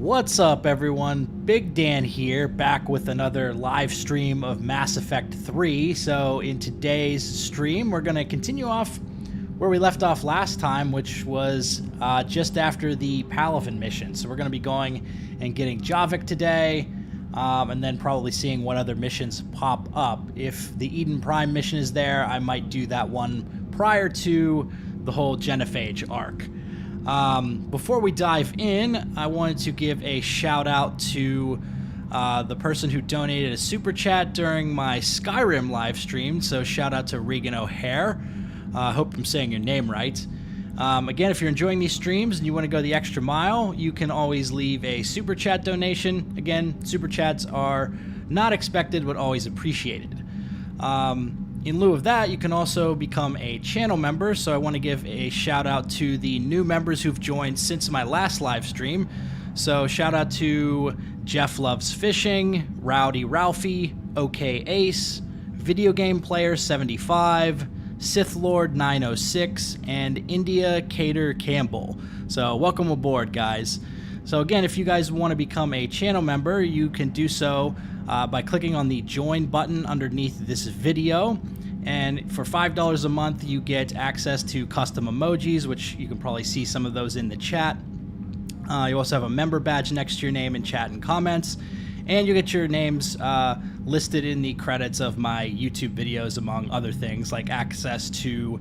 What's up, everyone? Big Dan here, back with another live stream of Mass Effect 3. So in today's stream, we're going to continue off where we left off last time, which was just after the Palaven mission. So we're going to be going and getting Javik today, and then probably seeing what other missions pop up. If the Eden Prime mission is there, I might do that one prior to the whole Genophage arc. Before we dive in, I wanted to give a shout out to the person who donated a super chat during my Skyrim live stream. So shout out to Regan O'Hare. I hope I'm saying your name right. Again, if you're enjoying these streams and you want to go the extra mile, you can always leave a super chat donation. Again, super chats are not expected but always appreciated. In lieu of that, you can also become a channel member, so I want to give a shout out to the new members who've joined since my last live stream. So shout out to Jeff Loves Fishing, Rowdy Ralphie, OK Ace, Video Game Player 75, Sith Lord 906, and India Cater Campbell. So welcome aboard, guys. So again, if you guys want to become a channel member, you can do so by clicking on the join button underneath this video. And for $5 a month, you get access to custom emojis, which you can probably see some of those in the chat. You also have a member badge next to your name in chat and comments. And you get your names listed in the credits of my YouTube videos, among other things, like access to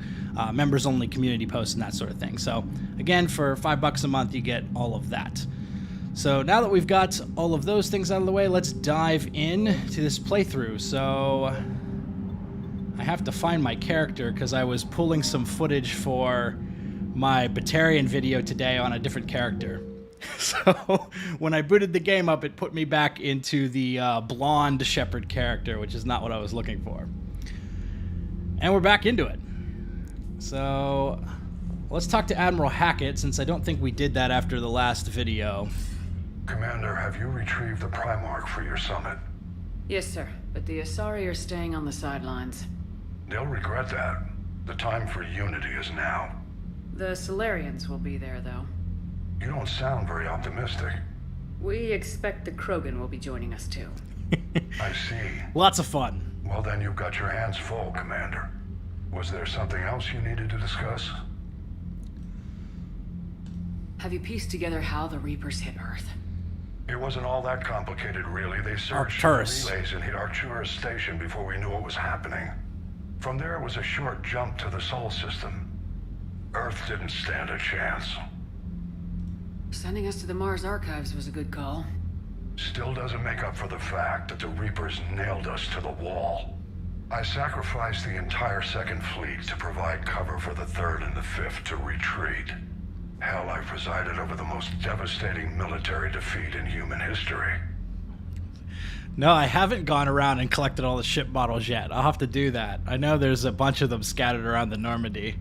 members-only community posts and that sort of thing. So again, for $5 a month, you get all of that. So now that we've got all of those things out of the way, let's dive in to this playthrough. So I have to find my character because I was pulling some footage for my Batarian video today on a different character. So when I booted the game up, it put me back into the blonde shepherd character, which is not what I was looking for. And we're back into it. So let's talk to Admiral Hackett, since I don't think we did that after the last video. Commander, have you retrieved the Primarch for your summit? Yes, sir, but the Asari are staying on the sidelines. They'll regret that. The time for unity is now. The Solarians will be there, though. You don't sound very optimistic. We expect the Krogan will be joining us, too. I see. Lots of fun. Well, then you've got your hands full, Commander. Was there something else you needed to discuss? Have you pieced together how the Reapers hit Earth? It wasn't all that complicated, really. They searched the Arcturus. relays and hit Arcturus Station before we knew what was happening. From there, it was a short jump to the Sol system. Earth didn't stand a chance. Sending us to the Mars archives was a good call. Still doesn't make up for the fact that the Reapers nailed us to the wall. I sacrificed the entire Second Fleet to provide cover for the Third and the Fifth to retreat. Hell, I presided over the most devastating military defeat in human history. No, I haven't gone around and collected all the ship models yet. I'll have to do that. I know there's a bunch of them scattered around the Normandy.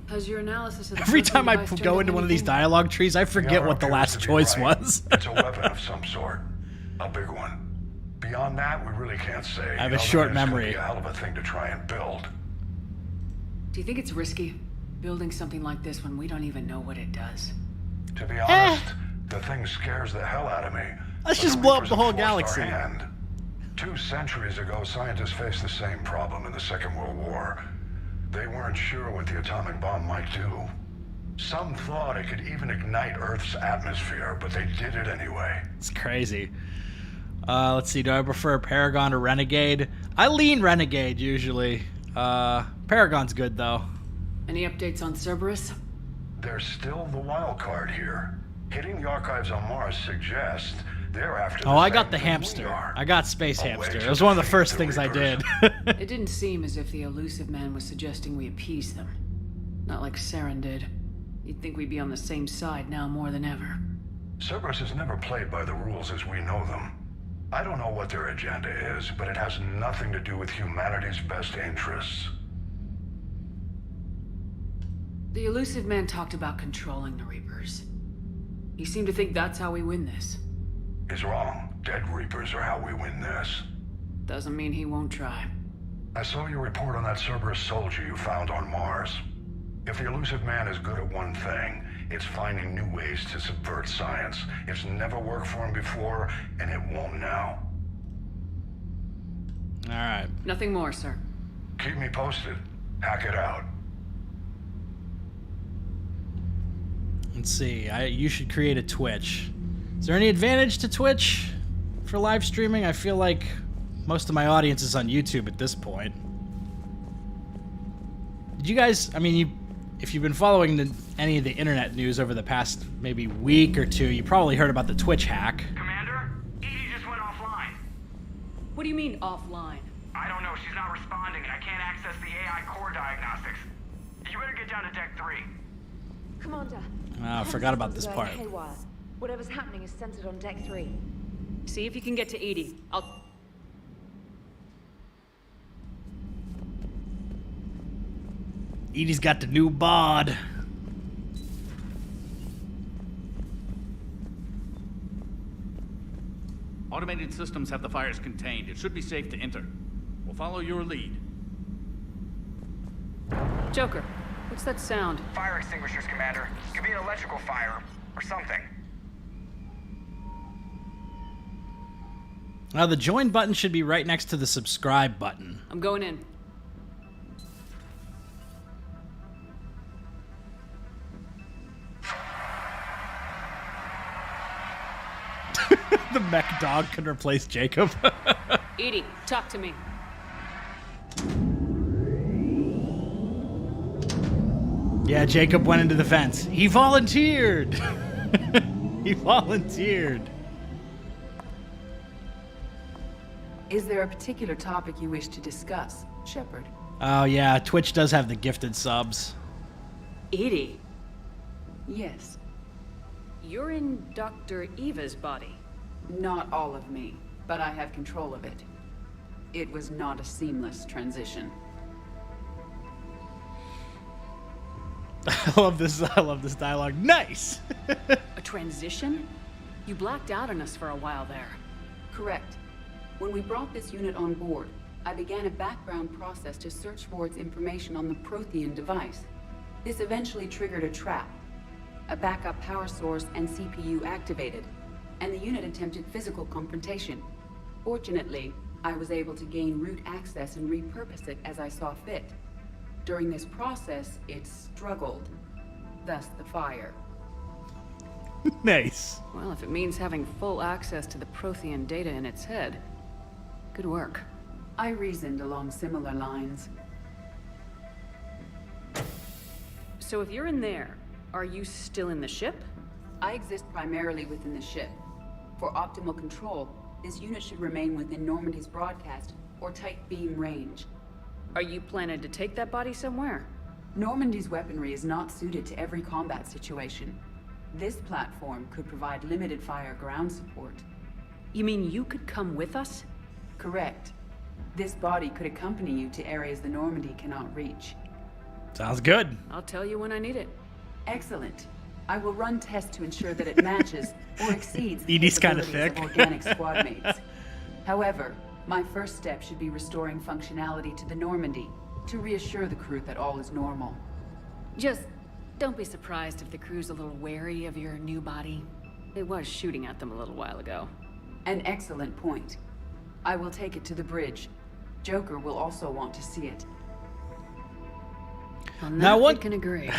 Has your analysis of the Every time I device go turned into up one of these anything? dialogue trees, I forget The what the arrow last appears to choice be right. was. It's a weapon of some sort. A big one. Beyond that, we really can't say. I have a other short than it's gonna memory. be a hell of a thing to try and build. Do you think it's risky, building something like this when we don't even know what it does? To be honest, the thing scares the hell out of me. Let's But just blow up Reapers the whole have forced galaxy. our hand. 2 centuries ago, scientists faced the same problem in the Second World War. They weren't sure what the atomic bomb might do. Some thought it could even ignite Earth's atmosphere, but they did it anyway. It's crazy. Let's see, do I prefer Paragon or Renegade? I lean Renegade, usually. Paragon's good, though. Any updates on Cerberus? There's still the wild card here. Hitting the archives on Mars suggests they're after Oh, I got same the thing we hamster. are. I got Space A way Hamster. to It was one of the defeat first the things I did. Reapers. It didn't seem as if the elusive man was suggesting we appease them. Not like Saren did. You'd think we'd be on the same side now more than ever. Cerberus has never played by the rules as we know them. I don't know what their agenda is, but it has nothing to do with humanity's best interests. The elusive man talked about controlling the Reapers. He seemed to think that's how we win this. He's wrong. Dead Reapers are how we win this. Doesn't mean he won't try. I saw your report on that Cerberus soldier you found on Mars. If the elusive man is good at one thing, It's finding new ways to subvert science. It's never worked for him before, and it won't now. All right. Nothing more, sir. Keep me posted. Hack it out. Let's see. You should create a Twitch. Is there any advantage to Twitch for live streaming? I feel like most of my audience is on YouTube at this point. Did you guys, I mean, if you've been following any of the internet news over the past maybe week or two, you probably heard about the Twitch hack. Commander, Edie just went offline. What do you mean, offline? I don't know, she's not responding and I can't access the AI core diagnostics. You better get down to Deck 3. Commander. Oh, I forgot about this part. Haywire. Whatever's happening is centered on Deck 3. See if you can get to Edie. Edie's got the new bod. Automated systems have the fires contained. It should be safe to enter. We'll follow your lead. Joker, what's that sound? Fire extinguishers, Commander. Could be an electrical fire or something. Now, the join button should be right next to the subscribe button. I'm going in. The mech dog can replace Jacob. Edie, talk to me. Yeah, Jacob went into the fence. He volunteered. He volunteered. Is there a particular topic you wish to discuss, Shepard? Oh, yeah, Twitch does have the gifted subs. Edie, Yes. you're in Dr. Eva's body. Not all of me, but I have control of it. It was not a seamless transition. I love this dialogue. Nice. A transition? You blacked out on us for a while there. Correct. When we brought this unit on board, I began a background process to search for its information on the Prothean device. This eventually triggered a trap. A backup power source and CPU activated, and the unit attempted physical confrontation. Fortunately, I was able to gain root access and repurpose it as I saw fit. During this process, it struggled. Thus the fire. Nice. Well, if it means having full access to the Prothean data in its head, good work. I reasoned along similar lines. So if you're in there, are you still in the ship? I exist primarily within the ship. For optimal control, this unit should remain within Normandy's broadcast or tight beam range. Are you planning to take that body somewhere? Normandy's weaponry is not suited to every combat situation. This platform could provide limited fire ground support. You mean you could come with us? Correct. This body could accompany you to areas the Normandy cannot reach. Sounds good. I'll tell you when I need it. Excellent. I will run tests to ensure that it matches or exceeds the Edie's kinda capabilities thick. of organic squad mates. However, my first step should be restoring functionality to the Normandy to reassure the crew that all is normal. Just don't be surprised if the crew's a little wary of your new body. It was shooting at them a little while ago. An excellent point. I will take it to the bridge. Joker will also want to see it. On Now that, what- we can agree.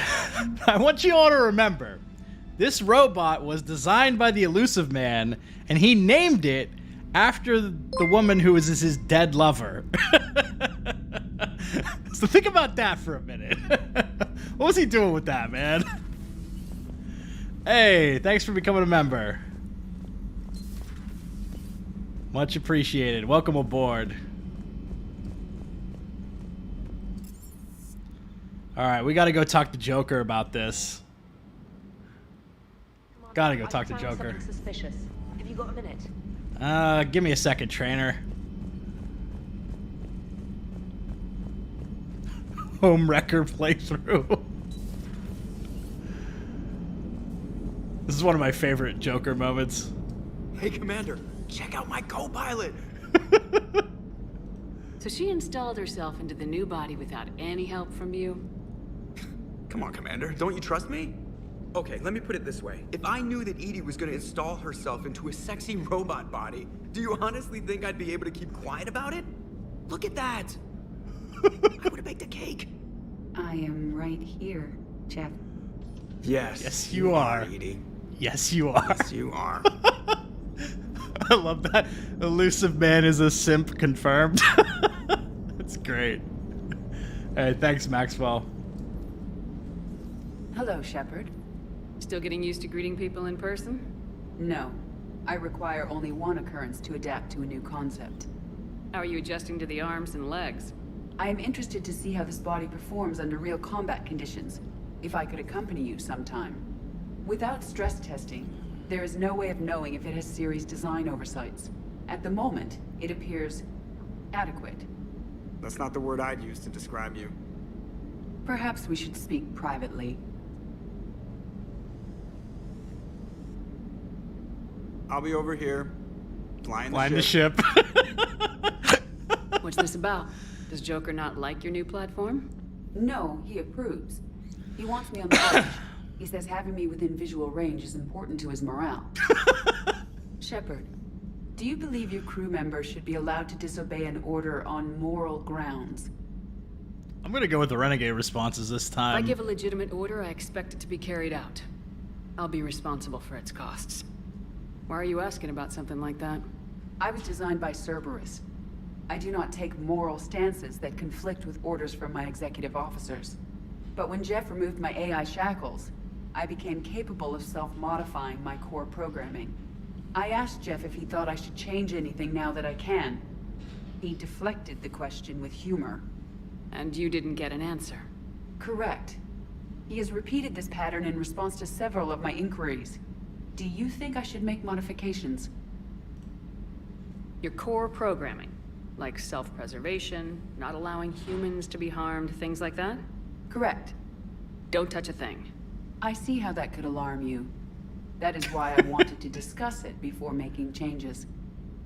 I want you all to remember, this robot was designed by the Elusive Man, and he named it after the woman who was his dead lover. So think about that for a minute. What was he doing with that, man? Hey, thanks for becoming a member. Much appreciated. Welcome aboard. All right, we got to go talk to Joker about this. Gotta go talk to Joker. Something suspicious. Have you got a minute? Give me a second, trainer. Home wrecker playthrough. This is one of my favorite Joker moments. Hey, Commander, check out my co-pilot. So she installed herself into the new body without any help from you? Come on, Commander, don't you trust me? Okay, let me put it this way. If I knew that Edie was gonna install herself into a sexy robot body, do you honestly think I'd be able to keep quiet about it? Look at that! I would have baked a cake. I am right here, Jeff. Yes. Yes, you are. Edie. Yes, you are. Yes, you are. I love that. Elusive man is a simp confirmed. That's great. Hey, thanks, Maxwell. Hello, Shepard. Still getting used to greeting people in person? No. I require only one occurrence to adapt to a new concept. How are you adjusting to the arms and legs? I am interested to see how this body performs under real combat conditions. If I could accompany you sometime. Without stress testing, there is no way of knowing if it has serious design oversights. At the moment, it appears adequate. That's not the word I'd use to describe you. Perhaps we should speak privately. I'll be over here, flying Flying the ship. What's this about? Does Joker not like your new platform? No, he approves. He wants me on the bridge. He says having me within visual range is important to his morale. Shepard, do you believe your crew members should be allowed to disobey an order on moral grounds? I'm gonna go with the Renegade responses this time. If I give a legitimate order, I expect it to be carried out. I'll be responsible for its costs. Why are you asking about something like that? I was designed by Cerberus. I do not take moral stances that conflict with orders from my executive officers. But when Jeff removed my AI shackles, I became capable of self-modifying my core programming. I asked Jeff if he thought I should change anything now that I can. He deflected the question with humor. And you didn't get an answer? Correct. He has repeated this pattern in response to several of my inquiries. Do you think I should make modifications? Your core programming, like self-preservation, not allowing humans to be harmed, things like that? Correct. Don't touch a thing. I see how that could alarm you. That is why I wanted to discuss it before making changes.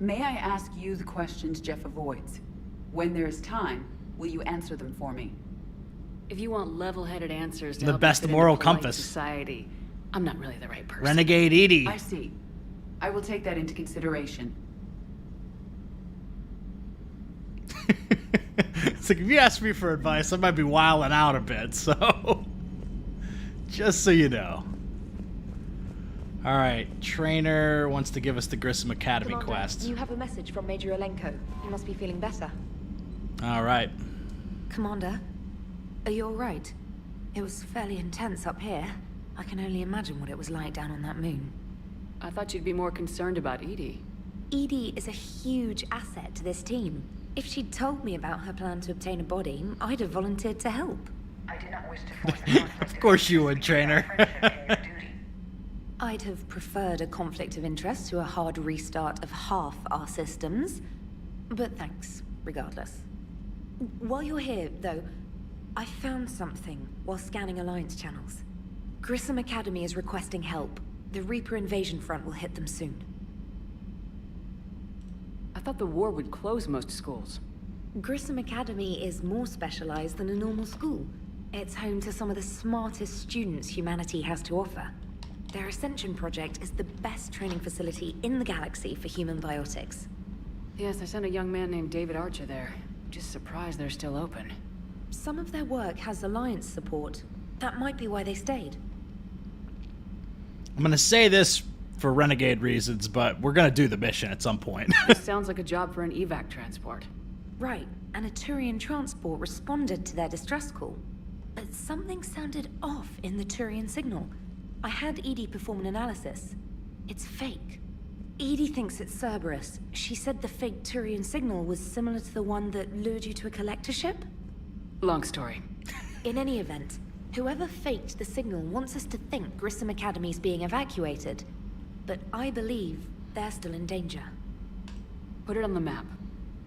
May I ask you the questions Jeff avoids? When there is time, will you answer them for me? If you want level-headed answers to The help best you fit into moral polite compass. society, I'm not really the right person. Renegade Edie. I see. I will take that into consideration. It's like, if you ask me for advice, I might be wilding out a bit, so... Just so you know. Alright, Trainer wants to give us the Grissom Academy Commander, quest. you have a message from Major Alenko. He must be feeling better. Alright. Commander, are you alright? It was fairly intense up here. I can only imagine what it was like down on that moon. I thought you'd be more concerned about Edie. Edie is a huge asset to this team. If she'd told me about her plan to obtain a body, I'd have volunteered to help. I did not wish to force the conflict. Of course you would, Trainer. I'd have preferred a conflict of interest to a hard restart of half our systems. But thanks, regardless. While you're here, though, I found something while scanning Alliance channels. Grissom Academy is requesting help. The Reaper invasion front will hit them soon. I thought the war would close most schools. Grissom Academy is more specialized than a normal school. It's home to some of the smartest students humanity has to offer. Their Ascension project is the best training facility in the galaxy for human biotics. Yes, I sent a young man named David Archer there. Just surprised they're still open. Some of their work has Alliance support. That might be why they stayed. I'm gonna say this for Renegade reasons, but we're gonna do the mission at some point. This sounds like a job for an evac transport. Right, and a Turian transport responded to their distress call. But something sounded off in the Turian signal. I had Edie perform an analysis. It's fake. Edie thinks it's Cerberus. She said the fake Turian signal was similar to the one that lured you to a collector ship? Long story. In any event, whoever faked the signal wants us to think Grissom Academy's being evacuated. But I believe they're still in danger. Put it on the map.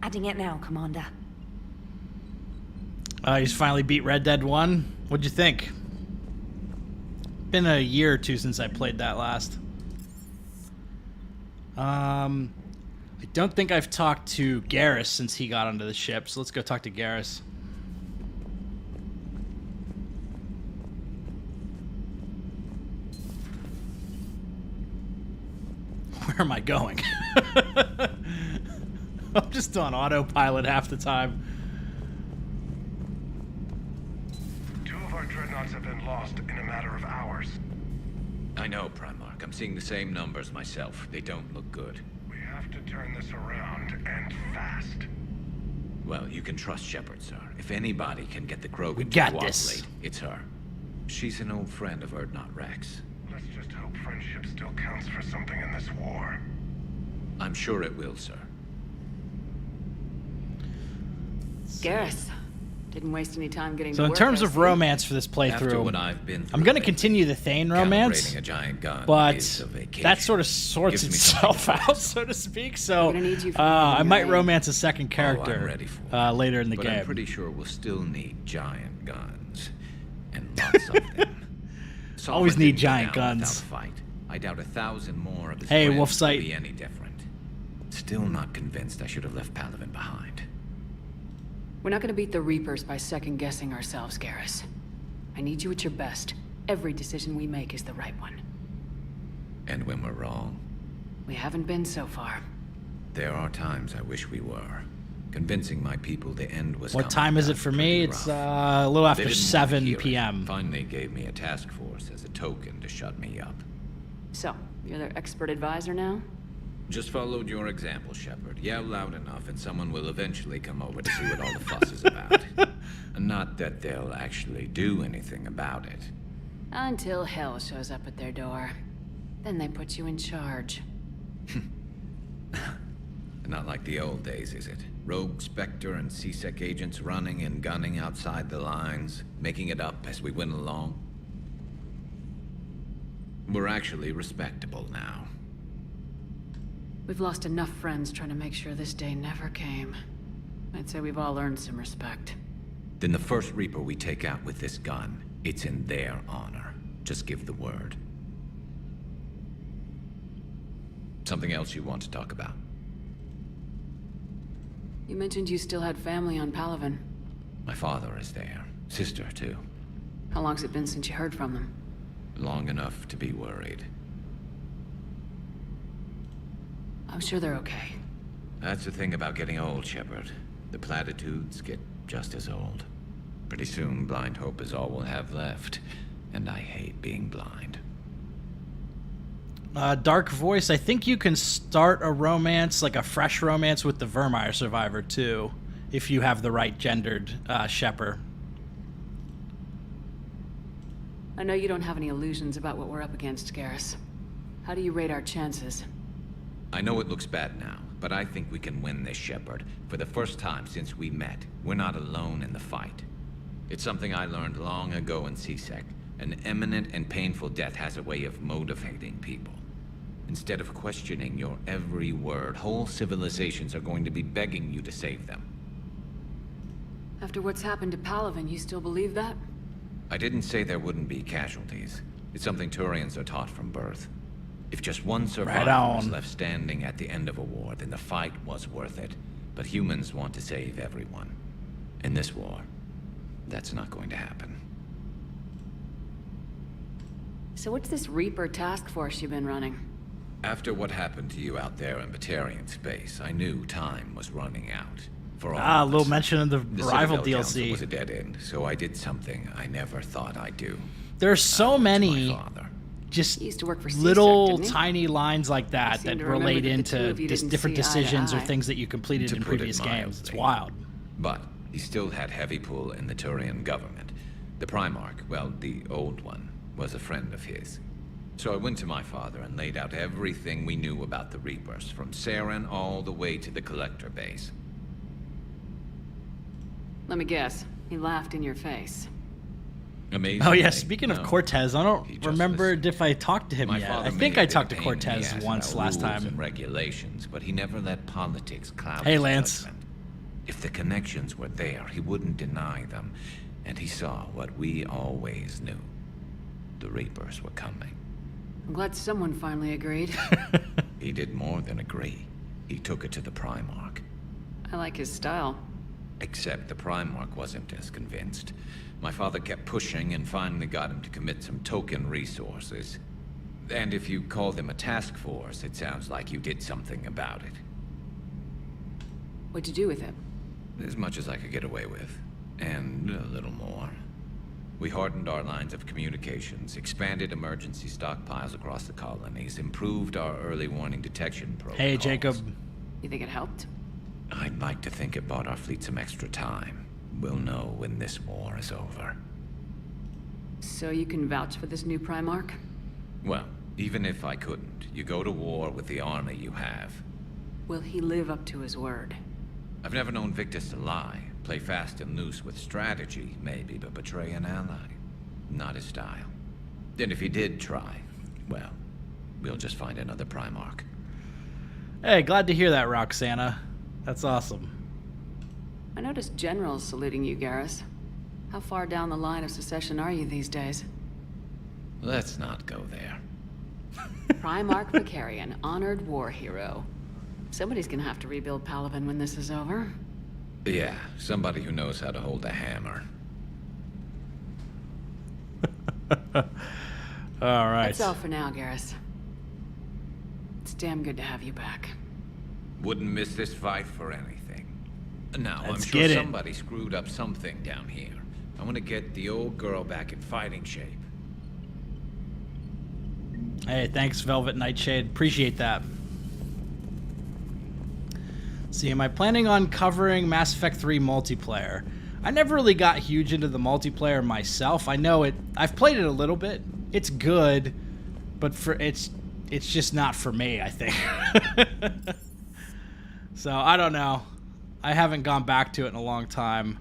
Adding it now, Commander. He's finally beat Red Dead 1. What'd you think? Been a year or two since I played that last. I don't think I've talked to Garrus since he got onto the ship, so let's go talk to Garrus. Where am I going? I'm just on autopilot half the time. 2 of our dreadnoughts have been lost in a matter of hours. I know, Primarch. I'm seeing the same numbers myself. They don't look good. We have to turn this around, and fast. Well, you can trust Shepard, sir. If anybody can get the Krogan to got cooperate, this. it's her. She's an old friend of Urdnot Wrex. Let's just hope friendship still counts for something in this war. I'm sure it will, sir. Garrus. Didn't waste any time getting So to in work, terms I of see. romance for this After playthrough, what I've been through I'm going to lately, continue the Thane Romance, calibrating a giant gun but is a vacation. that sort of sorts Gives me itself something to out, so to speak. So We're gonna need you for I your might aid. romance a second I'm character ready for it. later in the but game. I'm pretty sure we'll still need giant guns. And lots of them. Always Sovereign need didn't go giant down guns. without a fight. I doubt 1,000 more of his Hey, friends Wolf will Sight. be any different. Still not convinced I should have left Palaven behind. We're not gonna beat the Reapers by second-guessing ourselves, Garrus. I need you at your best. Every decision we make is the right one. And when we're wrong, We haven't been so far. there are times I wish we were. Convincing my people the end was What coming time is it got for pretty me? rough. It's a little They after didn't want to 7 hear it. p.m. Finally gave me a task force as a token to shut me up. So, you're their expert advisor now? Just followed your example, Shepard. Yell loud enough and someone will eventually come over to see what all the fuss is about. Not that they'll actually do anything about it. Until hell shows up at their door. Then they put you in charge. Not like the old days, is it? Rogue Spectre and C-Sec agents running and gunning outside the lines, making it up as we went along. We're actually respectable now. We've lost enough friends trying to make sure this day never came. I'd say we've all earned some respect. Then the first Reaper we take out with this gun, it's in their honor. Just give the word. Something else you want to talk about? You mentioned you still had family on Palaven. My father is there. Sister, too. How long's it been since you heard from them? Long enough to be worried. I'm sure they're okay. That's the thing about getting old, Shepard. The platitudes get just as old. Pretty soon, blind hope is all we'll have left. And I hate being blind. Dark Voice, I think you can start a romance, like a fresh romance with the Virmire survivor, too, if you have the right gendered Shepard. I know you don't have any illusions about what we're up against, Garrus. How do you rate our chances? I know it looks bad now, but I think we can win this, Shepard. For the first time since we met, we're not alone in the fight. It's something I learned long ago in C-Sec. An imminent and painful death has a way of motivating people. Instead of questioning your every word, whole civilizations are going to be begging you to save them. After what's happened to Palaven, you still believe that? I didn't say there wouldn't be casualties. It's something Turians are taught from birth. If just one survivor was left standing at the end of a war, then the fight was worth it. But humans want to save everyone. In this war, that's not going to happen. So what's this Reaper task force you've been running? After what happened to you out there in Batarian space, I knew time was running out. For all A of little us. mention of the Rival Citadel Council DLC. was a dead end, so I did something I never thought I'd do. There's so many just little tiny lines like that that relate into just different decisions or things that you completed in previous games. It's wild. But he still had heavy pull in the Turian government. The Primarch, well, the old one, was a friend of his. So I went to my father and laid out everything we knew about the Reapers, from Saren all the way to the Collector base. Let me guess. He laughed in your face. Amazing. Oh yeah, speaking of Cortez, I don't remember if I talked to him yet. I think I talked to Cortez once last time. And regulations, but he never let politics cloud Hey, his Lance. judgment. If the connections were there, he wouldn't deny them, and he saw what we always knew. The Reapers were coming. I'm glad someone finally agreed. He did more than agree. He took it to the Primarch. I like his style. Except the Primarch wasn't as convinced. My father kept pushing and finally got him to commit some token resources. And if you call them a task force, it sounds like you did something about it. What'd you do with him? As much as I could get away with. And a little more. We hardened our lines of communications, expanded emergency stockpiles across the colonies, improved our early warning detection protocols. Hey, Jacob. You think it helped? I'd like to think it bought our fleet some extra time. We'll know when this war is over. So you can vouch for this new Primarch? Well, even if I couldn't, you go to war with the army you have. Will he live up to his word? I've never known Victus to lie. Play fast and loose with strategy, maybe, but betray an ally. Not his style. And if he did try, well, we'll just find another Primarch. Hey, glad to hear that, Roxana. That's awesome. I noticed generals saluting you, Garrus. How far down the line of succession are you these days? Let's not go there. Primarch Vicarian, honored war hero. Somebody's gonna have to rebuild Palaven when this is over. Yeah, somebody who knows how to hold a hammer. All right. That's all for now, Garrus. It's damn good to have you back. Wouldn't miss this fight for anything. Now, Let's I'm sure get it. somebody screwed up something down here. I want to get the old girl back in fighting shape. Hey, thanks, Velvet Nightshade. Appreciate that. See, am I planning on covering Mass Effect 3 multiplayer? I never really got huge into the multiplayer myself. I know it. I've played it a little bit. It's good, but it's just not for me, I think. So I don't know. I haven't gone back to it in a long time.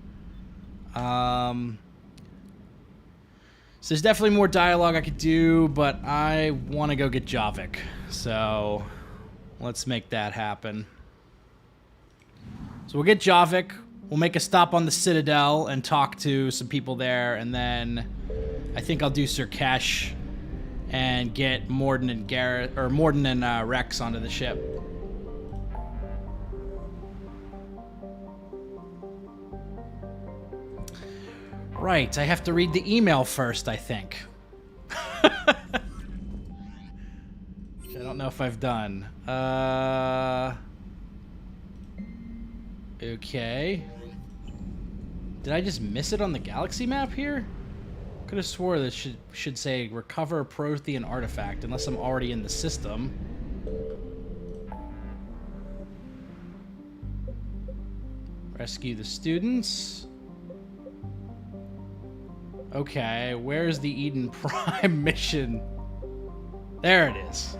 So there's definitely more dialogue I could do, but I want to go get Javik. So let's make that happen. So we'll get Javik. We'll make a stop on the Citadel and talk to some people there, and then I think I'll do Sirkesh and get Mordin and Wrex onto the ship. Right, I have to read the email first, I think. Which I don't know if I've done. Okay. Did I just miss it on the galaxy map here? Could have swore this should say recover a Prothean artifact, unless I'm already in the system. Rescue the students. Okay, where's the Eden Prime mission? There it is.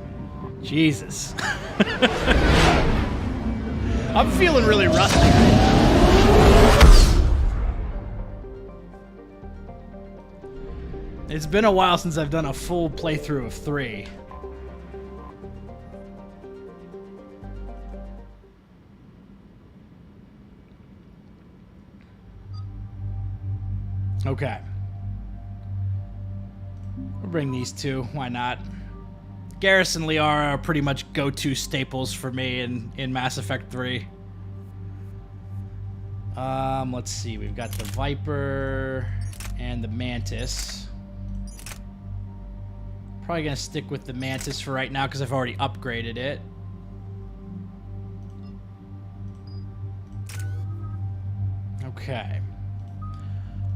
Jesus. I'm feeling really rusty. It's been a while since I've done a full playthrough of 3. Okay. We'll bring these two. Why not? Garrus and Liara are pretty much go-to staples for me in Mass Effect 3. Let's see. We've got the Viper and the Mantis. Probably going to stick with the Mantis for right now because I've already upgraded it. Okay.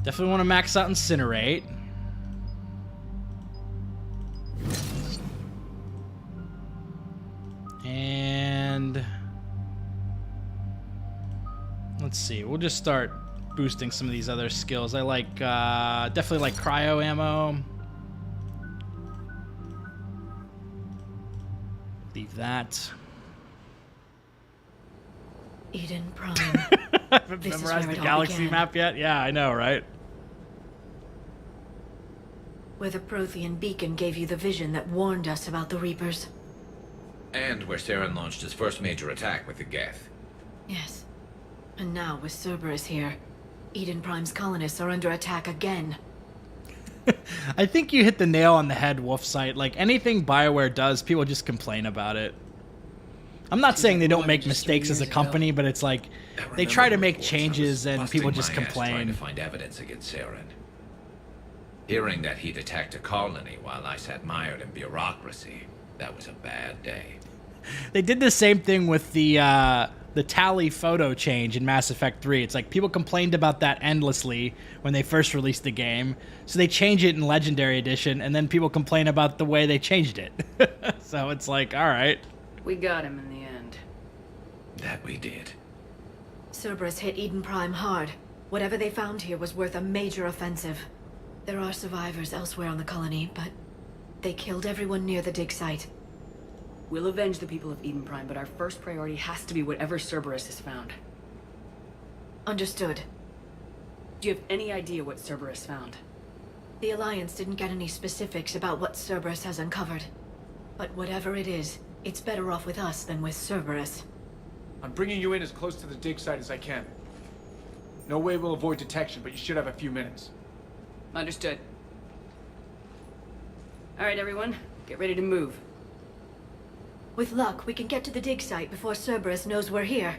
Definitely want to max out Incinerate. And let's see. We'll just start boosting some of these other skills. I like, definitely like cryo ammo. Leave that. Eden Prime. I haven't memorized the galaxy map yet. Yeah, I know, right? Where the Prothean beacon gave you the vision that warned us about the Reapers. And where Saren launched his first major attack with the Geth. Yes. And now, with Cerberus here, Eden Prime's colonists are under attack again. I think you hit the nail on the head, Wolfsight. Like, anything BioWare does, people just complain about it. I'm not saying they don't make mistakes as a company, but it's like, they try to make changes and people just complain. Trying to find evidence against Saren. Hearing that he'd attacked a colony while I sat mired in bureaucracy, that was a bad day. They did the same thing with the Tali photo change in Mass Effect 3. It's like people complained about that endlessly when they first released the game. So they change it in Legendary Edition, and then people complain about the way they changed it. So it's like, all right. We got him in the end. That we did. Cerberus hit Eden Prime hard. Whatever they found here was worth a major offensive. There are survivors elsewhere on the colony, but they killed everyone near the dig site. We'll avenge the people of Eden Prime, but our first priority has to be whatever Cerberus has found. Understood. Do you have any idea what Cerberus found? The Alliance didn't get any specifics about what Cerberus has uncovered. But whatever it is, it's better off with us than with Cerberus. I'm bringing you in as close to the dig site as I can. No way we'll avoid detection, but you should have a few minutes. Understood. All right, everyone. Get ready to move. With luck, we can get to the dig site before Cerberus knows we're here.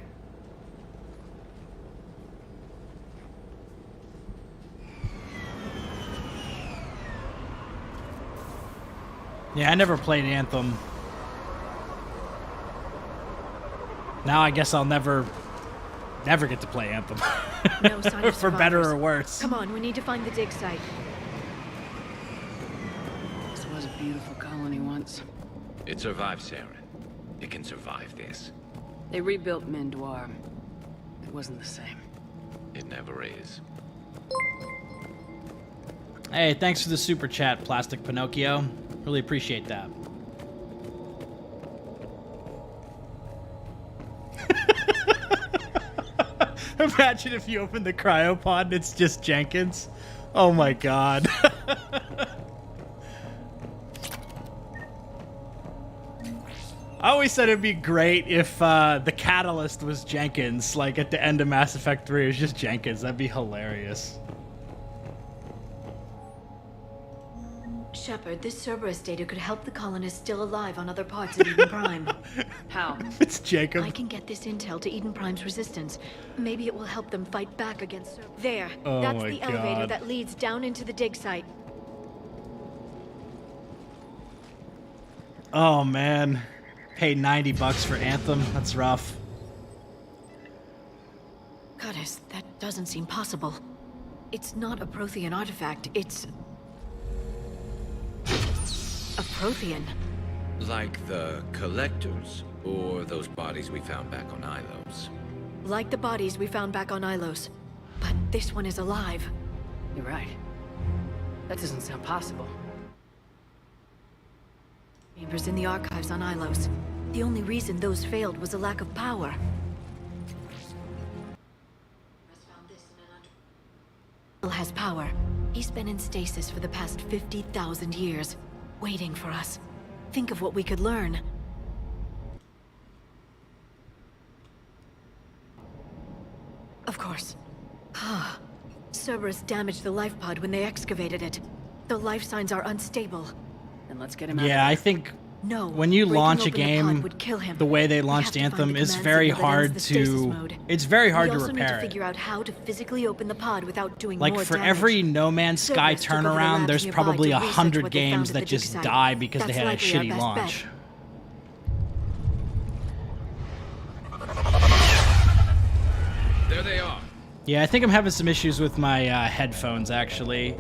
Yeah, I never played Anthem. Now I guess I'll never get to play Anthem. No sign of For better survivors. or worse. Come on, we need to find the dig site. This was a beautiful colony once. It survived, Sarah. It can survive this. They rebuilt Mendoir. It wasn't the same. It never is. Hey, thanks for the super chat, Plastic Pinocchio. Really appreciate that. Imagine if you open the cryopod and it's just Jenkins. Oh my god. I always said it'd be great if the catalyst was Jenkins, like at the end of Mass Effect 3, it was just Jenkins. That'd be hilarious. Shepard, this Cerberus data could help the colonists still alive on other parts of Eden Prime. How? It's Jacob. I can get this intel to Eden Prime's resistance. Maybe it will help them fight back against Cerberus. There. Oh That's my the God. elevator that leads down into the dig site. Oh man. Paid $90 for Anthem. That's rough. Goddess, that doesn't seem possible. It's not a Prothean artifact, it's a Prothean. Like the collectors, or those bodies we found back on Ilos. Like the bodies we found back on Ilos. But this one is alive. You're right. That doesn't sound possible. Chambers in the archives on Ilos. The only reason those failed was a lack of power. He has power. He's been in stasis for the past 50,000 years, waiting for us. Think of what we could learn. Of course. Cerberus damaged the life pod when they excavated it. The life signs are unstable. Then let's get him out. Yeah, I think No, when you breaking launch a open the pod game, would kill him. the way they We launched have to find Anthem the is command very signal that ends hard the stasis to. mode. It's very hard we to also repair need to it. figure out how to physically open the pod without doing Like more for damage. every No Man's Sky Cerberus took over the turnaround, labs there's nearby probably to research 100 what they found games at that the dig just site. die because That's they had a likely our shitty best launch. bet. There they are. Yeah, I think I'm having some issues with my headphones, actually.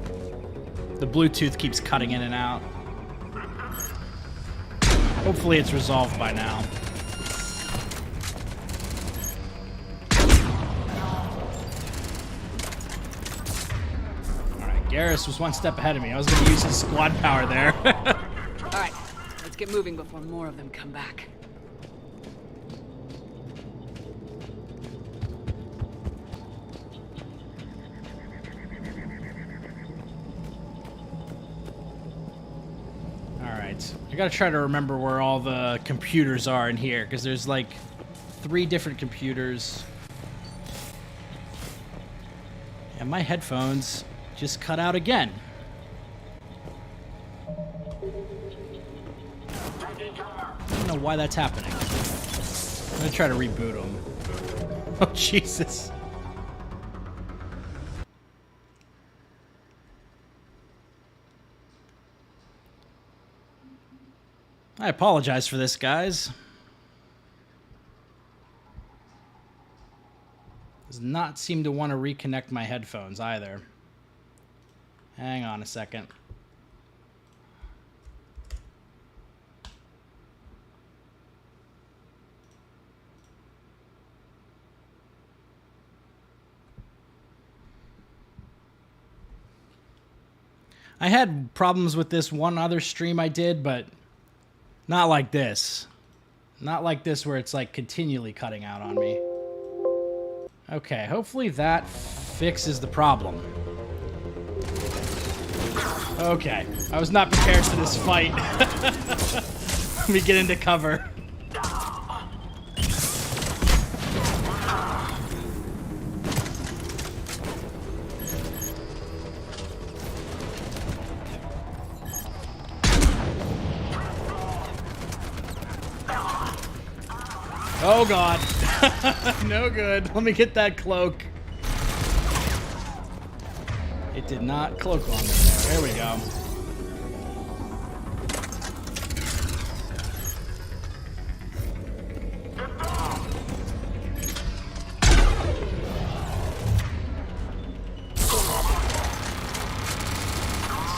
The Bluetooth keeps cutting in and out. Hopefully it's resolved by now. Alright, Garrus was one step ahead of me. I was going to use his squad power there. Alright, let's get moving before more of them come back. Alright, I gotta try to remember where all the computers are in here, because there's like 3 different computers. And my headphones just cut out again. I don't know why that's happening. I'm gonna try to reboot them. Oh, Jesus. I apologize for this, guys. Does not seem to want to reconnect my headphones either. Hang on a second. I had problems with this one other stream I did, but not like this. Not like this where it's like continually cutting out on me. Okay, hopefully that fixes the problem. Okay, I was not prepared for this fight. Let me get into cover. Oh god. No good. Let me get that cloak. It did not cloak on me there. There we go.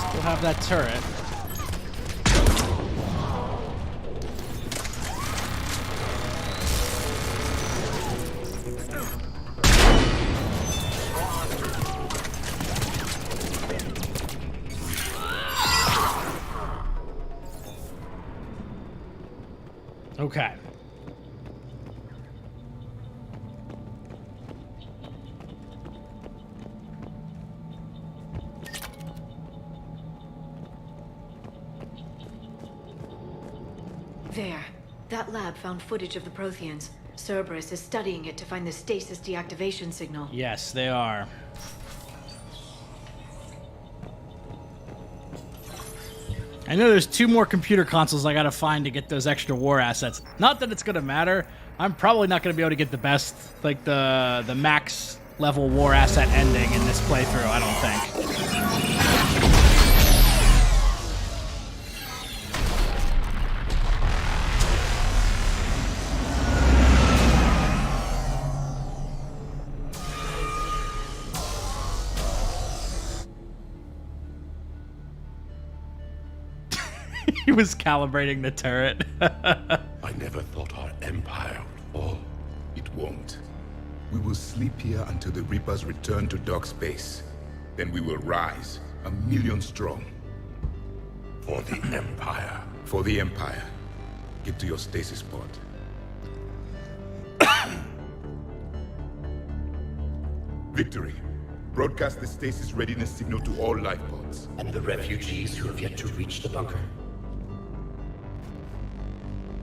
Still have that turret. Okay. There. That lab found footage of the Protheans. Cerberus is studying it to find the stasis deactivation signal. Yes, they are. I know there's 2 more computer consoles I gotta find to get those extra war assets. Not that it's gonna matter. I'm probably not gonna be able to get the best, like the max level war asset ending in this playthrough, I don't think. He was calibrating the turret. I never thought our empire would fall. It won't. We will sleep here until the Reapers return to dark space. Then we will rise, 1,000,000 strong. For the Empire. For the Empire. Get to your stasis pod. Victory. Broadcast the stasis readiness signal to all life pods. And the refugees who have yet to reach the bunker.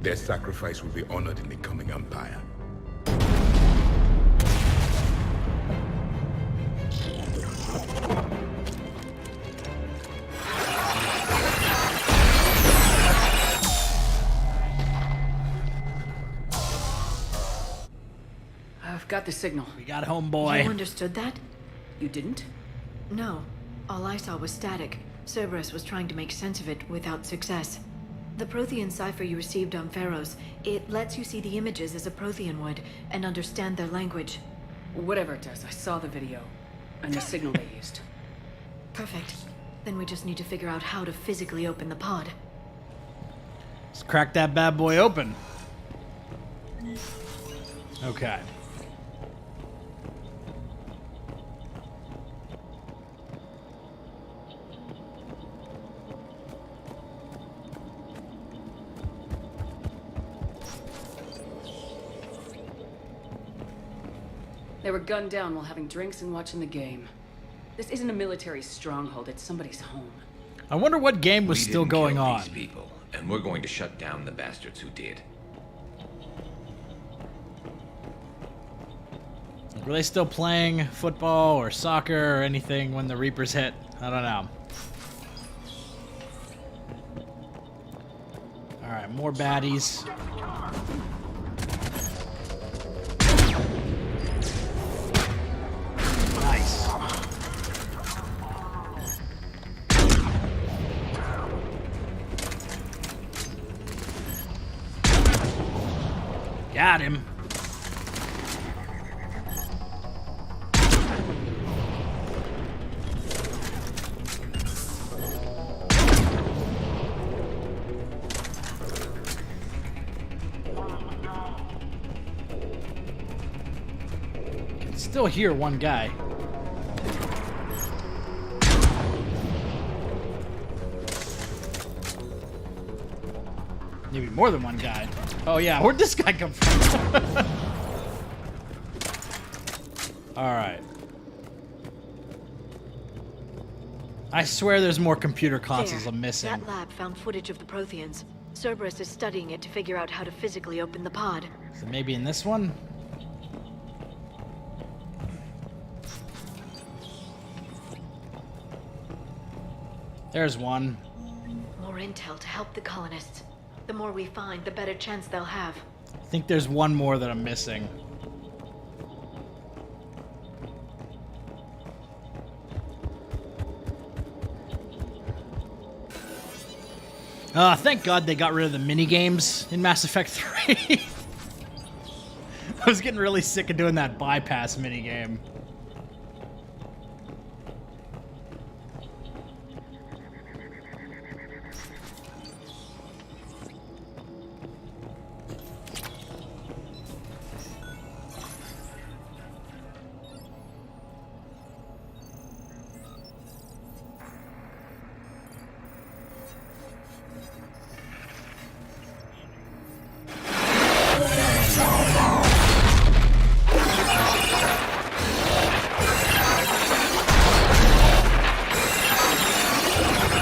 Their sacrifice will be honored in the coming Empire. I've got the signal. We got homeboy. You understood that? You didn't? No. All I saw was static. Cerberus was trying to make sense of it without success. The Prothean cipher you received on Pharaohs, it lets you see the images as a Prothean would, and understand their language. Whatever it does, I saw the video, and the signal they used. Perfect. Then we just need to figure out how to physically open the pod. Let's crack that bad boy open. Okay. They were gunned down while having drinks and watching the game. This isn't a military stronghold, it's somebody's home. I wonder what game was still going on. These people, and we're going to shut down the bastards who did. Were they still playing football or soccer or anything when the Reapers hit? I don't know. Alright, more baddies. Nice. Got him. Can still hear one guy. Maybe more than one guy. Oh yeah, where'd this guy come from? Alright. I swear there's more computer consoles I'm missing. That lab found footage of the Protheans. Cerberus is studying it to figure out how to physically open the pod. So maybe in this one? There's one. More intel to help the colonists. The more we find, the better chance they'll have. I think there's one more that I'm missing. Thank God they got rid of the minigames in Mass Effect 3. I was getting really sick of doing that bypass minigame.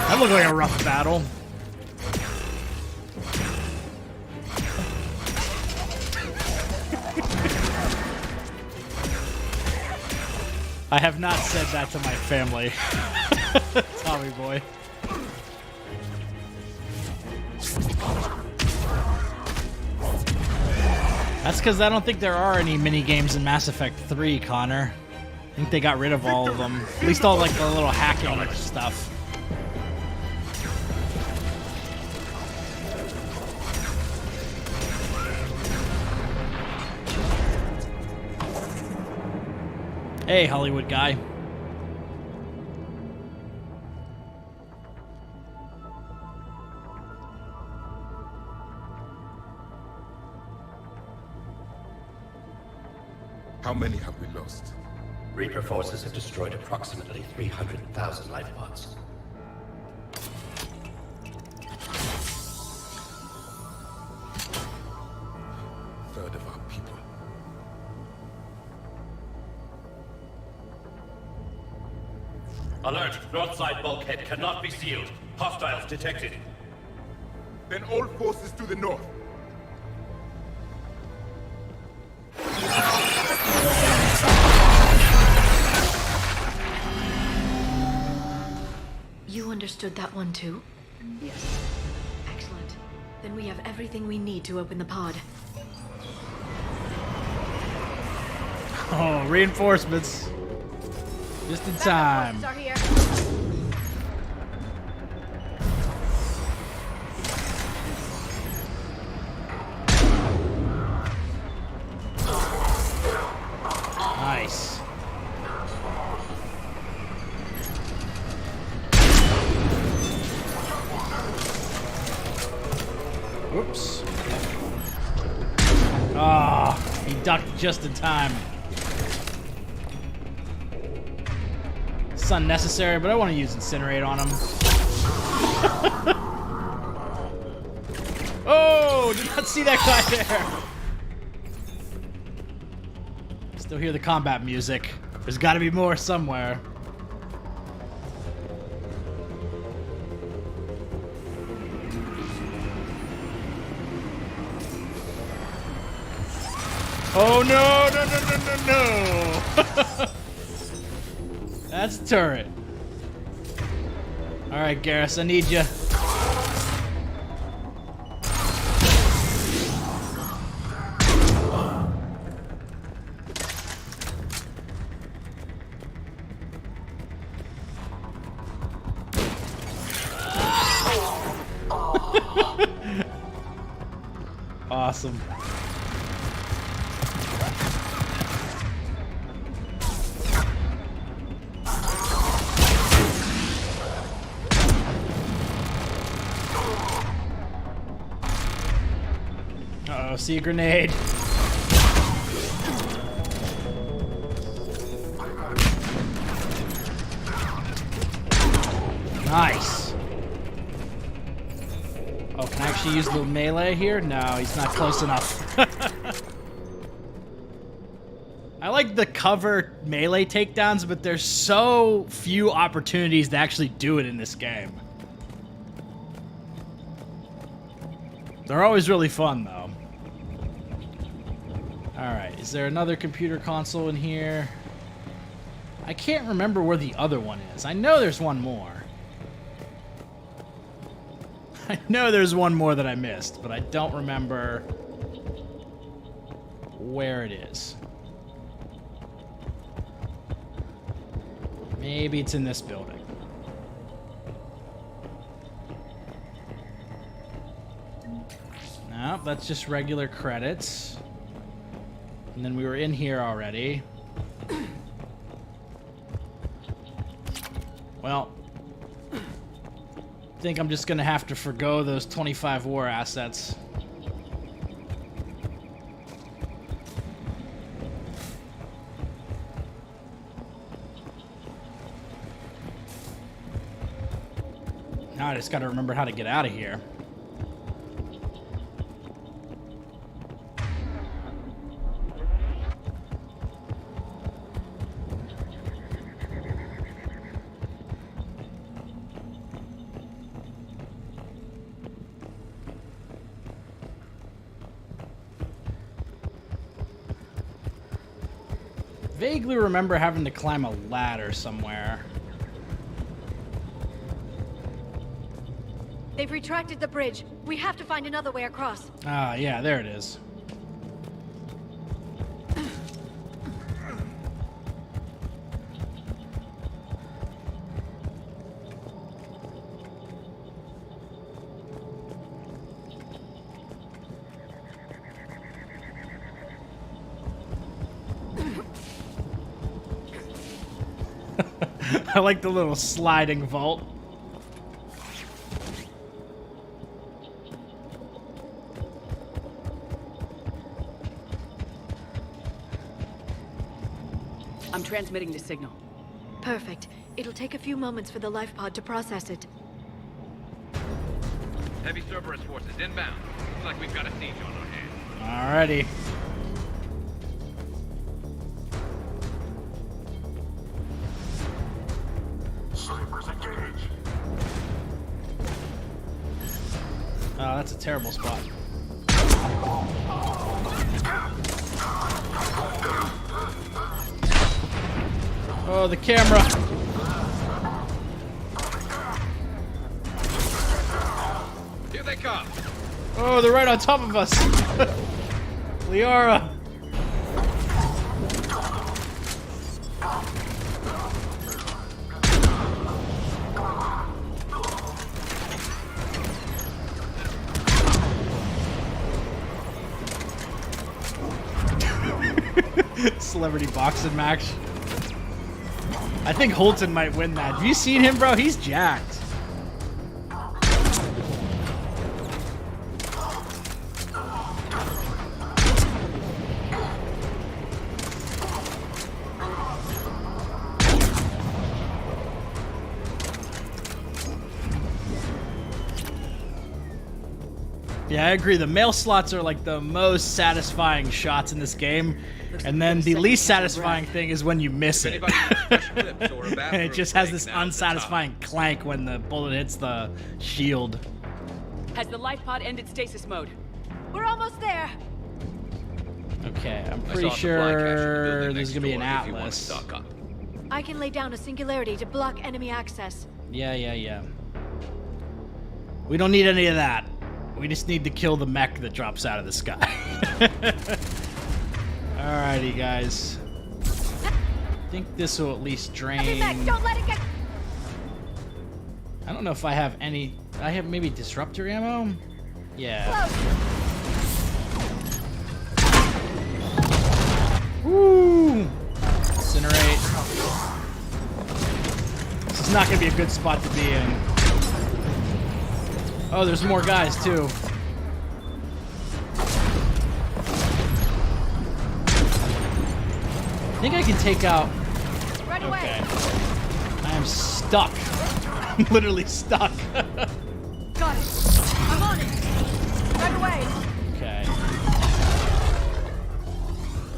That looked like a rough battle. I have not said that to my family. Tommy boy. That's because I don't think there are any mini games in Mass Effect 3, Connor. I think they got rid of all of them. At least all like the little hacking stuff. Hey, Hollywood guy. How many have we lost? Reaper forces have destroyed approximately 300,000 life pods. Third of our people. Alert! North side bulkhead cannot be sealed. Hostiles detected. Then all forces to the north. You understood that one too? Yes. Excellent. Then we have everything we need to open the pod. Oh, reinforcements. Just in time. Are here. Nice. Whoops. Ah, oh, he ducked just in time. It's unnecessary, but I want to use Incinerate on him. Oh, did not see that guy there. Still hear the combat music. There's got to be more somewhere. Oh no, no, no, no, no, no! That's a turret. Alright, Garrus, I need you. Awesome. Uh-oh, see a grenade. Nice. Oh, can I actually use the melee here? No, he's not close enough. I like the cover melee takedowns, but there's so few opportunities to actually do it in this game. They're always really fun, though. Alright, is there another computer console in here? I can't remember where the other one is. I know there's one more. I know there's one more that I missed, but I don't remember where it is. Maybe it's in this building. No, that's just regular credits. And then we were in here already. Well, I think I'm just gonna have to forgo those 25 war assets. Now I just gotta remember how to get out of here. Vaguely remember having to climb a ladder somewhere. They've retracted the bridge. We have to find another way across. Ah, yeah, there it is. I like the little sliding vault. I'm transmitting the signal. Perfect. It'll take a few moments for the life pod to process it. Heavy Cerberus forces inbound. Looks like we've got a siege on our hands. Alrighty. Snipers engaged. Oh, that's a terrible spot. Oh, the camera. Here they come. Oh, they're right on top of us. Liara. Celebrity boxing match. I think Holton might win that. Have you seen him, bro? He's jacked. Yeah, I agree. The mail slots are like the most satisfying shots in this game. And then the least satisfying thing is when you miss it. And it just has this unsatisfying clank when the bullet hits the shield. Has the life pod ended stasis mode? We're almost there. Okay, I'm pretty sure there's gonna be an atlas. I can lay down a singularity to block enemy access. Yeah. We don't need any of that. We just need to kill the mech that drops out of the sky. Alrighty, guys. I think this will at least drain. Don't let it get. I don't know if I have any. I have maybe disruptor ammo. Yeah. Woo! Incinerate. This is not gonna be a good spot to be in. Oh, there's more guys too. think I can take out... Right away. Okay. I am stuck. I'm literally stuck. Got it. I'm on it. Right away. Okay.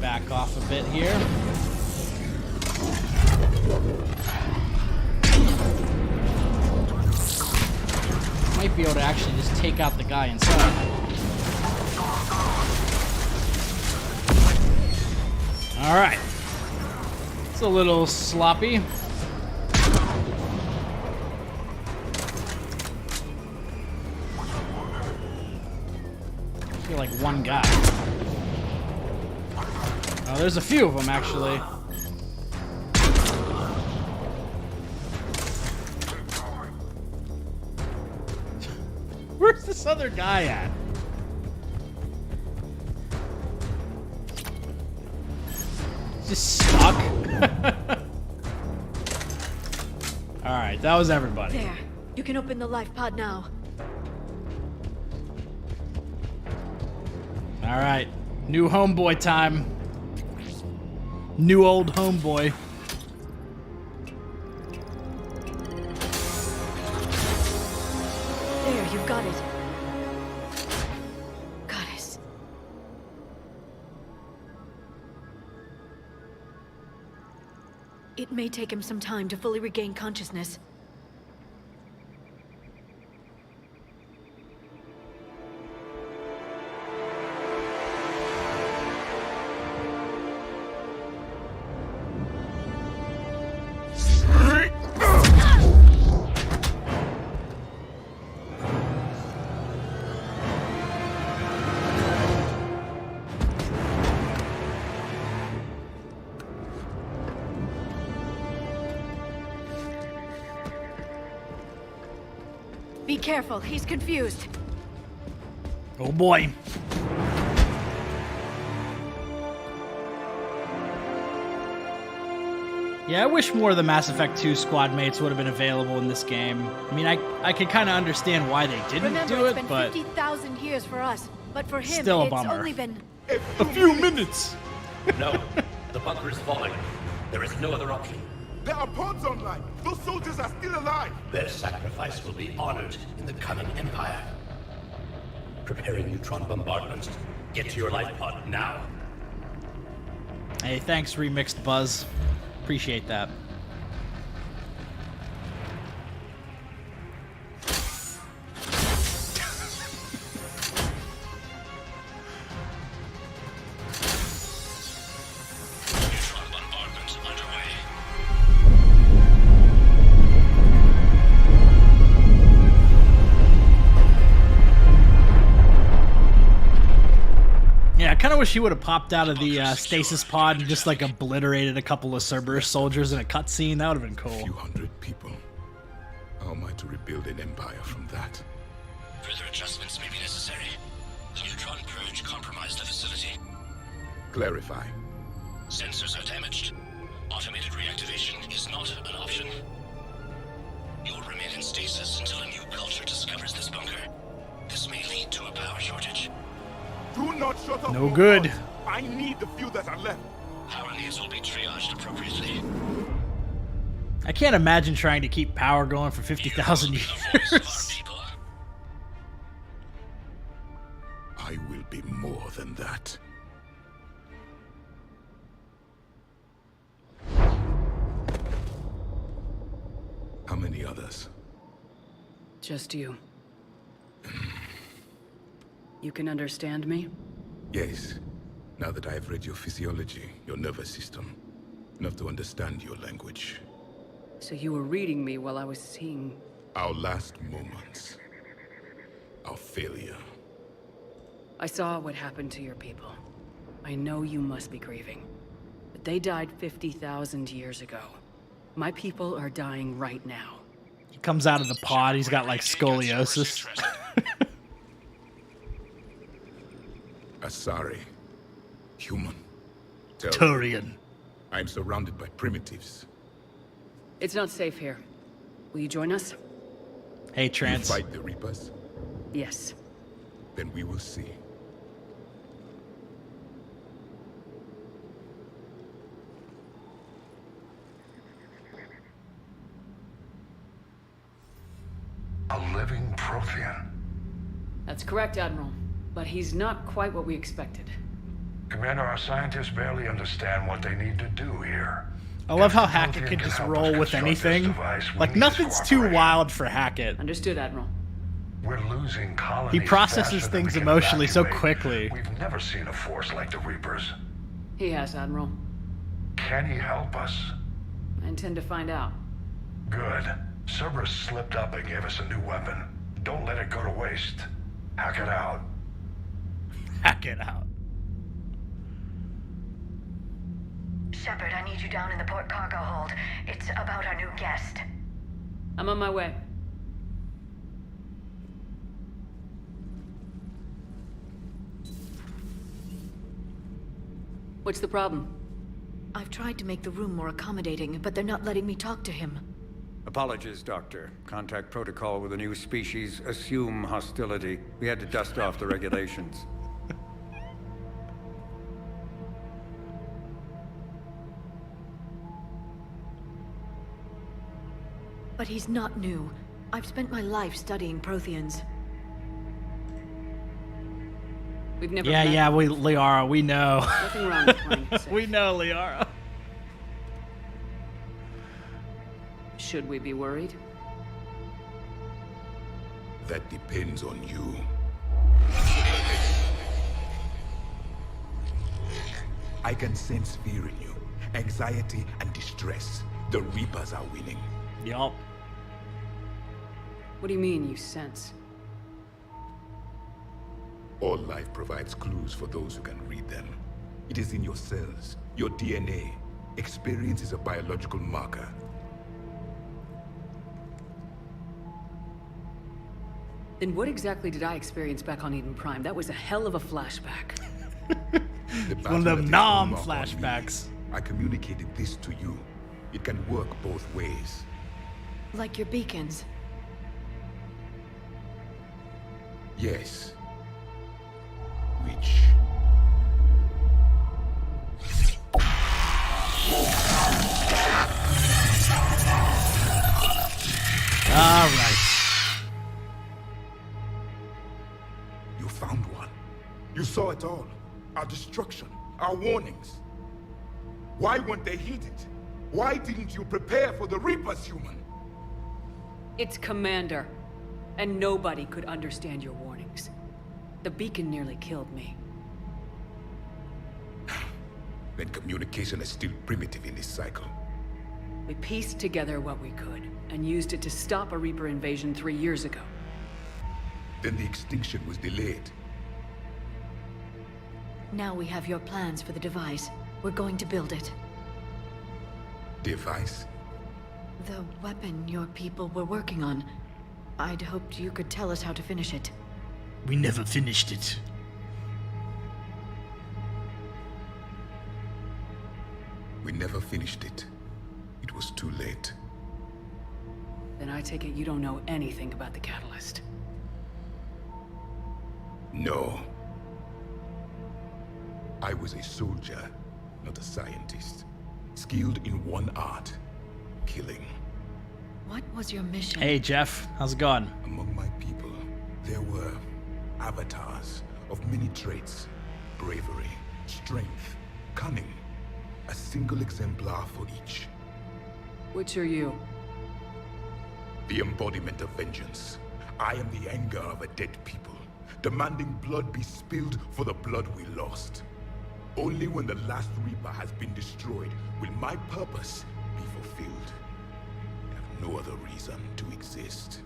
Back off a bit here. Might be able to actually just take out the guy inside. Alright. It's a little sloppy. I feel like one guy. Oh, there's a few of them actually. Where's this other guy at? Just stuck. Alright, that was everybody. There. You can open the life pod now. Alright. New homeboy time. New old homeboy. There, you've got it. Goddess. It may take him some time to fully regain consciousness. Be careful, he's confused. Oh boy. Yeah, I wish more of the Mass Effect 2 squad mates would have been available in this game. I mean, I could kind of understand why they didn't do it, it's been but 50,000 years for us, but for him, still a it's bummer. only been a few minutes. No, the bunker is falling. There is no other option. There are pods online. Those soldiers are still alive. Their sacrifice will be honored in the coming Empire. Preparing neutron bombardment. Get to your life pod now. Hey, thanks, Remixed Buzz. Appreciate that. Yeah, I kind of wish he would have popped out of the stasis pod and just like obliterated a couple of Cerberus soldiers in a cutscene. That would have been cool. A few hundred people. How am I to rebuild an empire from that? Further adjustments may be necessary. The neutron purge compromised the facility. Clarify. Sensors are damaged. Automated reactivation is not an option. You'll remain in stasis until a new culture discovers this bunker. This may lead to a power shortage. Do not shut up. No good. I need the few that are left. Power needs will be triaged appropriately. I can't imagine trying to keep power going for 50,000 years. I will be more than that. How many others? Just you. You can understand me? Yes. Now that I have read your physiology, your nervous system, enough to understand your language. So you were reading me while I was seeing... Our last moments. Our failure. I saw what happened to your people. I know you must be grieving. But they died 50,000 years ago. My people are dying right now. He comes out of the pod, he's got like scoliosis. Asari. Human. Turian. I'm surrounded by primitives. It's not safe here. Will you join us? Hey, Trance. You fight the Reapers? Yes. Then we will see. living Prothean. That's correct, Admiral. But he's not quite what we expected. Commander, our scientists barely understand what they need to do here. I love how Hackett can just roll with anything. Like, nothing's too wild for Hackett. Understood, Admiral. We're losing colonies. He processes things emotionally so quickly. We've never seen a force like the Reapers. He has, Admiral. Can he help us? I intend to find out. Good. Cerberus slipped up and gave us a new weapon. Don't let it go to waste. Hack it out. Hack it out. Shepard, I need you down in the port cargo hold. It's about our new guest. I'm on my way. What's the problem? I've tried to make the room more accommodating, but they're not letting me talk to him. Apologies, Doctor. Contact protocol with a new species. Assume hostility. We had to dust off the regulations. But he's not new. I've spent my life studying Protheans. We've never Liara, we know. Nothing wrong with playing it safe. We know, Liara. Should we be worried? That depends on you. I can sense fear in you, anxiety and distress. The Reapers are winning. Yup. What do you mean, you sense? All life provides clues for those who can read them. It is in your cells, your DNA. Experience is a biological marker. Then what exactly did I experience back on Eden Prime? That was a hell of a flashback. One of them flashbacks. I communicated this to you. It can work both ways. Like your beacons. Yes. Which? All right. You found one. You saw it all. Our destruction, our warnings. Why weren't they heeded? Why didn't you prepare for the Reapers, human? It's Commander. And nobody could understand your warnings. The beacon nearly killed me. Then communication is still primitive in this cycle. We pieced together what we could, and used it to stop a Reaper invasion 3 years ago. Then the extinction was delayed. Now we have your plans for the device. We're going to build it. Device? The weapon your people were working on. I'd hoped you could tell us how to finish it. We never finished it. We never finished it. It was too late. Then I take it you don't know anything about the catalyst. No. I was a soldier, not a scientist. Skilled in one art, killing. What was your mission? Hey, Jeff. How's it going? Among my people, there were avatars of many traits. Bravery, strength, cunning. A single exemplar for each. Which are you? The embodiment of vengeance. I am the anger of a dead people, demanding blood be spilled for the blood we lost. Only when the last Reaper has been destroyed will my purpose be fulfilled. I have no other reason to exist.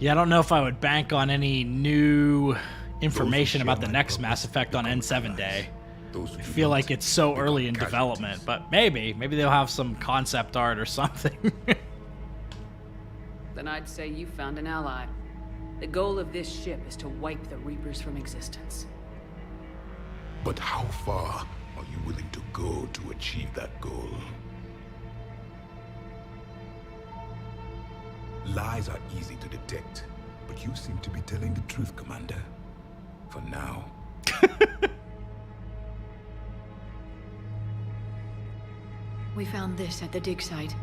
Yeah, I don't know if I would bank on any new information about the next Mass Effect on N7 Day. I feel like it's so early in development, but maybe they'll have some concept art or something. Then I'd say you found an ally. The goal of this ship is to wipe the Reapers from existence. But how far are you willing to go to achieve that goal? Lies are easy to detect, but you seem to be telling the truth, Commander. For now. We found this at the dig site.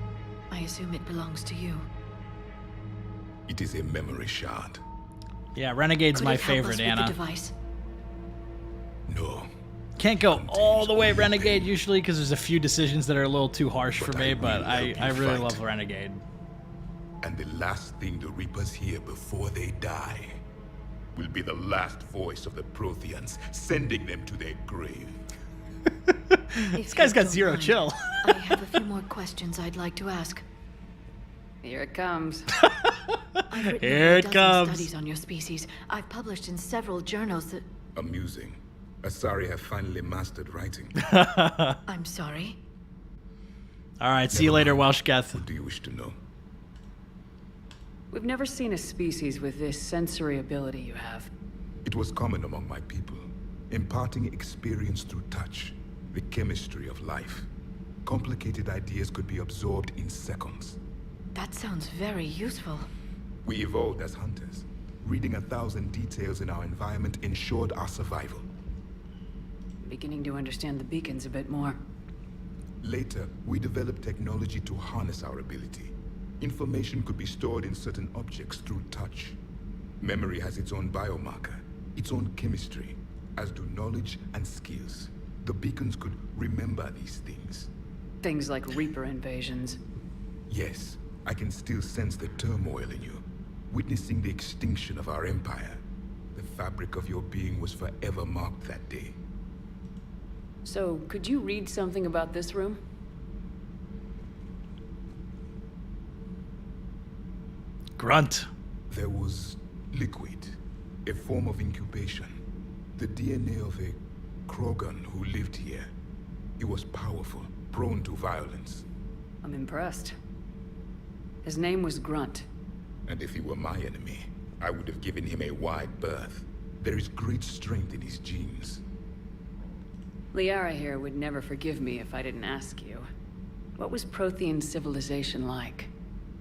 I assume it belongs to you. It is a memory shard. Yeah, Renegade's Could my it help favorite, us with Anna. the device? No. Can't go all the way Renegade usually because there's a few decisions that are a little too harsh for me, but I really love Renegade. And the last thing the Reapers hear before they die will be the last voice of the Protheans, sending them to their grave. This guy's got zero chill. I have a few more questions I'd like to ask. Here it comes. I've written Here it dozen comes. studies on your species. I've published in several journals that... Amusing. Asari have finally mastered writing. I'm sorry. All right, see you later, Welsh Geth. What do you wish to know? We've never seen a species with this sensory ability you have. It was common among my people, imparting experience through touch, the chemistry of life. Complicated ideas could be absorbed in seconds. That sounds very useful. We evolved as hunters. Reading 1,000 details in our environment ensured our survival. Beginning to understand the beacons a bit more. Later, we developed technology to harness our ability. Information could be stored in certain objects through touch. Memory has its own biomarker, its own chemistry, as do knowledge and skills. The beacons could remember these things. Things like Reaper invasions. Yes, I can still sense the turmoil in you, witnessing the extinction of our empire. The fabric of your being was forever marked that day. So, could you read something about this room? Grunt. There was liquid, a form of incubation. The DNA of a Krogan who lived here. He was powerful, prone to violence. I'm impressed. His name was Grunt. And if he were my enemy, I would have given him a wide berth. There is great strength in his genes. Liara here would never forgive me if I didn't ask you. What was Prothean civilization like?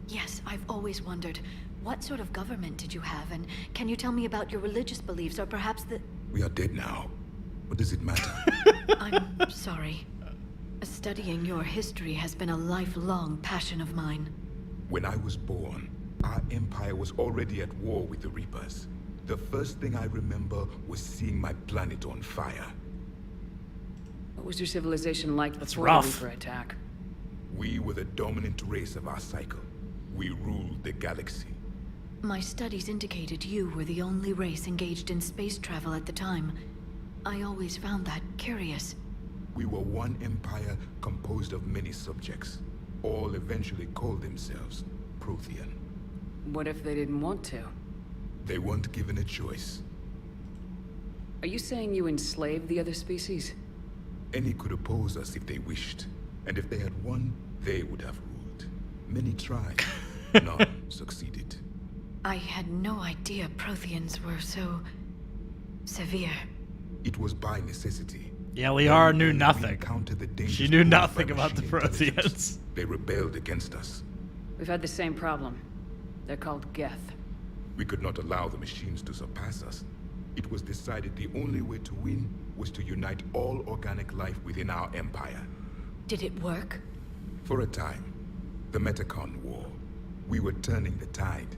Yes, I've always wondered, what sort of government did you have, and can you tell me about your religious beliefs, or perhaps the... We are dead now. What does it matter? I'm sorry. Studying your history has been a lifelong passion of mine. When I was born, our empire was already at war with the Reapers. The first thing I remember was seeing my planet on fire. What was your civilization like before rough. the Reaper attack? We were the dominant race of our cycle. We ruled the galaxy. My studies indicated you were the only race engaged in space travel at the time. I always found that curious. We were one empire composed of many subjects. All eventually called themselves Prothean. What if they didn't want to? They weren't given a choice. Are you saying you enslaved the other species? Any could oppose us if they wished. And if they had won, they would have ruled. Many tried. None succeeded. I had no idea Protheans were so... severe. It was by necessity. Yeah, Liara knew nothing. The She knew nothing about the Protheans. They rebelled against us. We've had the same problem. They're called Geth. We could not allow the machines to surpass us. It was decided the only way to win was to unite all organic life within our empire. Did it work? For a time. The Metacon War. We were turning the tide.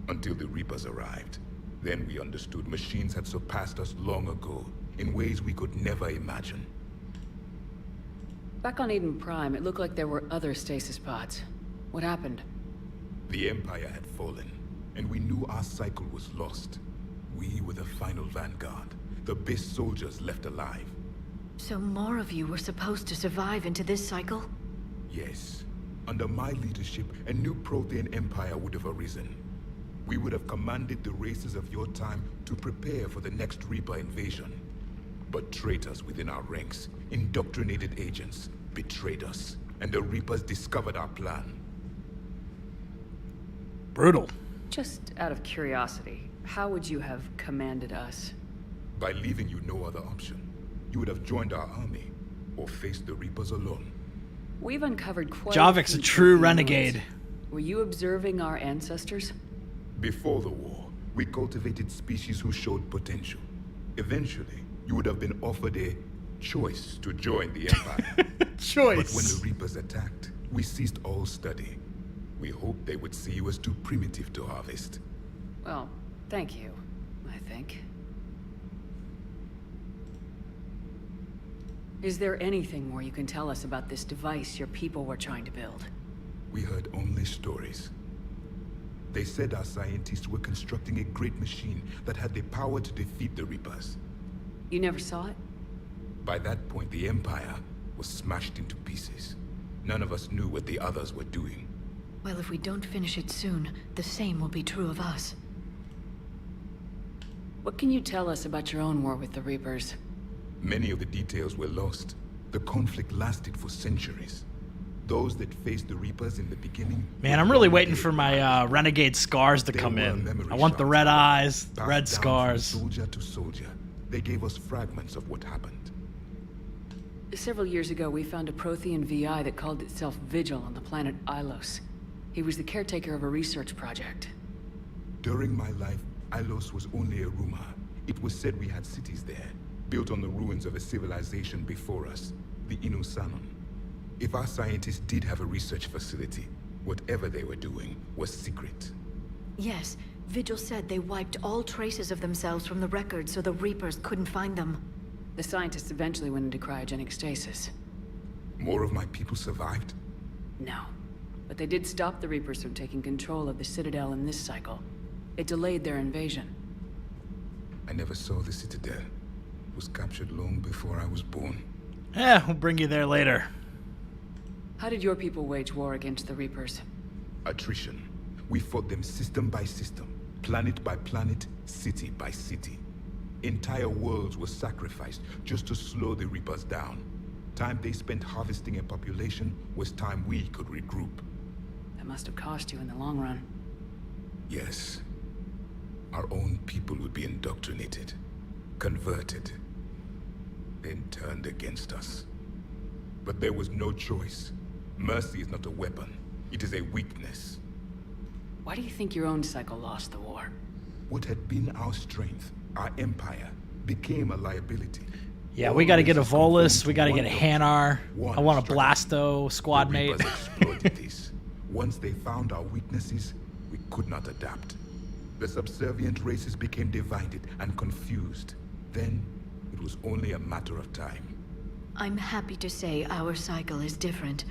Until the Reapers arrived. Then we understood machines had surpassed us long ago, in ways we could never imagine. Back on Eden Prime, it looked like there were other stasis pods. What happened? The Empire had fallen, and we knew our cycle was lost. We were the final vanguard, the best soldiers left alive. So more of you were supposed to survive into this cycle? Yes. Under my leadership, a new Prothean empire would have arisen. We would have commanded the races of your time to prepare for the next Reaper invasion. But traitors within our ranks, indoctrinated agents, betrayed us, and the Reapers discovered our plan. Brutal. Just out of curiosity, how would you have commanded us? By leaving you no other option. You would have joined our army, or faced the Reapers alone. We've uncovered quite Javik's a true renegade. Were you observing our ancestors? Before the war, we cultivated species who showed potential. Eventually, you would have been offered a choice to join the Empire. Choice. But when the Reapers attacked, we ceased all study. We hoped they would see you as too primitive to harvest. Well, thank you, I think. Is there anything more you can tell us about this device your people were trying to build? We heard only stories. They said our scientists were constructing a great machine that had the power to defeat the Reapers. You never saw it? By that point, the Empire was smashed into pieces. None of us knew what the others were doing. Well, if we don't finish it soon, the same will be true of us. What can you tell us about your own war with the Reapers? Many of the details were lost. The conflict lasted for centuries. Those that faced the Reapers in the beginning... Man, I'm really waiting for my Renegade scars to come in. I want the red eyes, the red scars. Soldier to soldier, they gave us fragments of what happened. Several years ago, we found a Prothean VI that called itself Vigil on the planet Ilos. He was the caretaker of a research project. During my life, Ilos was only a rumor. It was said we had cities there, built on the ruins of a civilization before us, the Inusanon. If our scientists did have a research facility, whatever they were doing was secret. Yes, Vigil said they wiped all traces of themselves from the records so the Reapers couldn't find them. The scientists eventually went into cryogenic stasis. More of my people survived? No. But they did stop the Reapers from taking control of the Citadel in this cycle. It delayed their invasion. I never saw the Citadel. It was captured long before I was born. We'll bring you there later. How did your people wage war against the Reapers? Attrition. We fought them system by system, planet by planet, city by city. Entire worlds were sacrificed just to slow the Reapers down. Time they spent harvesting a population was time we could regroup. That must have cost you in the long run. Yes. Our own people would be indoctrinated, converted, then turned against us. But there was no choice. Mercy is not a weapon. It is a weakness. Why do you think your own cycle lost the war? What had been our strength, our empire, became a liability. Yeah, we gotta get a Volus, we gotta get a Hanar. I want a Blasto squad mate. Exploited this. Once they found our weaknesses, we could not adapt. The subservient races became divided and confused. Then, it was only a matter of time. I'm happy to say our cycle is different.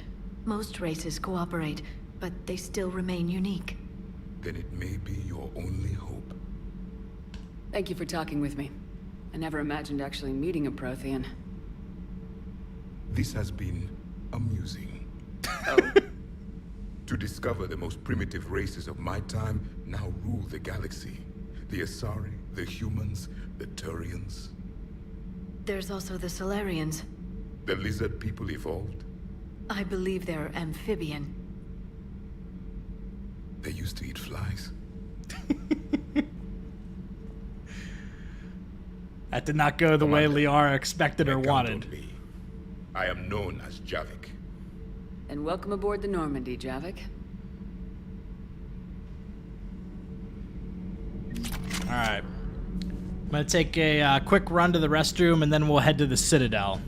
Most races cooperate, but they still remain unique. Then it may be your only hope. Thank you for talking with me. I never imagined actually meeting a Prothean. This has been amusing. Oh. To discover the most primitive races of my time now rule the galaxy. The Asari, the humans, the Turians. There's also the Solarians. The lizard people evolved? I believe they're amphibian. They used to eat flies. That did not go the way Liara expected or wanted. I am known as Javik. And welcome aboard the Normandy, Javik. Alright. I'm gonna take a quick run to the restroom and then we'll head to the Citadel.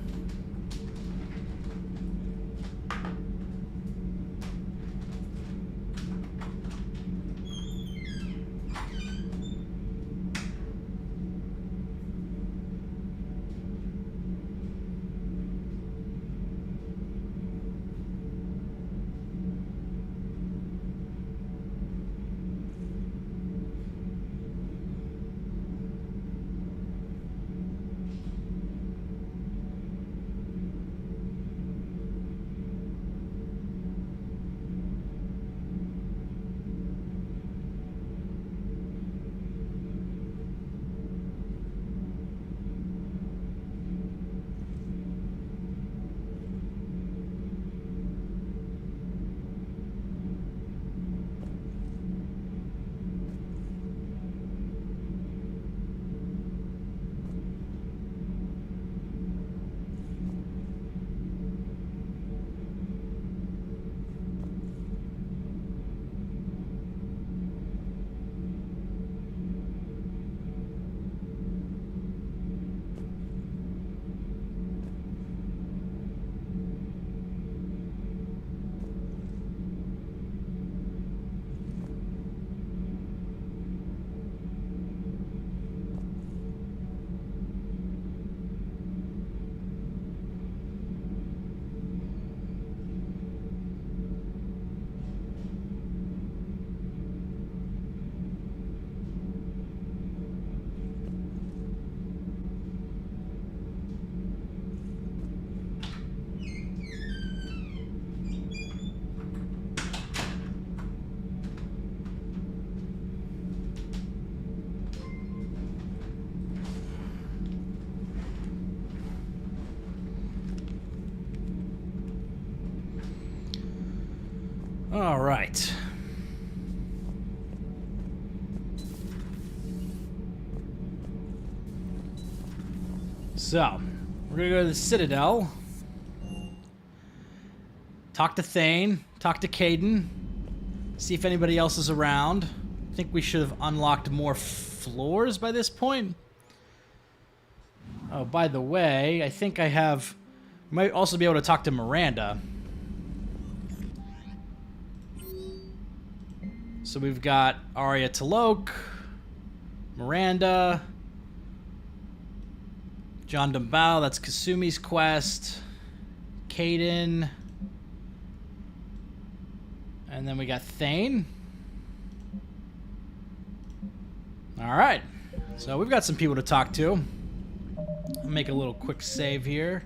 All right. So, we're gonna go to the Citadel. Talk to Thane. Talk to Kaidan. See if anybody else is around. I think we should have unlocked more floors by this point. Oh, by the way, I think I have... Might also be able to talk to Miranda. So we've got Arya Talok, Miranda, John Dumbao, that's Kasumi's quest, Kaidan, and then we got Thane. Alright, so we've got some people to talk to. I'll make a little quick save here.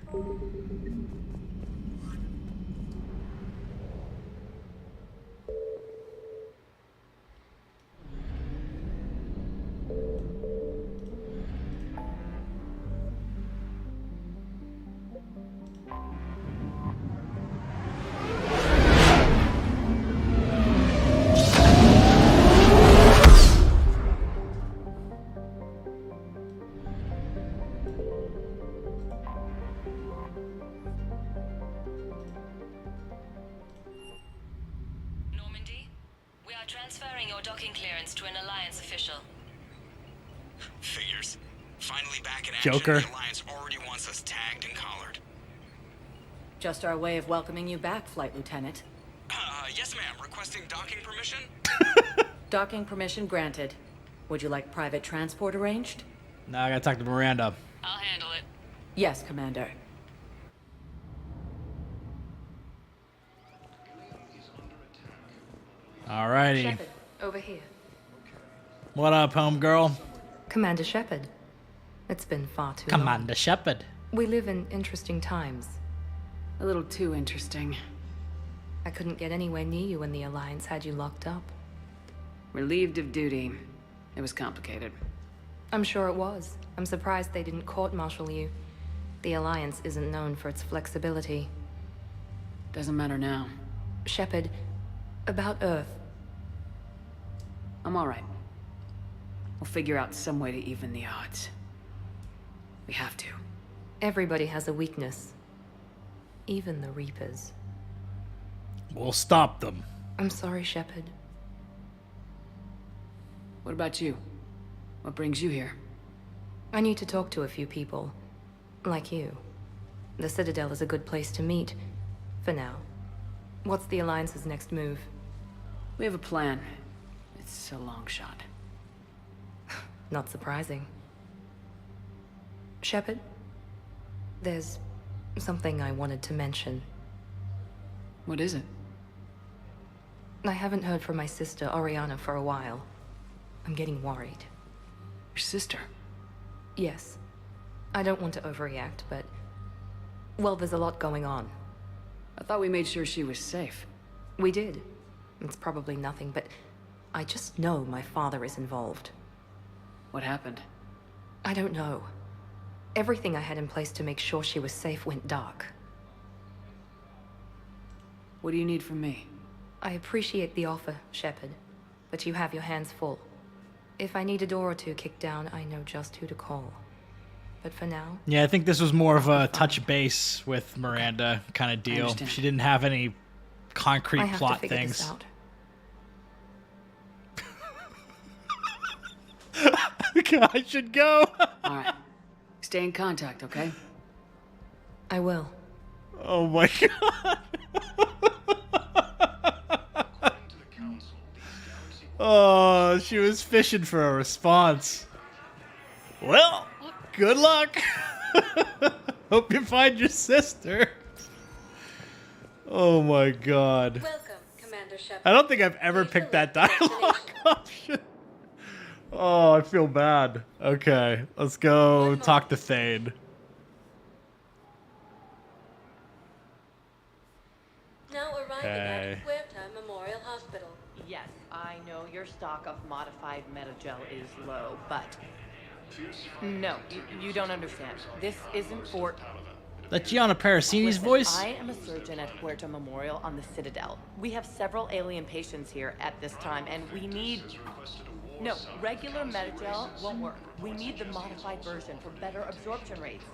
Transferring your docking clearance to an Alliance official. Figures. Finally back in action. Joker. The Alliance already wants us tagged and collared. Just our way of welcoming you back, Flight Lieutenant. Yes, ma'am. Requesting docking permission? Docking permission granted. Would you like private transport arranged? Now I gotta talk to Miranda. I'll handle it. Yes, Commander. Alrighty. Shepard, over here. What up, homegirl? Commander Shepard. It's been far too long. Commander Shepard. We live in interesting times. A little too interesting. I couldn't get anywhere near you when the Alliance had you locked up. Relieved of duty. It was complicated. I'm sure it was. I'm surprised they didn't court-martial you. The Alliance isn't known for its flexibility. Doesn't matter now. Shepard, about Earth. I'm all right. We'll figure out some way to even the odds. We have to. Everybody has a weakness. Even the Reapers. We'll stop them. I'm sorry, Shepard. What about you? What brings you here? I need to talk to a few people. Like you. The Citadel is a good place to meet. For now. What's the Alliance's next move? We have a plan. It's a long shot. Not surprising. Shepard, there's something I wanted to mention. What is it? I haven't heard from my sister, Oriana, for a while. I'm getting worried. Your sister? Yes. I don't want to overreact, but... well, there's a lot going on. I thought we made sure she was safe. We did. It's probably nothing, but... I just know my father is involved. What happened? I don't know. Everything I had in place to make sure she was safe went dark. What do you need from me? I appreciate the offer, Shepard, but you have your hands full. If I need a door or two kicked down, I know just who to call. But for now... Yeah, I think this was more of a touch base with Miranda kind of deal. She didn't have any concrete plot things. This out. I should go. All right. Stay in contact, okay? I will. Oh my god. Oh, she was fishing for a response. Well, good luck. Hope you find your sister. Oh my god. Welcome, Commander Shepard. I don't think I've ever picked that dialogue option. Oh, I feel bad. Okay, let's go talk to Thane. Now arriving Hey. at Huerta Memorial Hospital. Yes, I know your stock of modified metagel is low, but... No, you don't understand. This isn't for... That Gianna Parasini's Listen, voice? I am a surgeon at Huerta Memorial on the Citadel. We have several alien patients here at this time, and we need... No, regular Metagel won't work. We need the modified version for better absorption rates.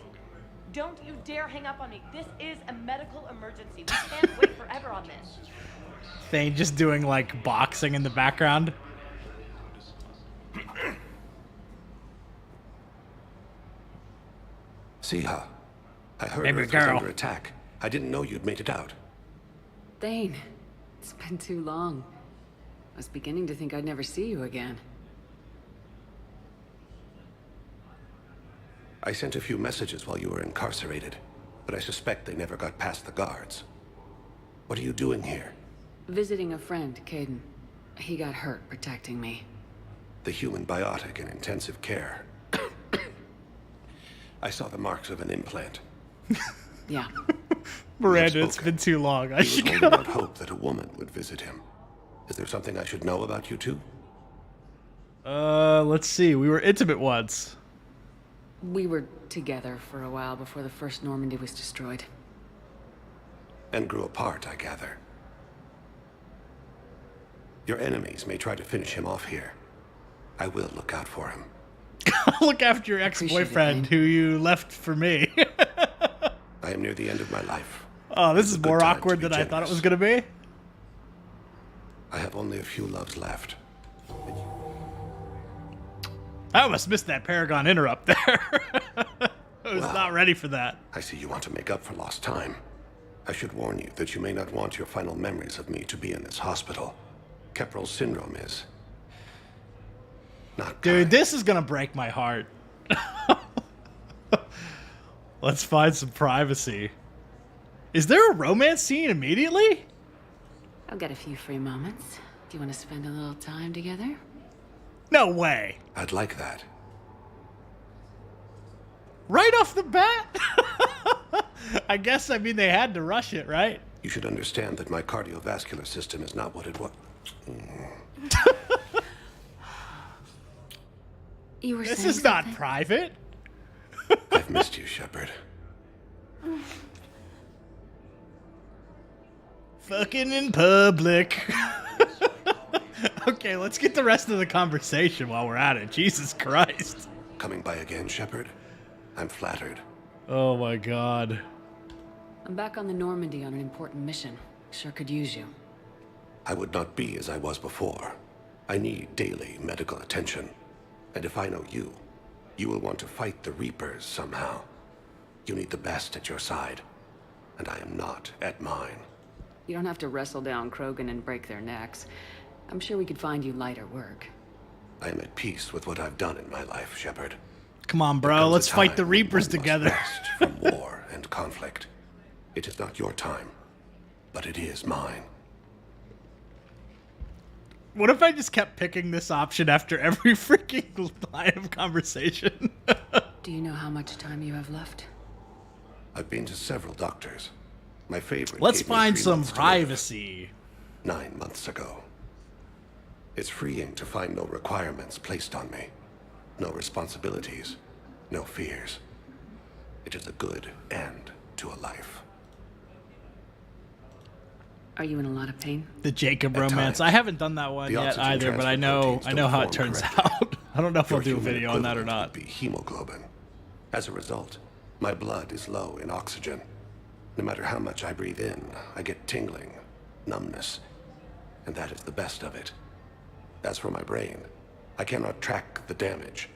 Don't you dare hang up on me. This is a medical emergency. We can't wait forever on this. Thane just doing, like, boxing in the background. Siha, I heard Baby Earth was girl. under attack. I didn't know you'd made it out. Thane, it's been too long. I was beginning to think I'd never see you again. I sent a few messages while you were incarcerated, but I suspect they never got past the guards. What are you doing here? Visiting a friend, Kaidan. He got hurt protecting me. The human biotic in intensive care. I saw the marks of an implant. Yeah. Miranda, it's been too long. I He was should holding go. out hope that a woman would visit him. Is there something I should know about you two? Let's see. We were intimate once. We were together for a while before the first Normandy was destroyed. And grew apart, I gather. Your enemies may try to finish him off here. I will look out for him. Look after your ex-boyfriend who you left for me. I am near the end of my life. Oh, this is It's a good more time to awkward be than I thought it generous. was going to be. I have only a few loves left. I almost missed that Paragon interrupt there. I was Wow. not ready for that. I see you want to make up for lost time. I should warn you that you may not want your final memories of me to be in this hospital. Kepral's syndrome is... not Dude, this is going to break my heart. Let's find some privacy. Is there a romance scene immediately? I've got a few free moments. Do you want to spend a little time together? No way. I'd like that. Right off the bat? I guess, I mean, they had to rush it, right? You should understand that my cardiovascular system is not what it was. You were This saying is not something? private. I've missed you, Shepard. Fucking in public. Okay, let's get the rest of the conversation while we're at it. Jesus Christ. Coming by again, Shepard? I'm flattered. Oh my god. I'm back on the Normandy on an important mission. Sure could use you. I would not be as I was before. I need daily medical attention. And if I know you, you will want to fight the Reapers somehow. You need the best at your side. And I am not at mine. You don't have to wrestle down Krogan and break their necks. I'm sure we could find you lighter work. I am at peace with what I've done in my life, Shepard. Come on, There bro. comes a Let's fight the time when Reapers one must together. rest from war and conflict. It is not your time, but it is mine. What if I just kept picking this option after every freaking line of conversation? Do you know how much time you have left? I've been to several doctors. My favorite. Let's gave me find 3 some months to live. privacy. 9 months ago. It's freeing to find no requirements placed on me. No responsibilities. No fears. It is a good end to a life. Are you in a lot of pain? The Jacob At Romance. times. I haven't done that one The yet oxygen either, but I transfer know proteins how it don't turns form correctly. out. I don't know if I'll Your do a human video on that or equivalent not. would be hemoglobin. As a result, my blood is low in oxygen. No matter how much I breathe in, I get tingling, numbness, and that is the best of it. As for my brain, I cannot track the damage.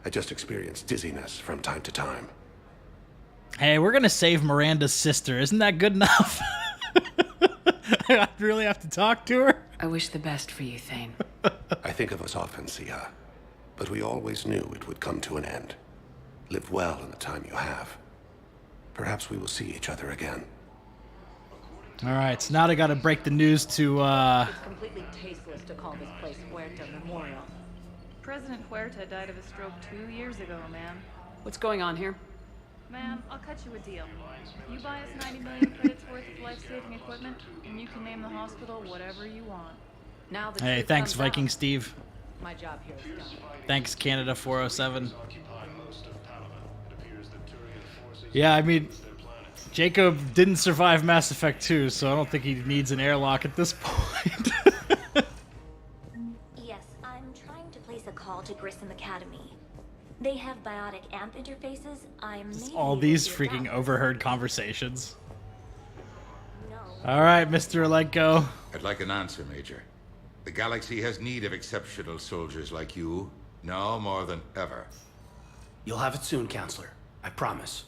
I just experience dizziness from time to time. Hey, we're gonna save Miranda's sister. Isn't that good enough? I really have to talk to her? I wish the best for you, Thane. I think of us often, Sia, but we always knew it would come to an end. Live well in the time you have. Perhaps we will see each other again. Alright, so now I gotta break the news to, It's completely tasteless to call this place Huerta Memorial. President Huerta died of a stroke 2 years ago, man. What's going on here? Man, I'll cut you a deal. You buy us 90 million credits worth of life-saving equipment, and you can name the hospital whatever you want. Now the hey, truth thanks, comes Viking out. Steve. My job here is done. Thanks, Canada 407. Yeah, I mean, Jacob didn't survive Mass Effect 2, so I don't think he needs an airlock at this point. Yes, I'm trying to place a call to Grissom Academy. They have biotic amp interfaces. Just all these freaking overheard conversations. All right, Mr. Alenko. I'd like an answer, Major. The galaxy has need of exceptional soldiers like you, now more than ever. You'll have it soon, Councilor. I promise.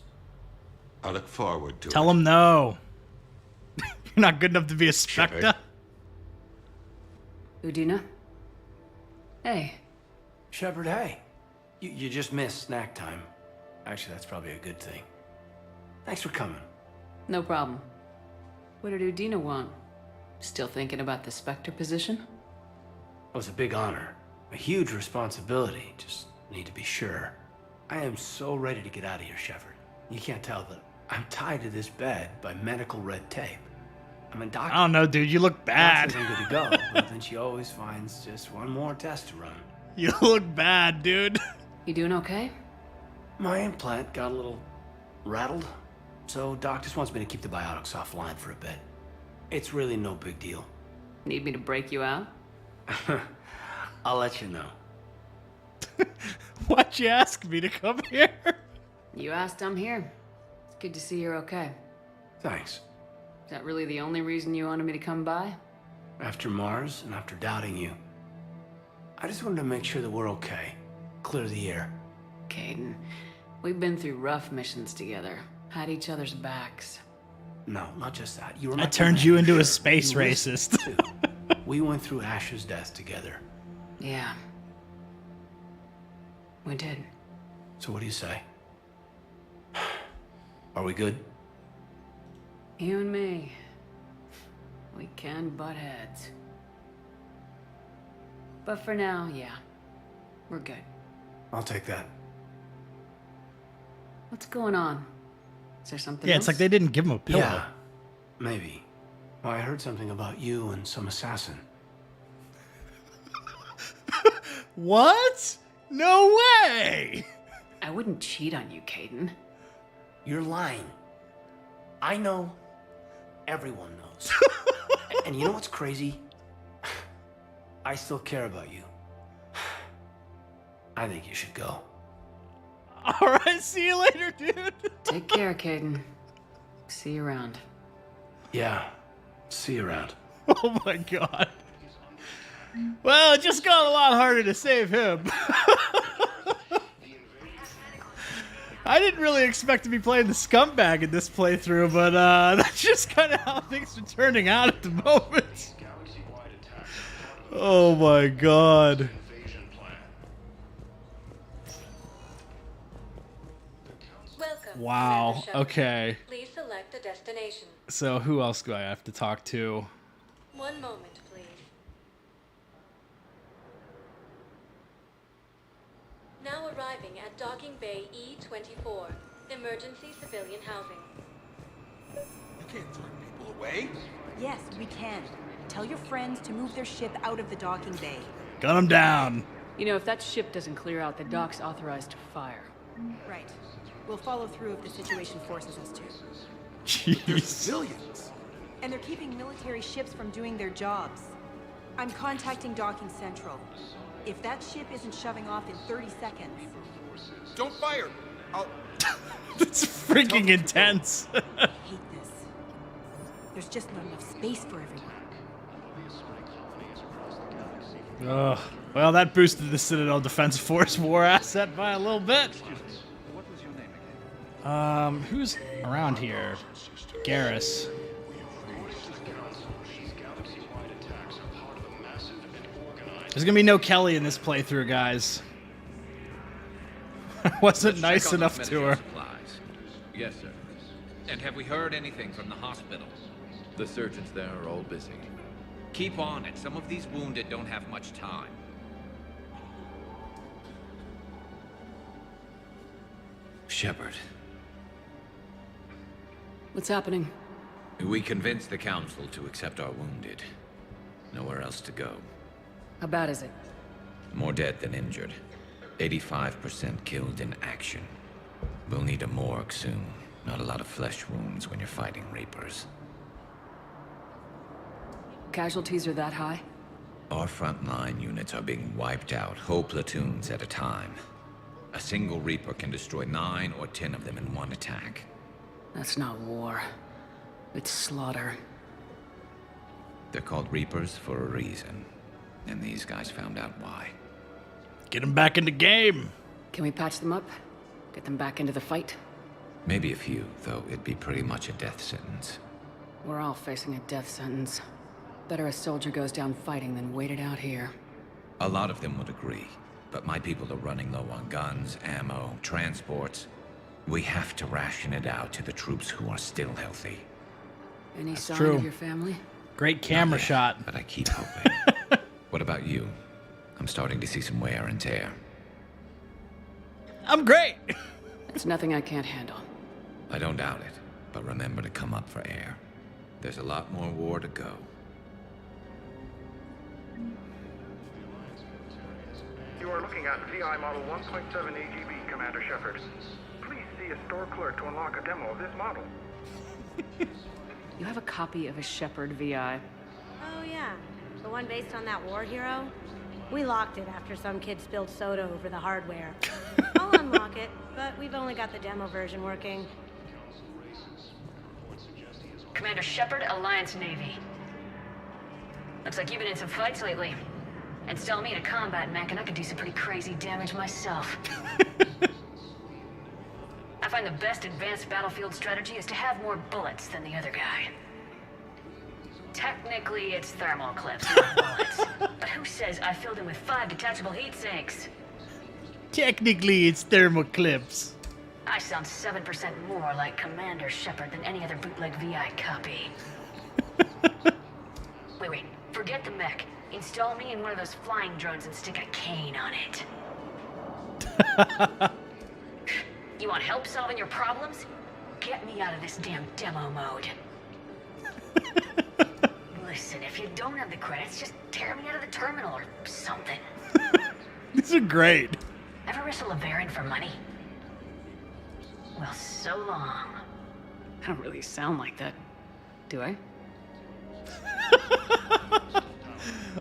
I look forward to it. Tell him no. You're not good enough to be a Spectre. Udina? Hey. Shepard, hey. You just missed snack time. Actually, that's probably a good thing. Thanks for coming. No problem. What did Udina want? Still thinking about the Spectre position? It was a big honor. A huge responsibility. Just need to be sure. I am so ready to get out of here, Shepard. You can't tell, but I'm tied to this bed by medical red tape. I'm a doctor. I don't know, dude. You look bad. I'm good to go, but then she always finds just one more test to run. You look bad, dude. You doing okay? My implant got a little rattled, so Doc just wants me to keep the biotics offline for a bit. It's really no big deal. Need me to break you out? I'll let you know. Why'd you ask me to come here? You asked, I'm here. It's good to see you're okay. Thanks. Is that really the only reason you wanted me to come by? After Mars and after doubting you, I just wanted to make sure that we're okay. Clear the air. Kaidan, we've been through rough missions together. Had each other's backs. No, not just that. You were I turned you into a space racist. We went through Ash's death together. Yeah. We did. So what do you say? Are we good? You and me. We can butt heads. But for now, yeah. We're good. I'll take that. What's going on? Is there something Yeah, else? it's like they didn't give him a pillow. Yeah, maybe. Well, I heard something about you and some assassin. What? No way! I wouldn't cheat on you, Kaidan. You're lying. I know. Everyone knows. And you know what's crazy? I still care about you. I think you should go. Alright, see you later, dude. Take care, Kaidan. See you around. Yeah, see you around. Oh my god. Well, it just got a lot harder to save him. I didn't really expect to be playing the scumbag in this playthrough, but that's just kind of how things are turning out at the moment. Oh my god. Welcome. Wow, okay. Please select a destination. So who else do I have to talk to? One moment, please. Now arriving at Docking Bay E-24, emergency civilian housing. You can't turn people away. Yes, we can. Tell your friends to move their ship out of the docking bay. Gun him down. You know, if that ship doesn't clear out, the dock's authorized to fire. Right. We'll follow through if the situation forces us to. Jeez. Civilians. And they're keeping military ships from doing their jobs. I'm contacting Docking Central. If that ship isn't shoving off in 30 seconds... Don't fire! I'll... That's freaking intense. I hate this. There's just not enough space for everyone. Ugh. Well, that boosted the Citadel Defense Force war asset by a little bit. What was your name again? Who's around here? Garrus. There's gonna be no Kelly in this playthrough, guys. I wasn't Let's nice check on enough those to her. medical supplies. Yes, sir. And have we heard anything from the hospital? The surgeons there are all busy. Keep on it. Some of these wounded don't have much time. Shepard. What's happening? We convinced the Council to accept our wounded. Nowhere else to go. How bad is it? More dead than injured. 85% killed in action. We'll need a morgue soon. Not a lot of flesh wounds when you're fighting Reapers. Casualties are that high? Our frontline units are being wiped out, whole platoons at a time. A single Reaper can destroy 9 or 10 of them in one attack. That's not war. It's slaughter. They're called Reapers for a reason. And these guys found out why. Get them back in the game! Can we patch them up? Get them back into the fight? Maybe a few, though it'd be pretty much a death sentence. We're all facing a death sentence. Better a soldier goes down fighting than wait it out here. A lot of them would agree, but my people are running low on guns, ammo, transports. We have to ration it out to the troops who are still healthy. Any sign true. of your family? Great camera shot. But I keep hoping. What about you? I'm starting to see some wear and tear. I'm great! It's nothing I can't handle. I don't doubt it, but remember to come up for air. There's a lot more war to go. You are looking at VI Model 1.7 AGB, Commander Shepard. Please see a store clerk to unlock a demo of this model. You have a copy of a Shepard VI? Oh yeah, the one based on that war hero? We locked it after some kid spilled soda over the hardware. I'll unlock it, but we've only got the demo version working. Commander Shepard, Alliance Navy. Looks like you've been in some fights lately. Install me in a combat mech and I could do some pretty crazy damage myself. I find the best advanced battlefield strategy is to have more bullets than the other guy. Technically, it's thermal clips, not bullets. But who says I filled him with 5 detachable heat sinks? Technically, it's thermal clips. I sound 7% more like Commander Shepard than any other bootleg VI copy. Wait, forget the mech. Install me in one of those flying drones and stick a cane on it. You want help solving your problems? Get me out of this damn demo mode. Listen, if you don't have the credits, just tear me out of the terminal or something. These are great. Ever wrestle a Baron for money? Well, so long. I don't really sound like that, do I?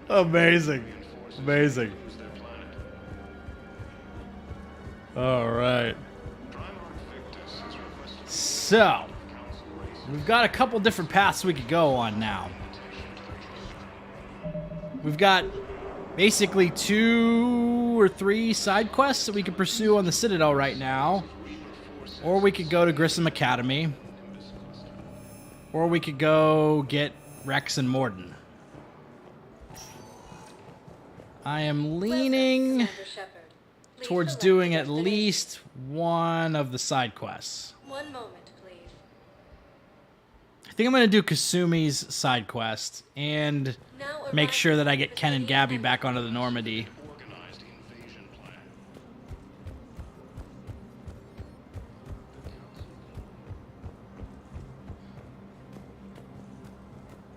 Amazing. Amazing. All right. So, we've got a couple different paths we could go on now. We've got basically 2 or 3 side quests that we could pursue on the Citadel right now. Or we could go to Grissom Academy. Or we could go get Wrex and Morden. I am leaning towards doing at least one of the side quests. 1 moment, please. I think I'm going to do Kasumi's side quest and make sure that I get Ken and Gabby back onto the Normandy.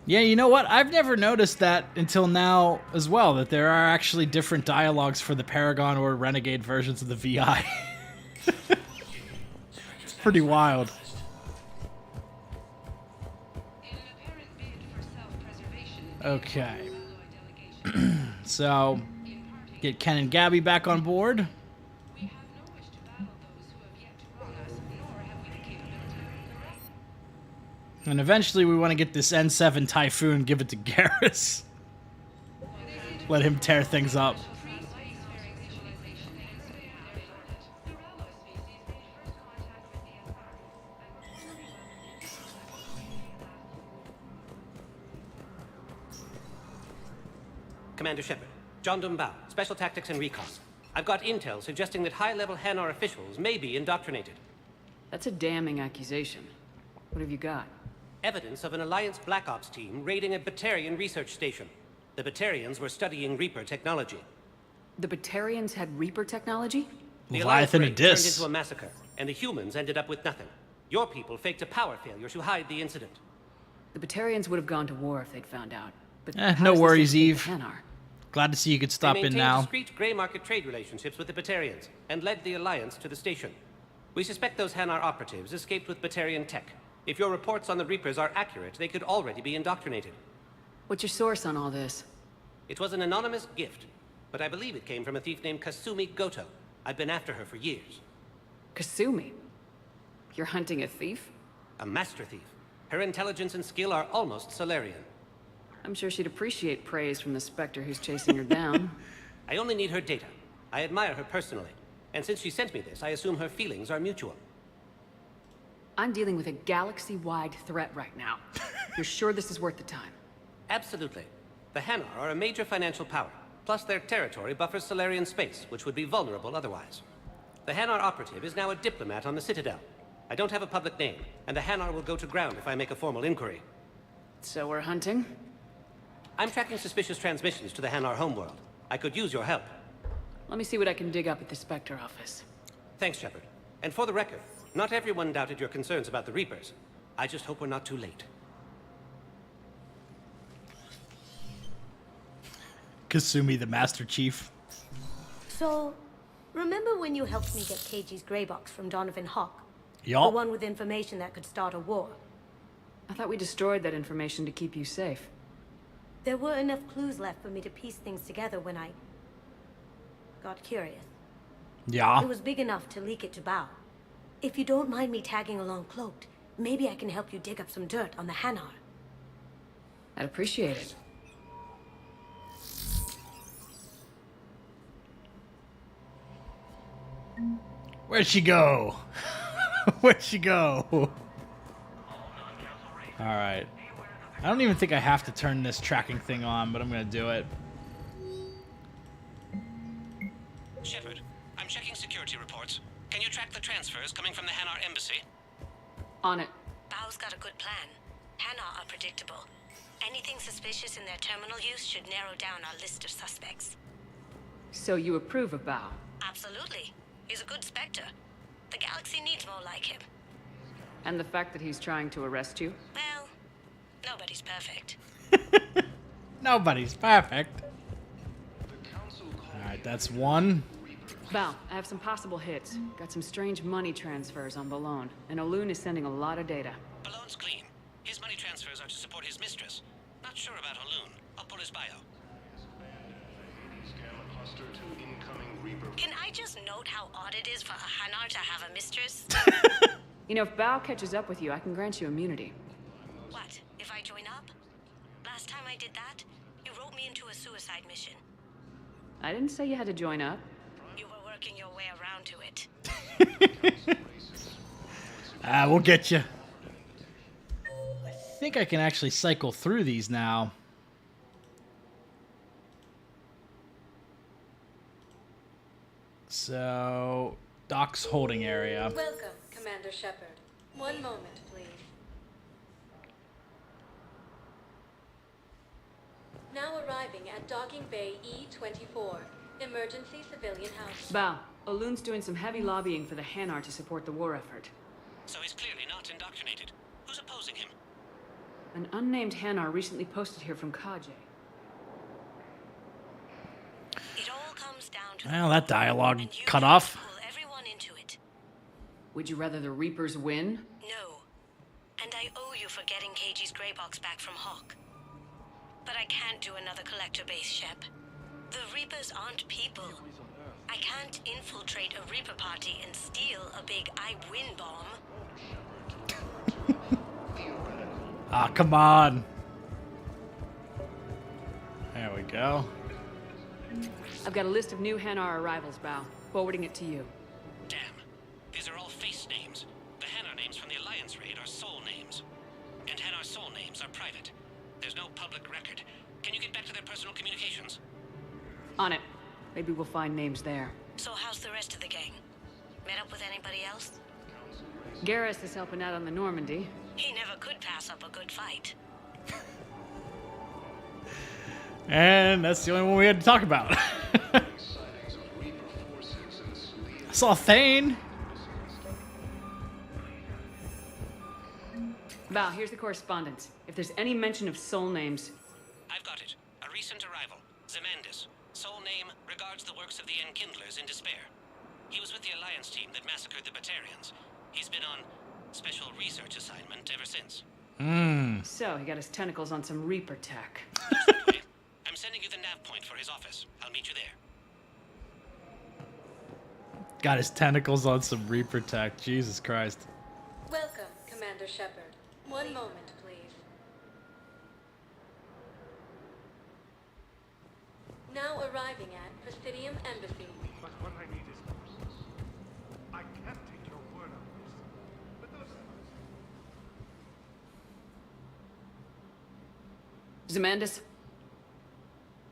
Yeah, you know what? I've never noticed that until now as well, that there are actually different dialogues for the Paragon or Renegade versions of the VI. It's pretty wild. Okay. So, get Ken and Gabby back on board. And eventually we want to get this N7 Typhoon, give it to Garrus. Let him tear things up. Commander Shepard, John Dumbao, Special Tactics and Recon. I've got intel suggesting that high-level Hanar officials may be indoctrinated. That's a damning accusation. What have you got? Evidence of an Alliance Black Ops team raiding a Batarian research station. The Batarians were studying Reaper technology. The Batarians had Reaper technology? The Alliance raid turned into a massacre, and the humans ended up with nothing. Your people faked a power failure to hide the incident. The Batarians would have gone to war if they'd found out. But no worries, Eve. Glad to see you could stop they in maintained now. discreet gray market trade relationships with the Batarians, and led the Alliance to the station. We suspect those Hanar operatives escaped with Batarian tech. If your reports on the Reapers are accurate, they could already be indoctrinated. What's your source on all this? It was an anonymous gift, but I believe it came from a thief named Kasumi Goto. I've been after her for years. Kasumi? You're hunting a thief? A master thief. Her intelligence and skill are almost Solarian. I'm sure she'd appreciate praise from the Spectre who's chasing her down. I only need her data. I admire her personally. And since she sent me this, I assume her feelings are mutual. I'm dealing with a galaxy-wide threat right now. You're sure this is worth the time? Absolutely. The Hanar are a major financial power. Plus their territory buffers Solarian space, which would be vulnerable otherwise. The Hanar operative is now a diplomat on the Citadel. I don't have a public name, and the Hanar will go to ground if I make a formal inquiry. So we're hunting? I'm tracking suspicious transmissions to the Hanar homeworld. I could use your help. Let me see what I can dig up at the Spectre office. Thanks, Shepard. And for the record, not everyone doubted your concerns about the Reapers. I just hope we're not too late. Kasumi, the Master Chief. So, remember when you helped me get KG's Graybox from Donovan Hawk? Yup. The one with information that could start a war. I thought we destroyed that information to keep you safe. There were enough clues left for me to piece things together when I got curious. Yeah. It was big enough to leak it to Bao. If you don't mind me tagging along cloaked, maybe I can help you dig up some dirt on the Hanar. I'd appreciate it. Where'd she go? Where'd she go? Alright. I don't even think I have to turn this tracking thing on, but I'm gonna do it. Shepard, I'm checking security reports. Can you track the transfers coming from the Hanar embassy? On it. Bao's got a good plan. Hanar are predictable. Anything suspicious in their terminal use should narrow down our list of suspects. So you approve of Bao? Absolutely. He's a good Spectre. The galaxy needs more like him. And the fact that he's trying to arrest you? Well, nobody's perfect. Nobody's perfect. Alright, that's one. Bao, I have some possible hits. Got some strange money transfers on Balone, and Olun is sending a lot of data. Balone's clean. His money transfers are to support his mistress. Not sure about Olun. I'll pull his bio. Can I just note how odd it is for a Hanar to have a mistress? You know, if Bao catches up with you, I can grant you immunity. What, if I join up? Last time I did that, you wrote me into a suicide mission. I didn't say you had to join up. You were working your way around to it. We'll get you. I think I can actually cycle through these now. So, Doc's holding area. Welcome, Commander Shepard. One moment, please. Now arriving at Docking Bay E-24, Emergency Civilian House. Bao, Olun's doing some heavy lobbying for the Hanar to support the war effort. So he's clearly not indoctrinated. Who's opposing him? An unnamed Hanar recently posted here from Kaje. It all comes down to Well, that dialogue cut off. pull everyone into it. Would you rather the Reapers win? No. And I owe you for getting KG's Graybox back from Hawk. But I can't do another collector base, Shep. The Reapers aren't people. I can't infiltrate a Reaper party and steal a big I win bomb. Ah, come on. There we go. I've got a list of new Hanar arrivals, Bao. Forwarding it to you. Damn. These are all face names. The Hanar names from the Alliance raid are soul names. And Hanar soul names are private. There's no public record. Can you get back to their personal communications? On it. Maybe we'll find names there. So how's the rest of the gang? Met up with anybody else? Garrus is helping out on the Normandy. He never could pass up a good fight. And that's the only one we had to talk about. I saw Thane. Bao, here's the correspondence. If there's any mention of soul names... I've got it. A recent arrival. Zemandis. Soul name regards the works of the Enkindlers in despair. He was with the Alliance team that massacred the Batarians. He's been on special research assignment ever since. So, he got his tentacles on some Reaper tech. I'm sending you the nav point for his office. I'll meet you there. Got his tentacles on some Reaper tech. Jesus Christ. Welcome, Commander Shepard. One moment, please. Now arriving at Prothean Embassy. But what I need is... I can't take your word on this. But those... Zemandis?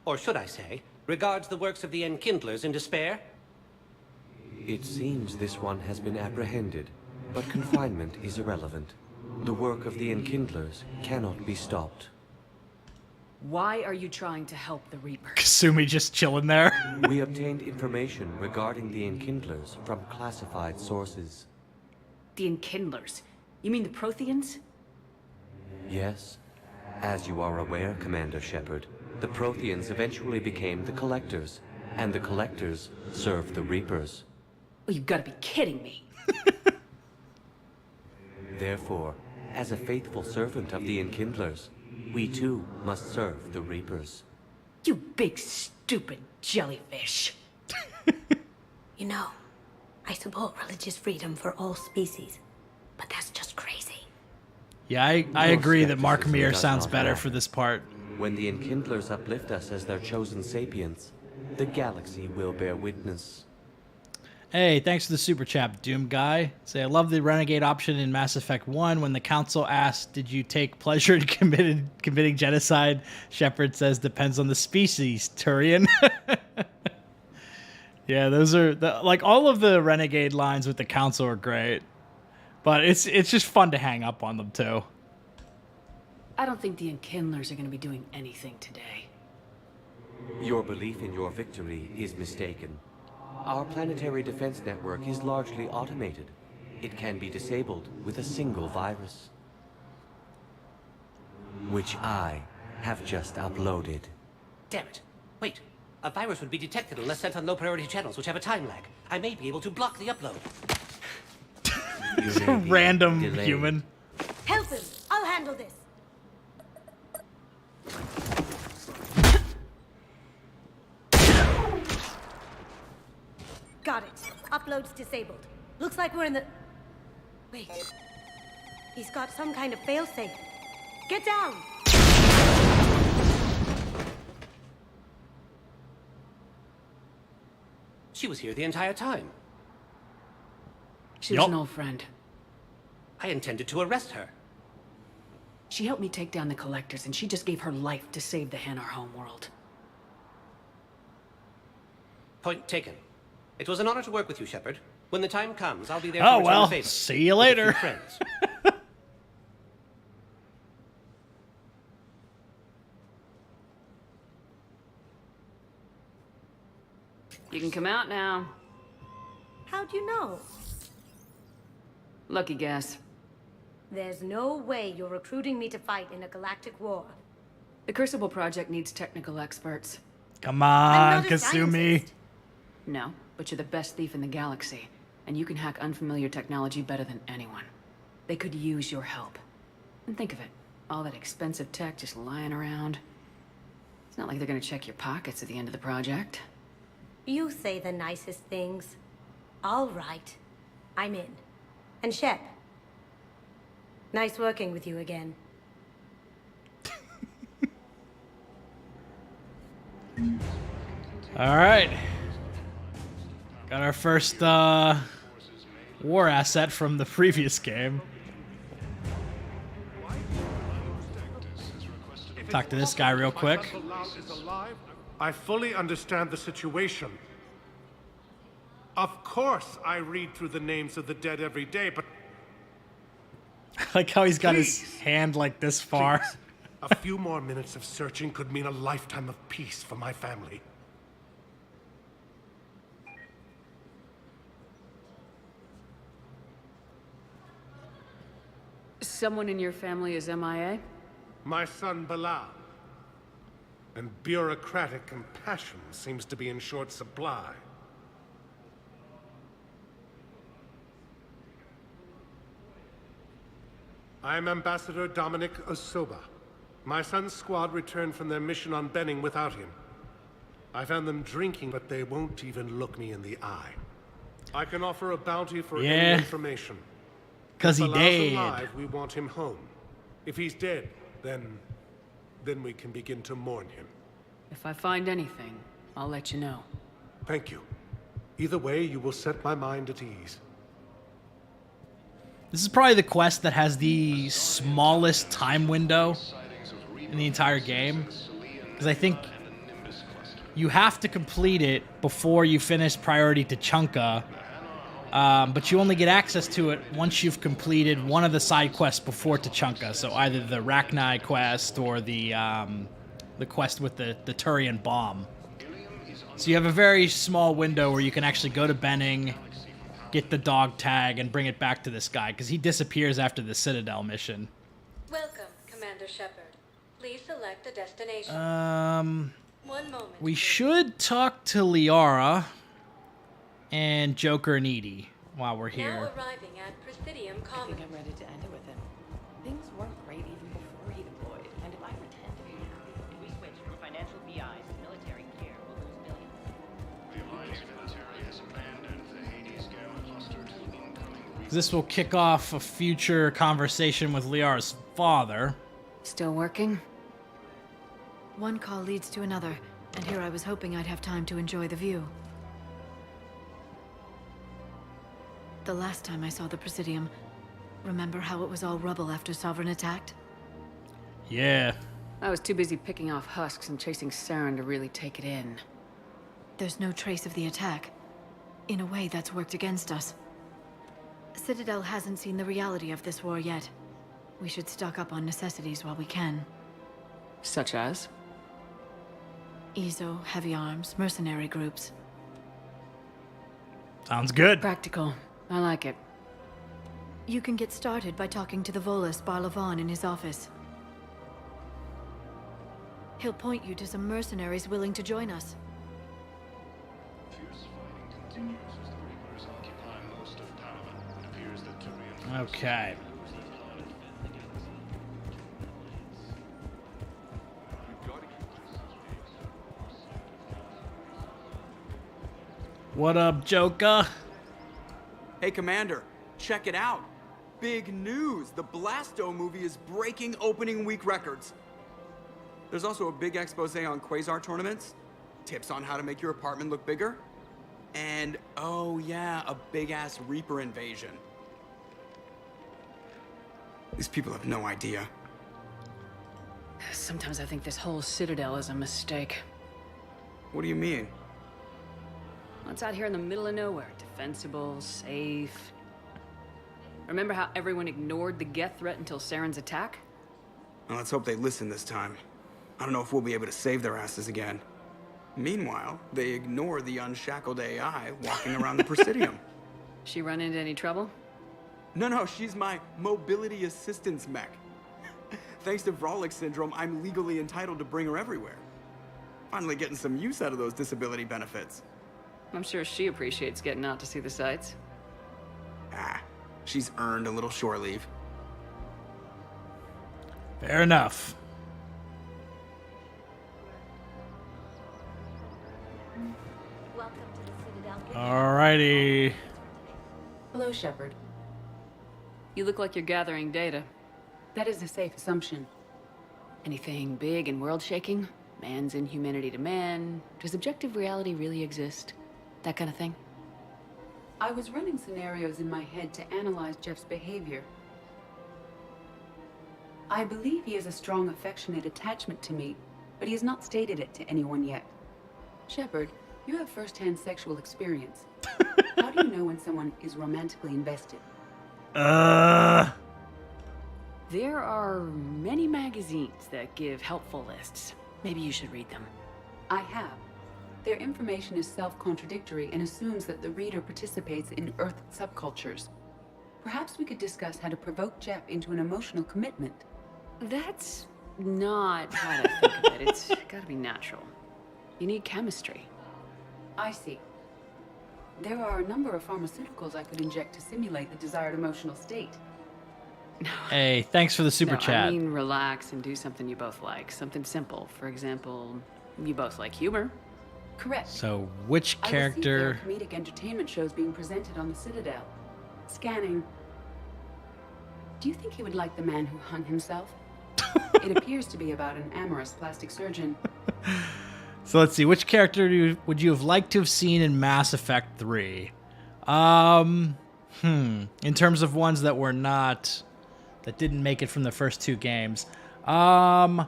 Or should I say, regards the works of the Enkindlers in despair? It seems this one has been apprehended, but confinement is irrelevant. The work of the Enkindlers cannot be stopped. Why are you trying to help the Reaper? Kasumi just chilling there. We obtained information regarding the Enkindlers from classified sources. The Enkindlers? You mean the Protheans? Yes. As you are aware, Commander Shepard, the Protheans eventually became the Collectors, and the Collectors served the Reapers. Oh, you've got to be kidding me. Therefore, as a faithful servant of the Enkindlers, we too must serve the Reapers. You big stupid jellyfish. You know, I support religious freedom for all species, but that's just crazy. Yeah, I agree that Mark Mir sounds better for this part. When the Enkindlers uplift us as their chosen sapients, the galaxy will bear witness. Hey, thanks for the super chat, Doom Guy. Say, I love the Renegade option in Mass Effect 1. When the Council asked, did you take pleasure in committing genocide? Shepard says, depends on the species, Turian. Yeah, those are, like, all of the Renegade lines with the Council are great. But it's just fun to hang up on them, too. I don't think the Enkindlers are going to be doing anything today. Your belief in your victory is mistaken. Our planetary defense network is largely automated. It can be disabled with a single virus, which I have just uploaded. Damn it. Wait. A virus would be detected unless sent on low-priority channels, which have a time lag. I may be able to block the upload. Random human. Help him! I'll handle this. Got it. Upload's disabled. Looks like we're in the... Wait. He's got some kind of failsafe. Get down! She was here the entire time. She was an old friend. I intended to arrest her. She helped me take down the Collectors, and she just gave her life to save the Hanar homeworld. Point taken. It was an honor to work with you, Shepard. When the time comes, I'll be there Oh, to return well, the favor. see you With a later. few friends. You can come out now. How'd you know? Lucky guess. There's no way you're recruiting me to fight in a galactic war. The Crucible Project needs technical experts. Come on, Kasumi. No, but you're the best thief in the galaxy, and you can hack unfamiliar technology better than anyone. They could use your help. And think of it, all that expensive tech just lying around. It's not like they're gonna check your pockets at the end of the project. You say the nicest things. All right. I'm in. And Shep, nice working with you again. All right. Got our first war asset from the previous game. Talk to this guy real quick. I fully understand the situation. Of course I read through the names of the dead every day, but... I like how he's got his hand like this far. Please. A few more minutes of searching could mean a lifetime of peace for my family. Someone in your family is MIA? My son Bilal. And bureaucratic compassion seems to be in short supply. I am Ambassador Dominic Osoba. My son's squad returned from their mission on Benning without him. I found them drinking, but they won't even look me in the eye. I can offer a bounty for any information. 'Cause he dead. Alive, we want him home. If he's dead, then we can begin to mourn him. If I find anything, I'll let you know. Thank you. Either way, you will set my mind at ease. This is probably the quest that has the smallest time window in the entire game. Because I think you have to complete it before you finish Priority to Chunka. But you only get access to it once you've completed one of the side quests before Tachanka. So either the Rachni quest or the quest with the Turian bomb. So you have a very small window where you can actually go to Benning, get the dog tag, and bring it back to this guy, because he disappears after the Citadel mission. Welcome, Commander Shepard. Please select a destination. 1 moment. We should talk to Liara and Joker and Edie while we're here. Now arriving at Presidium Commons. I think I'm ready to end it with him. Things weren't great even before he deployed, and if I pretend to be happy, if we switch from financial BIs to military care, we'll lose millions. The Alliance military has abandoned the Hades Gamma cluster to incoming. This will kick off a future conversation with Liara's father. Still working? One call leads to another, and here I was hoping I'd have time to enjoy the view. The last time I saw the Presidium, remember how it was all rubble after Sovereign attacked? Yeah. I was too busy picking off husks and chasing Saren to really take it in. There's no trace of the attack. In a way, that's worked against us. Citadel hasn't seen the reality of this war yet. We should stock up on necessities while we can. Such as? Ezo, heavy arms, mercenary groups. Sounds good. Practical. I like it. You can get started by talking to the Volus Barlavan in his office. He'll point you to some mercenaries willing to join us. Fierce fighting continues as the Reapers occupy most of Palaven. It appears that Turian Okay. What up, Joker? Hey, Commander, check it out. Big news! The Blasto movie is breaking opening week records. There's also a big expose on Quasar tournaments, tips on how to make your apartment look bigger, and, oh yeah, a big-ass Reaper invasion. These people have no idea. Sometimes I think this whole Citadel is a mistake. What do you mean? It's out here in the middle of nowhere. Defensible, safe. Remember how everyone ignored the Geth threat until Saren's attack? Well, let's hope they listen this time. I don't know if we'll be able to save their asses again. Meanwhile, they ignore the unshackled AI walking around the Presidium. She run into any trouble? No, she's my mobility assistance mech. Thanks to Vrolic syndrome, I'm legally entitled to bring her everywhere. Finally getting some use out of those disability benefits. I'm sure she appreciates getting out to see the sights. She's earned a little shore leave. Fair enough. Welcome to the Citadel. Alrighty. Hello, Shepard. You look like you're gathering data. That is a safe assumption. Anything big and world-shaking? Man's inhumanity to man? Does objective reality really exist? That kind of thing? I was running scenarios in my head to analyze Jeff's behavior. I believe he has a strong affectionate attachment to me, but he has not stated it to anyone yet. Shepard, you have first-hand sexual experience. How do you know when someone is romantically invested? There are many magazines that give helpful lists. Maybe you should read them. I have. Their information is self-contradictory and assumes that the reader participates in Earth subcultures. Perhaps we could discuss how to provoke Jeff into an emotional commitment. That's not how to think of it. It's gotta be natural. You need chemistry. I see. There are a number of pharmaceuticals I could inject to simulate the desired emotional state. Hey, thanks for the super No, chat. I mean, relax and do something you both like. Something simple. For example, you both like humor. Correct. So, which I will see if there character? are comedic entertainment shows being presented on the Citadel. Scanning. Do you think he would like the man who hung himself? It appears to be about an amorous plastic surgeon. So let's see, which character would you have liked to have seen in Mass Effect 3? In terms of ones that were not, that didn't make it from the first 2 games, I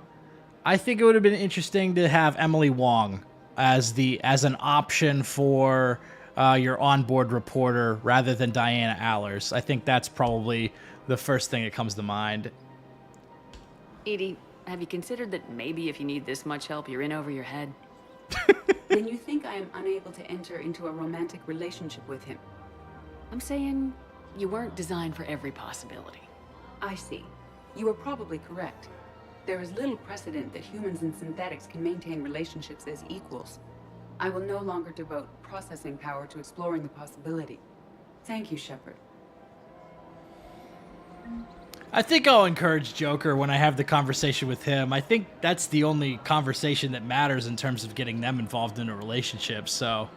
think it would have been interesting to have Emily Wong as an option for your onboard reporter rather than Diana Allers. I think that's probably the first thing that comes to mind. Edie, have you considered that maybe if you need this much help, you're in over your head? Then you think I am unable to enter into a romantic relationship with him? I'm saying you weren't designed for every possibility. I see. You are probably correct. There is little precedent that humans and synthetics can maintain relationships as equals. I will no longer devote processing power to exploring the possibility. Thank you, Shepard. I think I'll encourage Joker when I have the conversation with him. I think that's the only conversation that matters in terms of getting them involved in a relationship, so...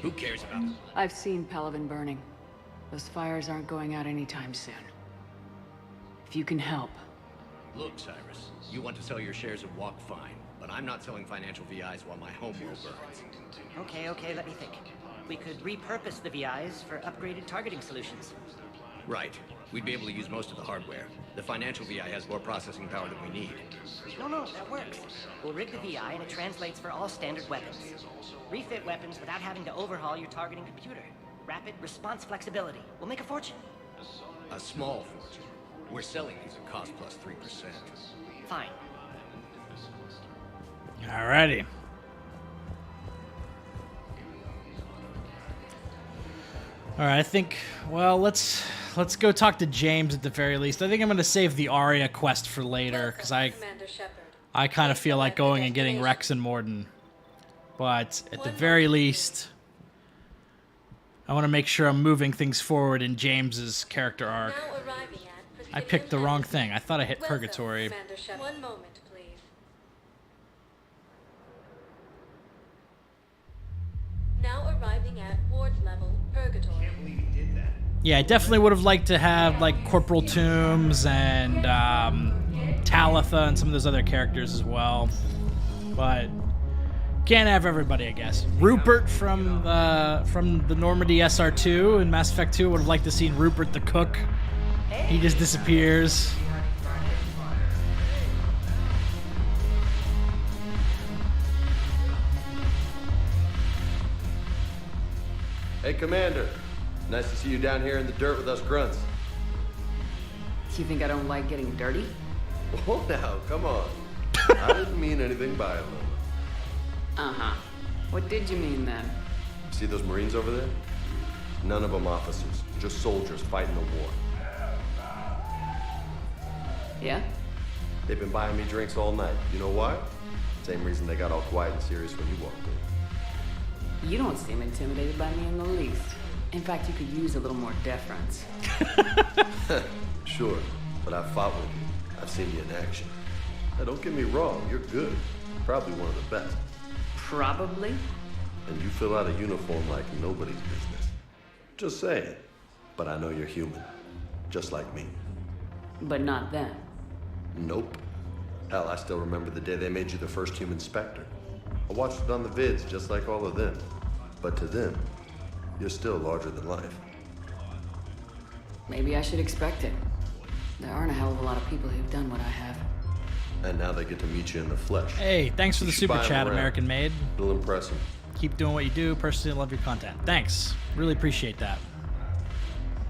Who cares about it? I've seen Pelivan burning. Those fires aren't going out anytime soon. If you can help. Look, Cyrus, you want to sell your shares of Walk, fine, but I'm not selling financial VIs while my homeworld burns. Okay, let me think. We could repurpose the VIs for upgraded targeting solutions. Right. We'd be able to use most of the hardware. The financial VI has more processing power than we need. No, that works. We'll rig the VI and it translates for all standard weapons. Refit weapons without having to overhaul your targeting computer. Rapid response flexibility. We'll make a fortune. A small fortune. We're selling these at cost plus 3%. Fine. Alrighty. Alright, I think, well, let's go talk to James at the very least. I think I'm going to save the Arya quest for later, because I kind of feel like going and getting Wrex and Morden. But at the very least, I want to make sure I'm moving things forward in James's character arc. I picked the wrong thing. I thought I hit Purgatory. One moment, please. Now arriving at ward level, Purgatory. Yeah, I definitely would have liked to have like Corporal Toombs and Talitha and some of those other characters as well. But can't have everybody, I guess. Rupert from the Normandy SR2 in Mass Effect 2 would have liked to see Rupert the cook. He just disappears. Hey, Commander. Nice to see you down here in the dirt with us grunts. Do you think I don't like getting dirty? Oh, now, come on. I didn't mean anything by it. Uh-huh. What did you mean then? See those Marines over there? None of them officers, just soldiers fighting the war. Yeah? They've been buying me drinks all night. You know why? Same reason they got all quiet and serious when you walked in. You don't seem intimidated by me in the least. In fact, you could use a little more deference. Sure, but I've fought with you. I've seen you in action. Now, don't get me wrong, you're good. Probably one of the best. Probably? And you fill out a uniform like nobody's business. Just saying. But I know you're human. Just like me. But not them. Nope. Hell, I still remember the day they made you the first human Spectre. I watched it on the vids just like all of them. But to them, you're still larger than life. Maybe I should expect it. There aren't a hell of a lot of people who've done what I have. And now they get to meet you in the flesh. Hey, thanks for the super chat, American Made. It'll impress them. Keep doing what you do. Personally, love your content. Thanks. Really appreciate that.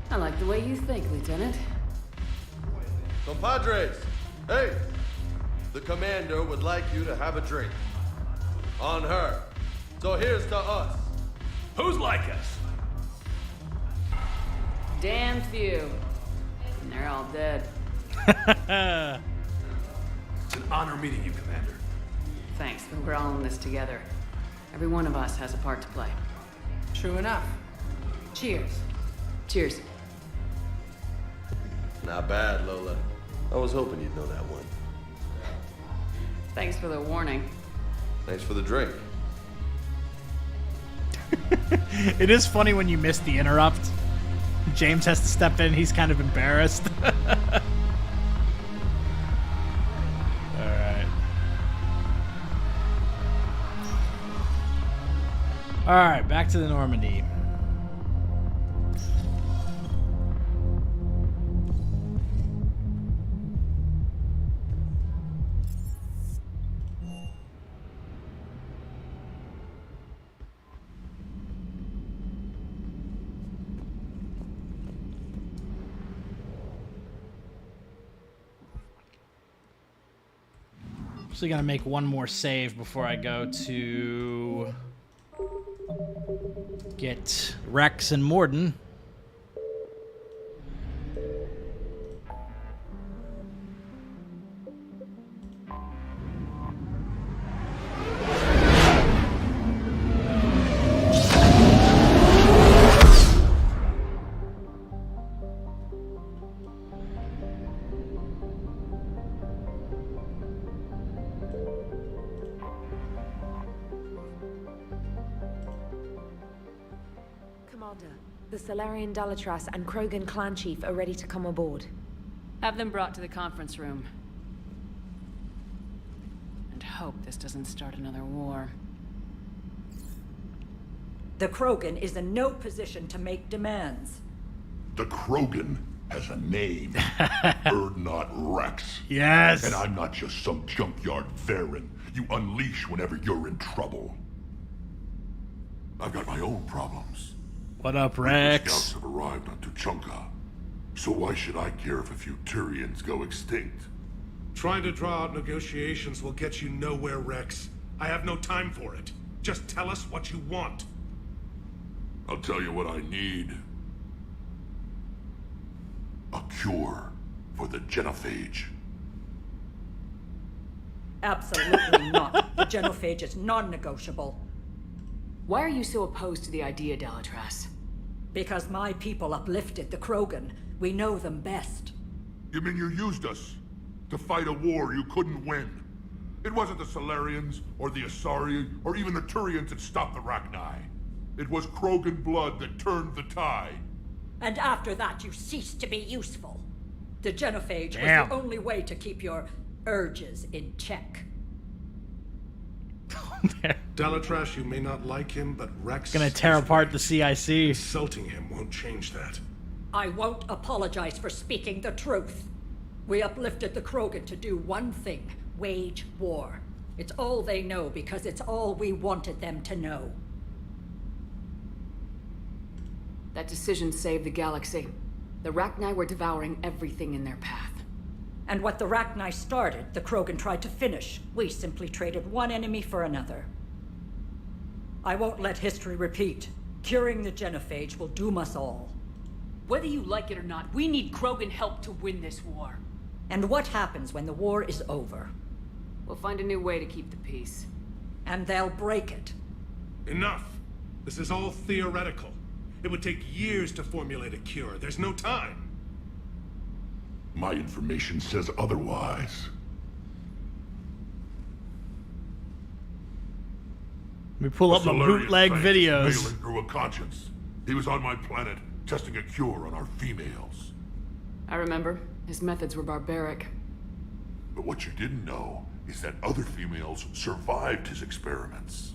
I like the way you think, Lieutenant. Compadres, hey! The commander would like you to have a drink. On her. So here's to us. Who's like us? Damn few. And they're all dead. It's an honor meeting you, Commander. Thanks, but we're all in this together. Every one of us has a part to play. True enough. Cheers. Cheers. Not bad, Lola. I was hoping you'd know that one. Thanks for the warning. Thanks for the drink. It is funny when you miss the interrupt. James has to step in. He's kind of embarrassed. Alright, back to the Normandy. So gonna make one more save before I go to get Wrex and Morden. The Salarian Dalatras and Krogan clan chief are ready to come aboard. Have them brought to the conference room. And hope this doesn't start another war. The Krogan is in no position to make demands. The Krogan has a name. Urdnot Wrex. Yes. And I'm not just some junkyard Varen you unleash whenever you're in trouble. I've got my own problems. What up, The Wrex? scouts have arrived on Tuchanka. So why should I care if a few Tyrians go extinct? Trying to draw out negotiations will get you nowhere, Wrex. I have no time for it. Just tell us what you want. I'll tell you what I need. A cure for the genophage. Absolutely not. The genophage is non-negotiable. Why are you so opposed to the idea, Dalatras? Because my people uplifted the Krogan. We know them best. You mean you used us to fight a war you couldn't win? It wasn't the Salarians, or the Asari, or even the Turians that stopped the Rachni. It was Krogan blood that turned the tide. And after that, you ceased to be useful. The genophage was the only way to keep your urges in check. Dalatras, you may not like him, but Wrex... Gonna tear apart the CIC. Insulting him won't change that. I won't apologize for speaking the truth. We uplifted the Krogan to do one thing, wage war. It's all they know because it's all we wanted them to know. That decision saved the galaxy. The Rachni were devouring everything in their path. And what the Rachni started, the Krogan tried to finish. We simply traded one enemy for another. I won't let history repeat. Curing the genophage will doom us all. Whether you like it or not, we need Krogan help to win this war. And what happens when the war is over? We'll find a new way to keep the peace. And they'll break it. Enough! This is all theoretical. It would take years to formulate a cure. There's no time. My information says otherwise. We pull up my bootleg videos. Maelon grew a conscience. He was on my planet, testing a cure on our females. I remember. His methods were barbaric. But what you didn't know is that other females survived his experiments.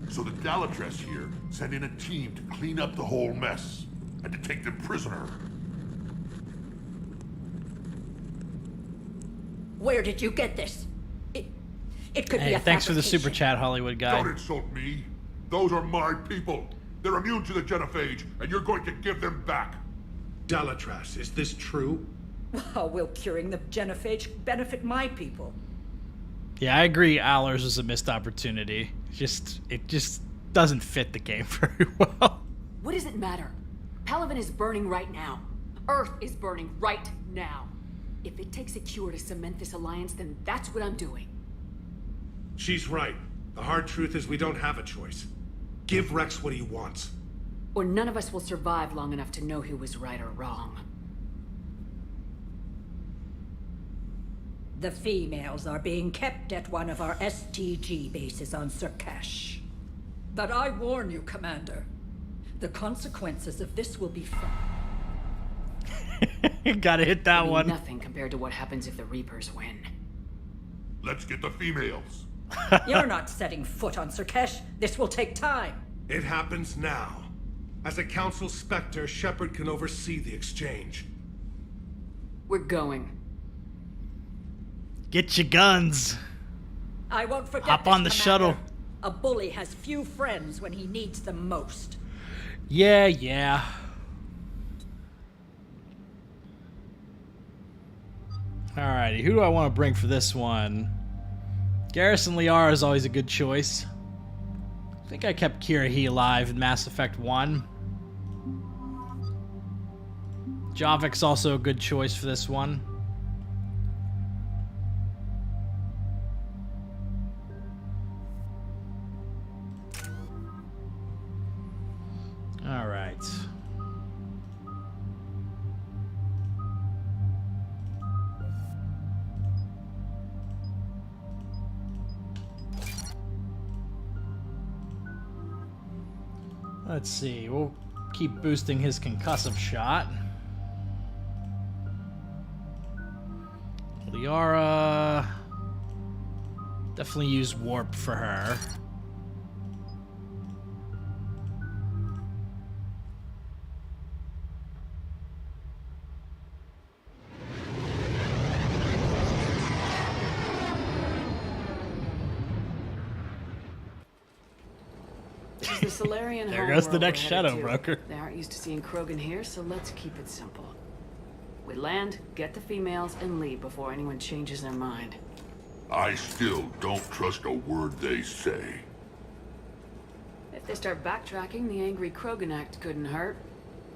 So the Dalatras here sent in a team to clean up the whole mess, and to take them prisoner. Where did you get this? It could be Hey, a thanks for the fabrication. super chat, Hollywood guy. Don't insult me. Those are my people. They're immune to the genophage, and you're going to give them back. Dalatras, is this true? How will curing the genophage benefit my people? Yeah, I agree. Allers was a missed opportunity. It just doesn't fit the game very well. What does it matter? Palaven is burning right now. Earth is burning right now. If it takes a cure to cement this alliance, then that's what I'm doing. She's right. The hard truth is we don't have a choice. Give Wrex what he wants. Or none of us will survive long enough to know who was right or wrong. The females are being kept at one of our STG bases on Surkesh. But I warn you, Commander. The consequences of this will be felt. Gotta hit that one. Nothing compared to what happens if the Reapers win. Let's get the females. You're not setting foot on Surkesh. This will take time. It happens now. As a Council Spectre, Shepard can oversee the exchange. We're going. Get your guns. I won't forget Hop this, on the Commander. shuttle. A bully has few friends when he needs them most. Yeah. Alrighty, who do I want to bring for this one? Garrison Liara is always a good choice. I think I kept Kirahi alive in Mass Effect 1. Javik's also a good choice for this one. All right. Let's see. We'll keep boosting his concussive shot. Liara. Definitely use warp for her. This is the Solarian There home goes the world next we're shadow headed to. broker. They aren't used to seeing Krogan here, so let's keep it simple. We land, get the females, and leave before anyone changes their mind. I still don't trust a word they say. If they start backtracking, the angry Krogan act couldn't hurt.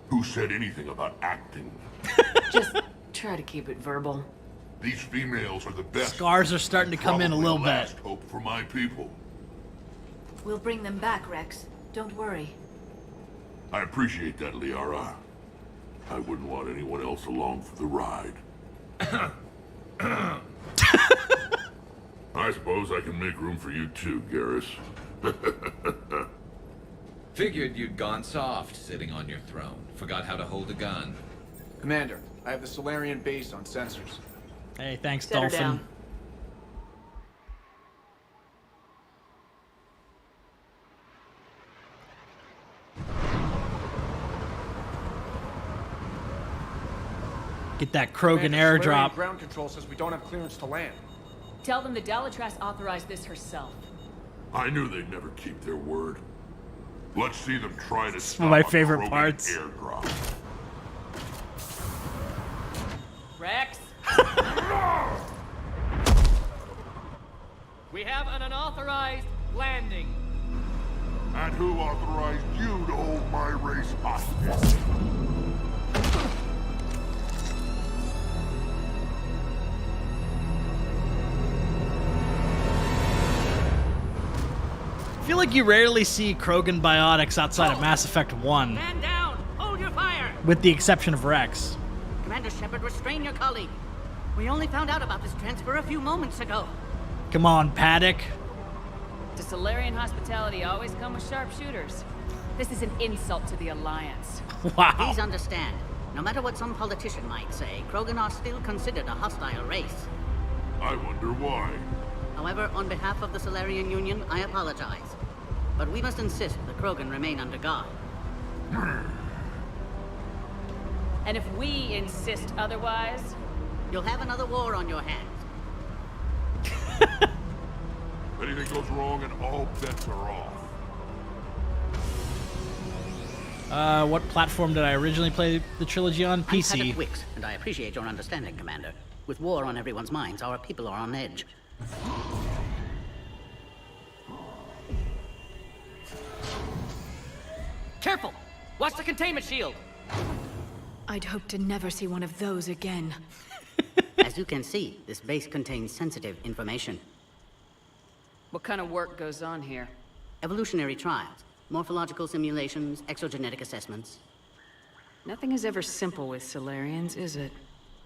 Who said anything about acting? Just try to keep it verbal. These females are the best. Scars are starting to come in a little bit. Last hope for my people. We'll bring them back, Wrex. Don't worry. I appreciate that, Liara. I wouldn't want anyone else along for the ride. I suppose I can make room for you too, Garrus. Figured you'd gone soft, sitting on your throne. Forgot how to hold a gun. Commander, I have the Solarian base on sensors. Hey, thanks, Set her Dolphin. down. Get that Krogan Commander, Solarian airdrop. ground control says we don't have clearance to land. Tell them the Dalitras authorized this herself. I knew they'd never keep their word. Let's see them try to stop one of my a favorite Krogan parts. airdrop. Wrex! We have an unauthorized landing. And who authorized you to hold my race hostage? I feel like you rarely see Krogan biotics outside of Mass Effect 1, Man down! Hold your fire! with the exception of Wrex. Commander Shepard, restrain your colleague. We only found out about this transfer a few moments ago. Come on, Paddock. Does Solarian hospitality always come with sharpshooters? This is an insult to the Alliance. Wow. Please understand, no matter what some politician might say, Krogan are still considered a hostile race. I wonder why. However, on behalf of the Solarian Union, I apologize. But we must insist the Krogan remain under guard. And if we insist otherwise, you'll have another war on your hands. If anything goes wrong and all bets are off. What platform did I originally play the trilogy on? I'm PC. Paddock Wix, and I appreciate your understanding, Commander. With war on everyone's minds, our people are on edge. Careful! Watch the containment shield! I'd hope to never see one of those again. As you can see, this base contains sensitive information. What kind of work goes on here? Evolutionary trials, morphological simulations, exogenetic assessments. Nothing is ever simple with Solarians, is it?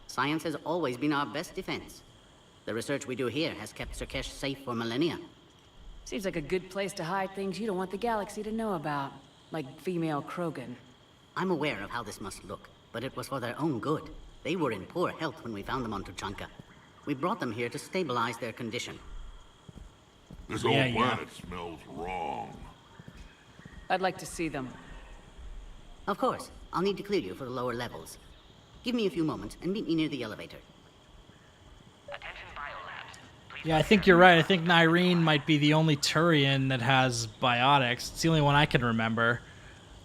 Science has always been our best defense. The research we do here has kept Surkesh safe for millennia. Seems like a good place to hide things you don't want the galaxy to know about. Like female Krogan. I'm aware of how this must look, but it was for their own good. They were in poor health when we found them on Tuchanka. We brought them here to stabilize their condition. This whole planet smells wrong. I'd like to see them. Of course. I'll need to clear you for the lower levels. Give me a few moments and meet me near the elevator. Yeah, I think you're right. I think Nyreen might be the only Turian that has biotics. It's the only one I can remember.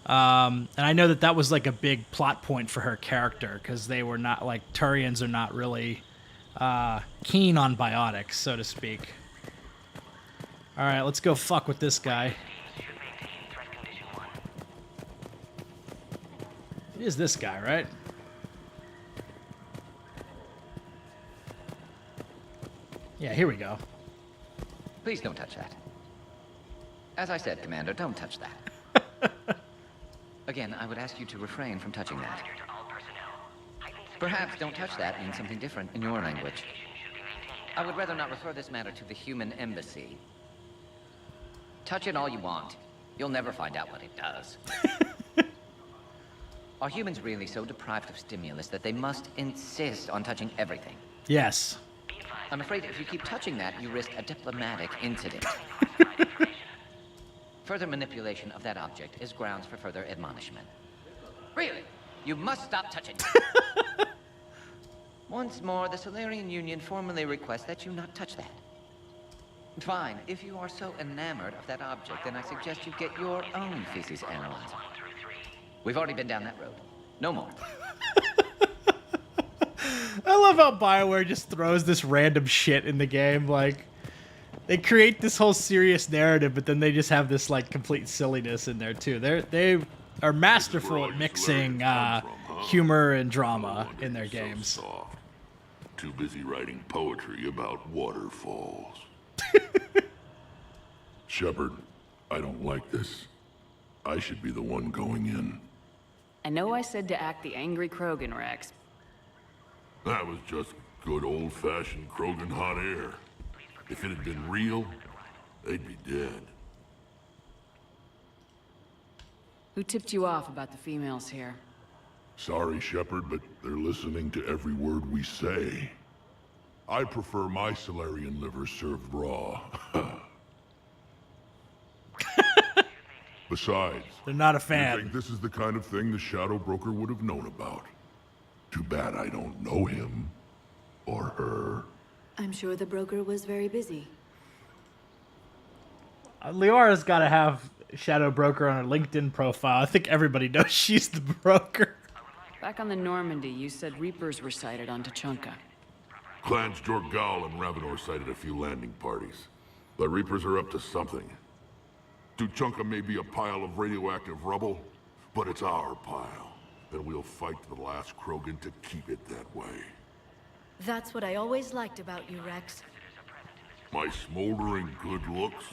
And I know that was like a big plot point for her character, because they were not, like, Turians are not really keen on biotics, so to speak. Alright, let's go fuck with this guy. It is this guy, right? Yeah, here we go. Please don't touch that. As I said, Commander, don't touch that. Again, I would ask you to refrain from touching that. Perhaps don't touch that means something different in your language. I would rather not refer this matter to the human embassy. Touch it all you want. You'll never find out what it does. Are humans really so deprived of stimulus that they must insist on touching everything? Yes. I'm afraid if you keep touching that, you risk a diplomatic incident. Further manipulation of that object is grounds for further admonishment. Really? You must stop touching it. Once more, the Solarian Union formally requests that you not touch that. Fine. If you are so enamored of that object, then I suggest you get your own feces analyzer. We've already been down that road. No more. I love how BioWare just throws this random shit in the game. Like, they create this whole serious narrative, but then they just have this, like, complete silliness in there, too. They are masterful at mixing humor and drama in their games. So soft. Too busy writing poetry about waterfalls. Shepard, I don't like this. I should be the one going in. I know I said to act the angry Krogan, Wrex. That was just good old-fashioned Krogan hot air. If it had been real, they'd be dead. Who tipped you off about the females here? Sorry, Shepard, but they're listening to every word we say. I prefer my Solarian liver served raw. Besides, they're not a fan. I think this is the kind of thing the Shadow Broker would have known about. Too bad I don't know him. Or her. I'm sure the broker was very busy. Liara's got to have Shadow Broker on her LinkedIn profile. I think everybody knows she's the broker. Back on the Normandy, you said Reapers were sighted on Tuchanka. Clans Jorgal and Ravenor sighted a few landing parties. The Reapers are up to something. Tuchanka may be a pile of radioactive rubble, but it's our pile. And we'll fight to the last Krogan to keep it that way. That's what I always liked about you, Wrex. My smoldering good looks?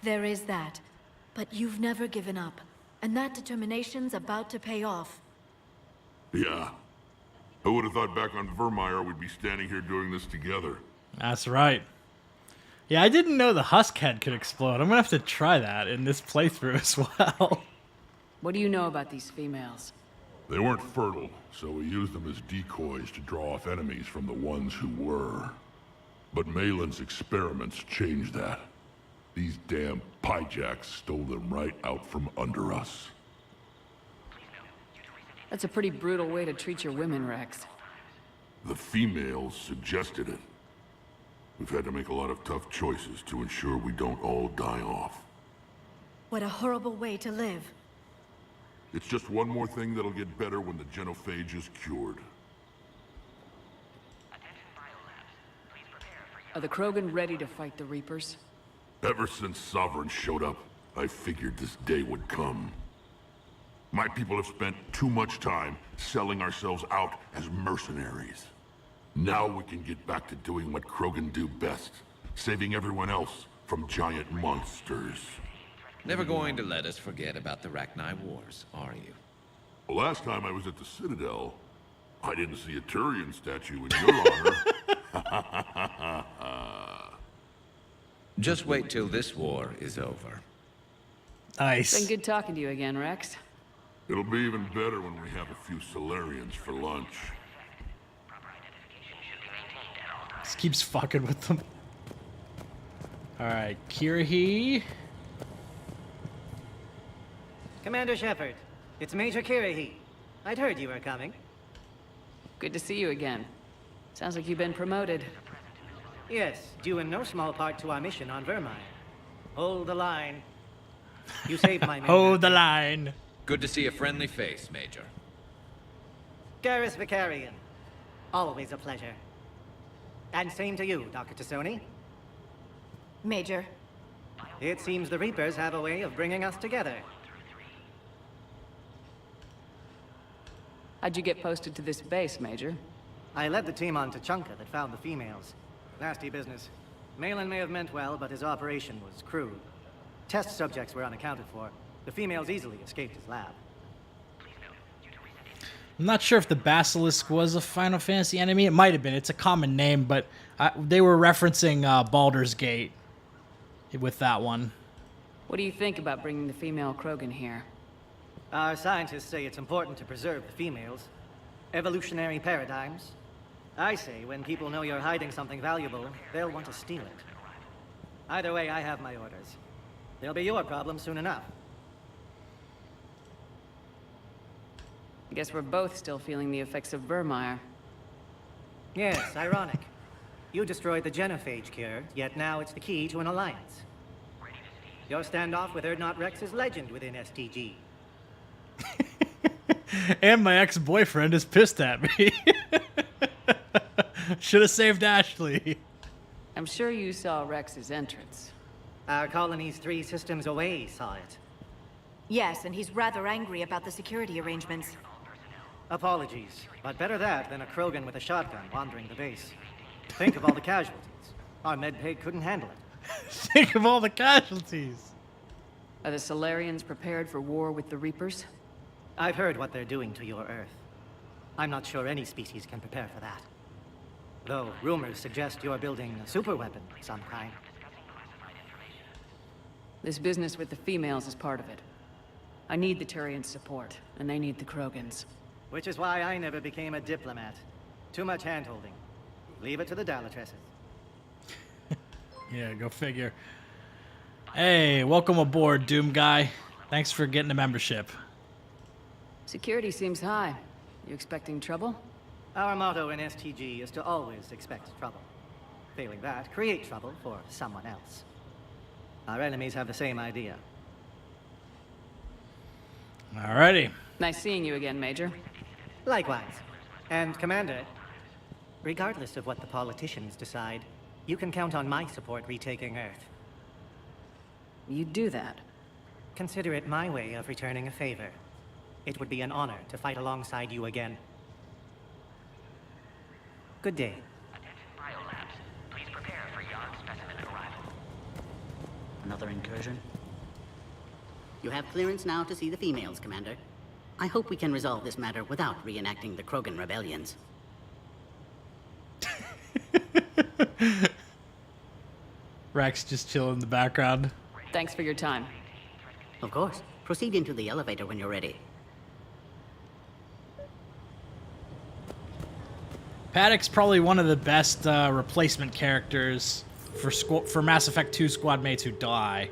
There is that. But you've never given up. And that determination's about to pay off. Yeah. Who would have thought back on Virmire we'd be standing here doing this together? That's right. Yeah, I didn't know the husk head could explode. I'm gonna have to try that in this playthrough as well. What do you know about these females? They weren't fertile, so we used them as decoys to draw off enemies from the ones who were. But Maelon's experiments changed that. These damn pyjacks stole them right out from under us. That's a pretty brutal way to treat your women, Wrex. The females suggested it. We've had to make a lot of tough choices to ensure we don't all die off. What a horrible way to live. It's just one more thing that'll get better when the genophage is cured. Are the Krogan ready to fight the Reapers? Ever since Sovereign showed up, I figured this day would come. My people have spent too much time selling ourselves out as mercenaries. Now we can get back to doing what Krogan do best, saving everyone else from giant monsters. Never going to let us forget about the Rachni Wars, are you? The last time I was at the Citadel, I didn't see a Turian statue in your honor. Just wait till this war is over. Nice. Been good talking to you again, Wrex. It'll be even better when we have a few Solarians for lunch. Just keeps fucking with them. Alright, Kirahi. Commander Shepard, it's Major Kirahi. I'd heard you were coming. Good to see you again. Sounds like you've been promoted. Yes, due in no small part to our mission on Virmire. Hold the line. You saved my men. Hold the line. Good to see a friendly face, Major. Garrus Vicarian. Always a pleasure. And same to you, Dr. Tassoni. Major. It seems the Reapers have a way of bringing us together. How'd you get posted to this base, Major? I led the team on Tuchanka that found the females. Nasty business. Maelon may have meant well, but his operation was crude. Test subjects were unaccounted for. The females easily escaped his lab. I'm not sure if the Basilisk was a Final Fantasy enemy. It might have been. It's a common name, but they were referencing Baldur's Gate with that one. What do you think about bringing the female Krogan here? Our scientists say it's important to preserve the females. Evolutionary paradigms. I say when people know you're hiding something valuable, they'll want to steal it. Either way, I have my orders. They'll be your problem soon enough. I guess we're both still feeling the effects of Virmire. Yes, ironic. You destroyed the genophage cure, yet now it's the key to an alliance. Your standoff with Erdnot Wrex is legend within STG. And my ex-boyfriend is pissed at me. Should have saved Ashley. I'm sure you saw Rex's entrance. Our colony's 3 systems away saw it. Yes, and he's rather angry about the security arrangements. Apologies, but better that than a Krogan with a shotgun wandering the base. Think of all the casualties. Our medbay couldn't handle it. Think of all the casualties. Are the Solarians prepared for war with the Reapers? I've heard what they're doing to your Earth. I'm not sure any species can prepare for that. Though rumors suggest you're building a superweapon of some kind. This business with the females is part of it. I need the Turians' support, and they need the Krogans. Which is why I never became a diplomat. Too much hand-holding. Leave it to the Dalatresses. Yeah, go figure. Hey, welcome aboard, Doom Guy. Thanks for getting a membership. Security seems high. You expecting trouble? Our motto in STG is to always expect trouble. Failing that, create trouble for someone else. Our enemies have the same idea. Alrighty. Nice seeing you again, Major. Likewise. And Commander, regardless of what the politicians decide, you can count on my support retaking Earth. You'd do that? Consider it my way of returning a favor. It would be an honor to fight alongside you again. Good day. Please prepare for Yarn specimen arrival. Another incursion? You have clearance now to see the females, Commander. I hope we can resolve this matter without reenacting the Krogan rebellions. Wrex just chilling in the background. Thanks for your time. Of course. Proceed into the elevator when you're ready. Paddock's probably one of the best replacement characters for Mass Effect 2 squad mates who die.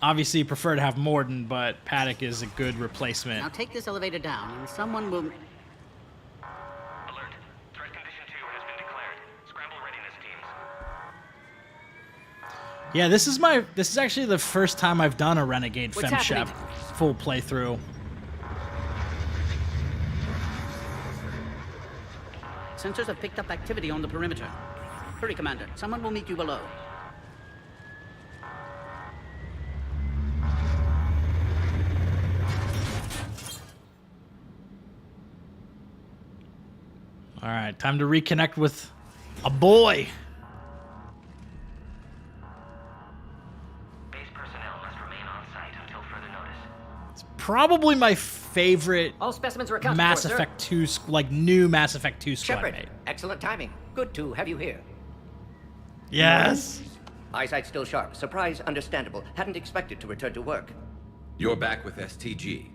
Obviously, you prefer to have Mordin, but Paddock is a good replacement. Now take this elevator down, and someone will... Alert. Threat condition 2 has been declared. Scramble readiness teams. Yeah, this is actually the first time I've done a Renegade FemShep full playthrough. Sensors have picked up activity on the perimeter. Hurry, Commander. Someone will meet you below. All right, time to reconnect with a boy. Base personnel must remain on site until further notice. It's probably my favorite All specimens are accounted Mass for, sir. Effect 2, like new Mass Effect 2 squad Shepard, mate. excellent timing. Good to have you here. Yes. Eyesight still sharp. Surprise understandable. Hadn't expected to return to work. You're back with STG.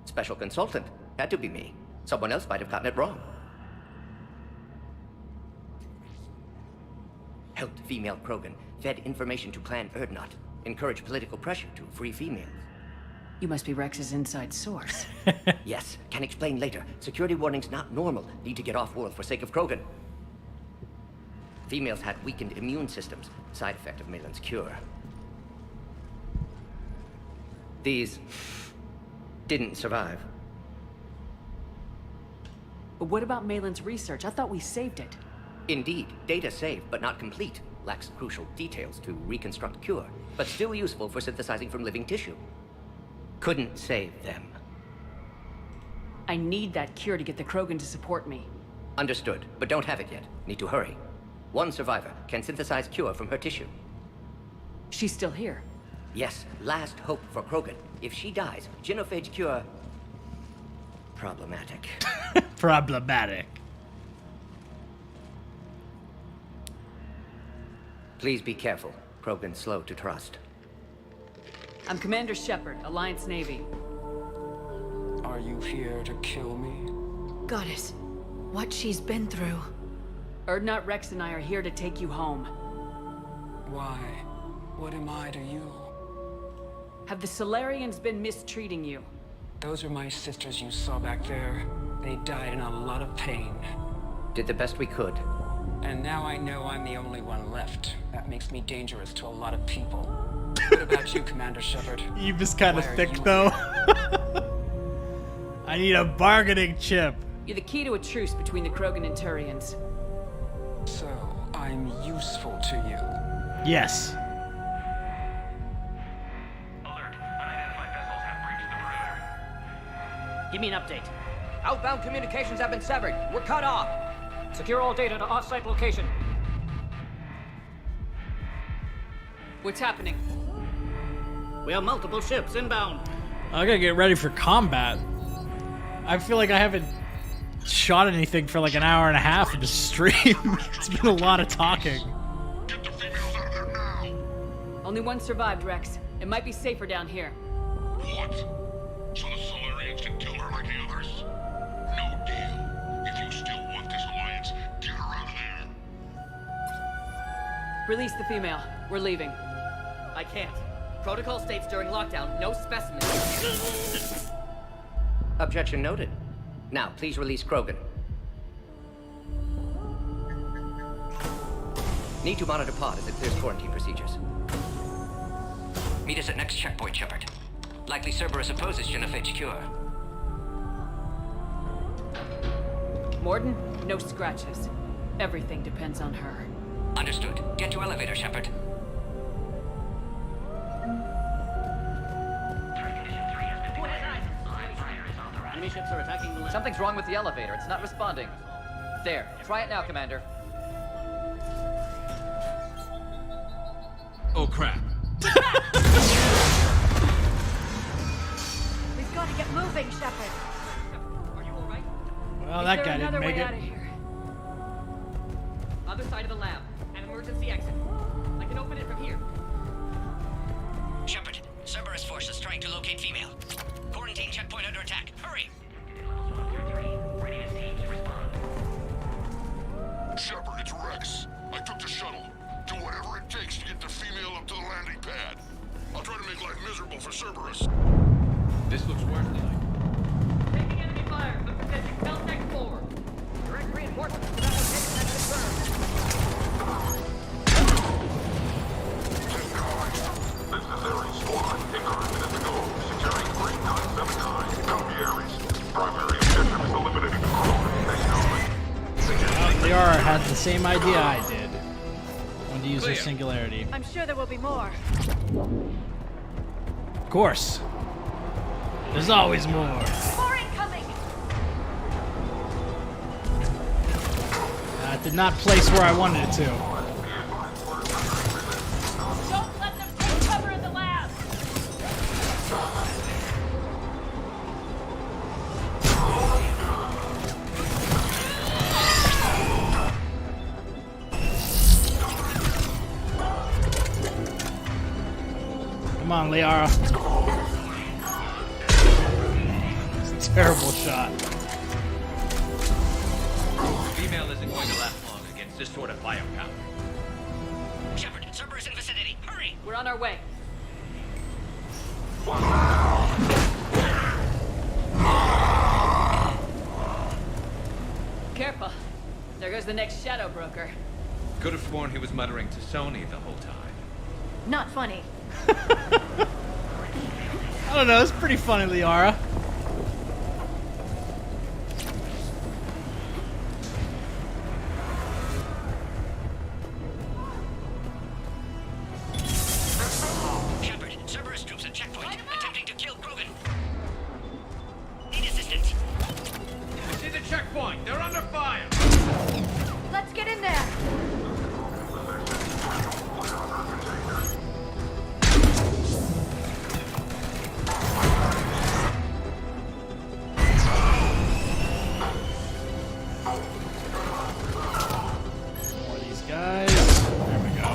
Special consultant. Had to be me. Someone else might have gotten it wrong. Helped female Krogan. Fed information to Clan Erdnot. Encouraged political pressure to free females. You must be Rex's inside source. Yes, can explain later. Security warnings not normal. Need to get off-world for sake of Krogan. Females had weakened immune systems. Side effect of Maelon's cure. These didn't survive. But what about Maelon's research? I thought we saved it. Indeed, data saved, but not complete. Lacks crucial details to reconstruct cure, but still useful for synthesizing from living tissue. Couldn't save them. I need that cure to get the Krogan to support me. Understood, but don't have it yet. Need to hurry. One survivor can synthesize cure from her tissue. She's still here. Yes, last hope for Krogan. If she dies, genophage cure... problematic. Problematic. Please be careful. Krogan's slow to trust. I'm Commander Shepard, Alliance Navy. Are you here to kill me? Goddess, what she's been through. Erdnot, Wrex, and I are here to take you home. Why? What am I to you? Have the Solarians been mistreating you? Those are my sisters you saw back there. They died in a lot of pain. Did the best we could. And now I know I'm the only one left. That makes me dangerous to a lot of people. What about you, Commander Shepard? Eve is kind of thick, though. I need a bargaining chip. You're the key to a truce between the Krogan and Turians. So, I'm useful to you? Yes. Alert. Unidentified vessels have breached the perimeter. Give me an update. Outbound communications have been severed. We're cut off. Secure all data to off-site location. What's happening? We have multiple ships inbound. I gotta get ready for combat. I feel like I haven't shot anything for like an hour and a half in the stream. It's been a lot of talking. Get the females out of there now! Only one survived, Wrex. It might be safer down here. What? So the Solarians can kill her like the others? No deal. If you still want this alliance, get her out of there. Release the female. We're leaving. I can't. Protocol states during lockdown, no specimens. Objection noted. Now, please release Krogan. Need to monitor pod as it clears quarantine procedures. Meet us at next checkpoint, Shepard. Likely Cerberus opposes genophage cure. Morden, no scratches. Everything depends on her. Understood. Get to elevator, Shepard. Enemy ships are attacking the land. Something's wrong with the elevator. It's not responding. There. Try it now, Commander. Oh, crap. We've got to get moving, Shepard. Are you all right? Well, that guy didn't make it. Out of here? Other side of the lab. An emergency exit. I can open it from here. Shepard, Cerberus forces trying to locate female. Quarantine checkpoint under attack. Hurry! Shepard, it's Wrex. I took the shuttle. Do whatever it takes to get the female up to the landing pad. I'll try to make life miserable for Cerberus. This looks worthy. Taking enemy fire. I'm protecting Caltech 4. Direct reinforcements to that location has confirmed. This is Ares Squad. Incursion at the goal. Securing 3979. Copy Ares. Primary objective is eliminating the Krogan. Liara had the same idea I did when to use her singularity. I'm sure there will be more. Of course. There's always more. More incoming! did not place where I wanted it to. Don't let them take cover in the lab! Come on, Liara. It's a terrible shot. Female isn't going to last long against this sort of firepower. Shepard, Cerberus in vicinity. Hurry! We're on our way. Careful. There goes the next shadow broker. Could have sworn he was muttering to Sony the whole time. Not funny. I don't know, it's pretty funny, Liara. Shepard, Cerberus troops at checkpoint, attempting to kill Krogan. Need assistance. I see the checkpoint. They're under fire. Let's get in there. More of these guys. There we go.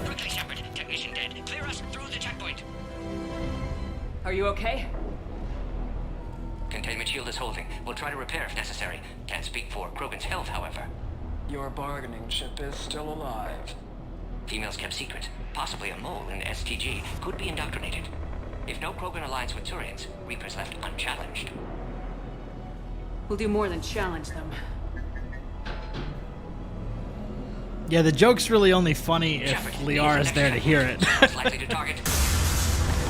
Quickly, Shepard. Technician dead. Clear us through the checkpoint. Are you okay? Containment shield is holding. We'll try to repair if necessary. Can't speak for Krogan's health, however. Your bargaining chip is still alive. Females kept secret. Possibly a mole in STG. Could be indoctrinated. If no Krogan aligns with Turians, Reaper's left unchallenged. We'll do more than challenge them. Yeah, the joke's really only funny if Liara's there to hear it. Likely to target.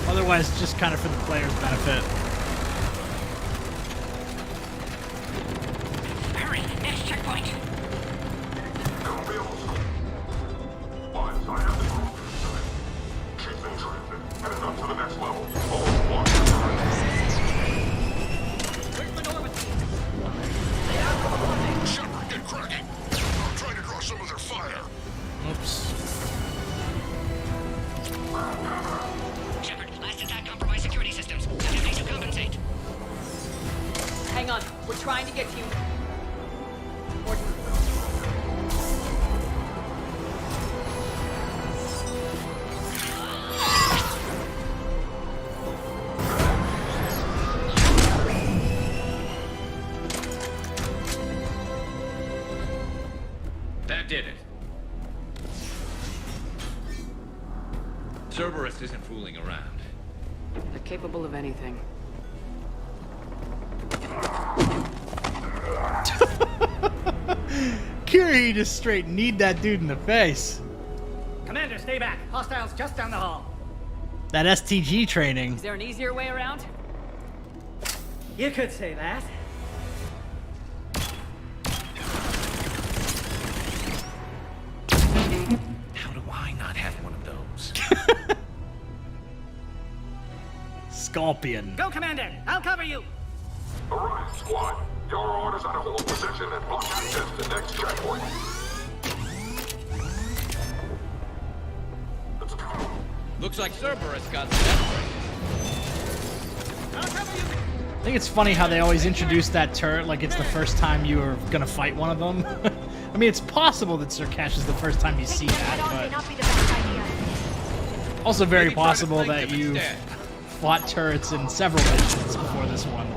Otherwise, it's just kind of for the player's benefit. Hurry! Next checkpoint! Headed up to the next level. Shepard, get cracking. I'm trying to draw some of their fire. Oops. Shepard, last attack compromised security systems. Attempting to compensate. Hang on. We're trying to get to you. That did it. Cerberus isn't fooling around. They're capable of anything. Curie just straight kneed that dude in the face. Commander, stay back. Hostiles just down the hall. That STG training. Is there an easier way around? You could say that. How do I not have one of those? Scorpion. Go, Commander. I'll cover you. Alright, squad. Your orders are to hold position and block access to next checkpoint. Looks like Cerberus got separated. I think it's funny how they always introduce that turret like it's the first time you are gonna fight one of them. I mean, it's possible that Sirkesh is the first time you see that, but also very possible that you fought turrets in several missions before this one.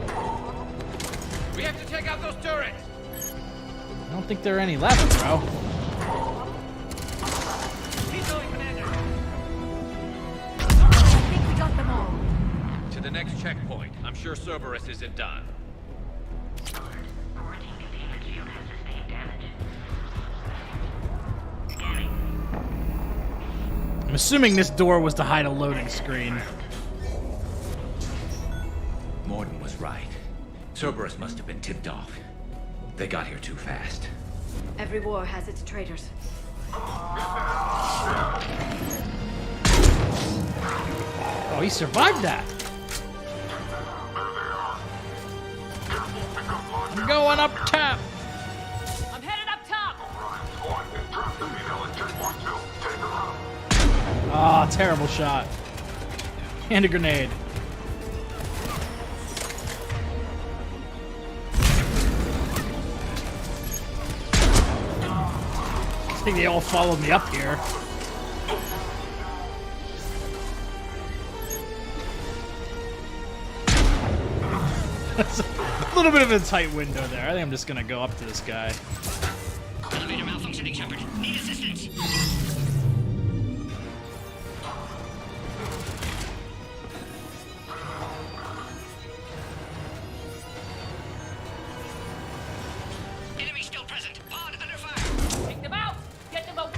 We have to take out those turrets. I don't think there are any left, bro. Keep going, Commander. I think we got them all. To the next checkpoint. I'm sure Cerberus isn't done. I'm assuming this door was to hide a loading screen. Morden was right. Cerberus must have been tipped off. They got here too fast. Every war has its traitors. Oh, he survived that. I'm going up top. I'm headed up top. Ah, terrible shot. And a grenade. I think they all followed me up here. That's a little bit of a tight window there. I think I'm just gonna go up to this guy. Elevator malfunctioning, Shepard. Need assistance. Enemy still present. Pod under fire. Take them out. Get them away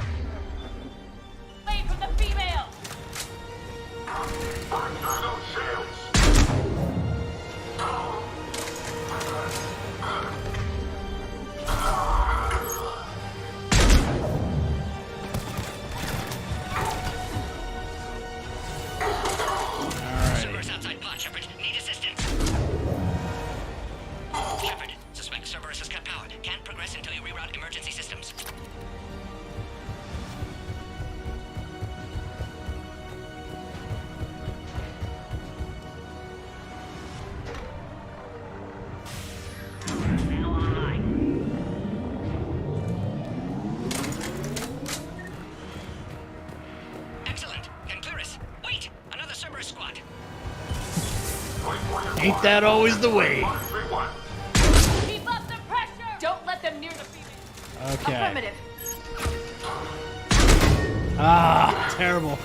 from the female. Cerberus outside pod, Shepard. Need assistance. Shepard, suspect Cerberus has cut power. Can't progress until you reroute emergency systems. Excellent. Can clear us. Wait! Another Cerberus squad. Ain't that always the way? Keep up the pressure. Don't let them near the female. Okay. Affirmative. Ah, terrible.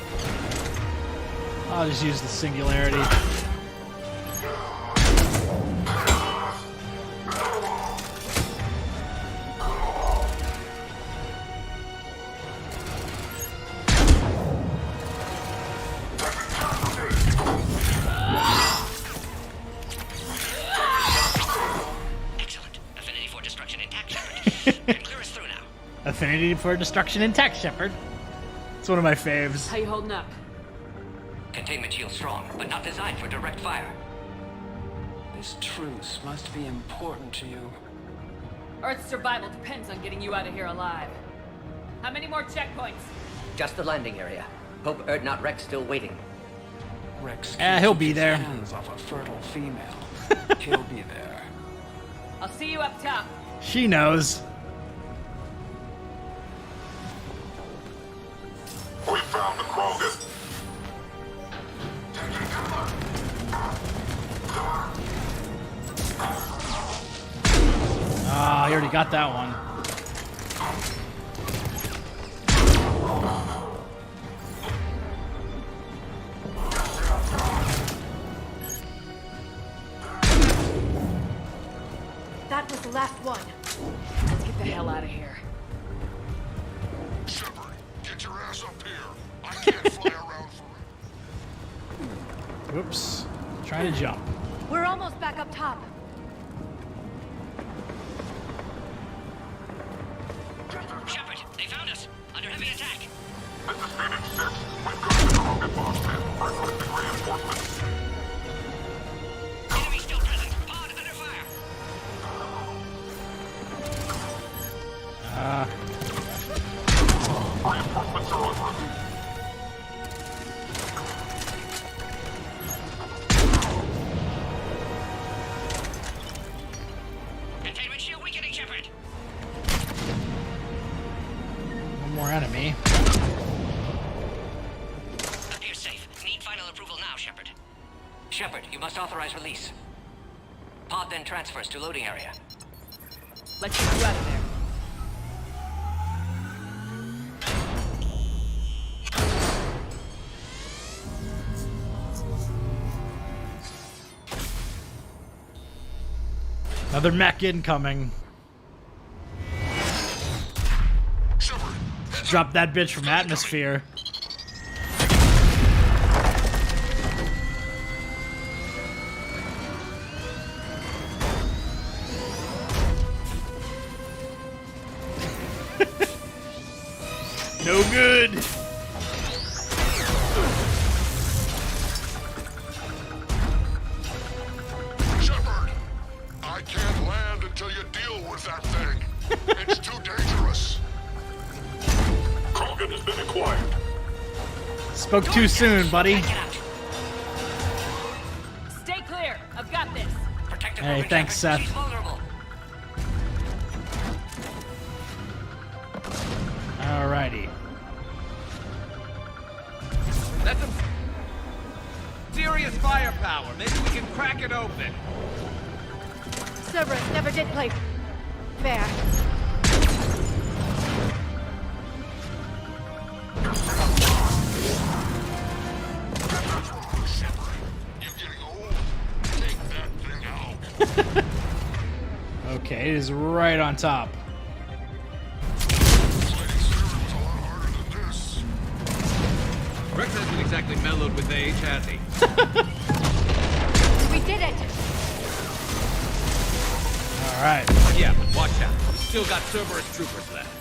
I'll just use the singularity. Affinity for destruction intact, Shepard. It's one of my faves. How you holding up? Containment shield strong, but not designed for direct fire. This truce must be important to you. Earth's survival depends on getting you out of here alive. How many more checkpoints? Just the landing area. Hope not Wrex still waiting. Wrex he'll be there. Hands off a fertile female. He'll be there. I'll see you up top. She knows. We found the Krogan. Ah, I already got that one. That was the last one. Let's get the hell out of here. Shepard, get your ass up here. I can't fly around for Whoops. Trying to jump. We're almost back up top. Shepard, they found us. Under heavy attack. This is Phoenix 6. We've got the Krogan boss man. Requesting reinforcements. Enemy still present. Pod under fire. Reinforcements are on route. Containment shield weakening, Shepard. One more enemy. Appears safe. Need final approval now, Shepard. Shepard, you must authorize release. Pod then transfers to loading area. Let's get you out of there. Another mech incoming. Drop that bitch from atmosphere. No good. Spoke too soon, buddy. Stay clear. I've got this. Hey, thanks, Seth. Alrighty. That's some serious firepower. Maybe we can crack it open. Cerberus never did play fair. Okay, it is right on top. Wrex hasn't exactly mellowed with age, has he? We did it! Alright. Yeah, but watch out. We still got Cerberus troopers left.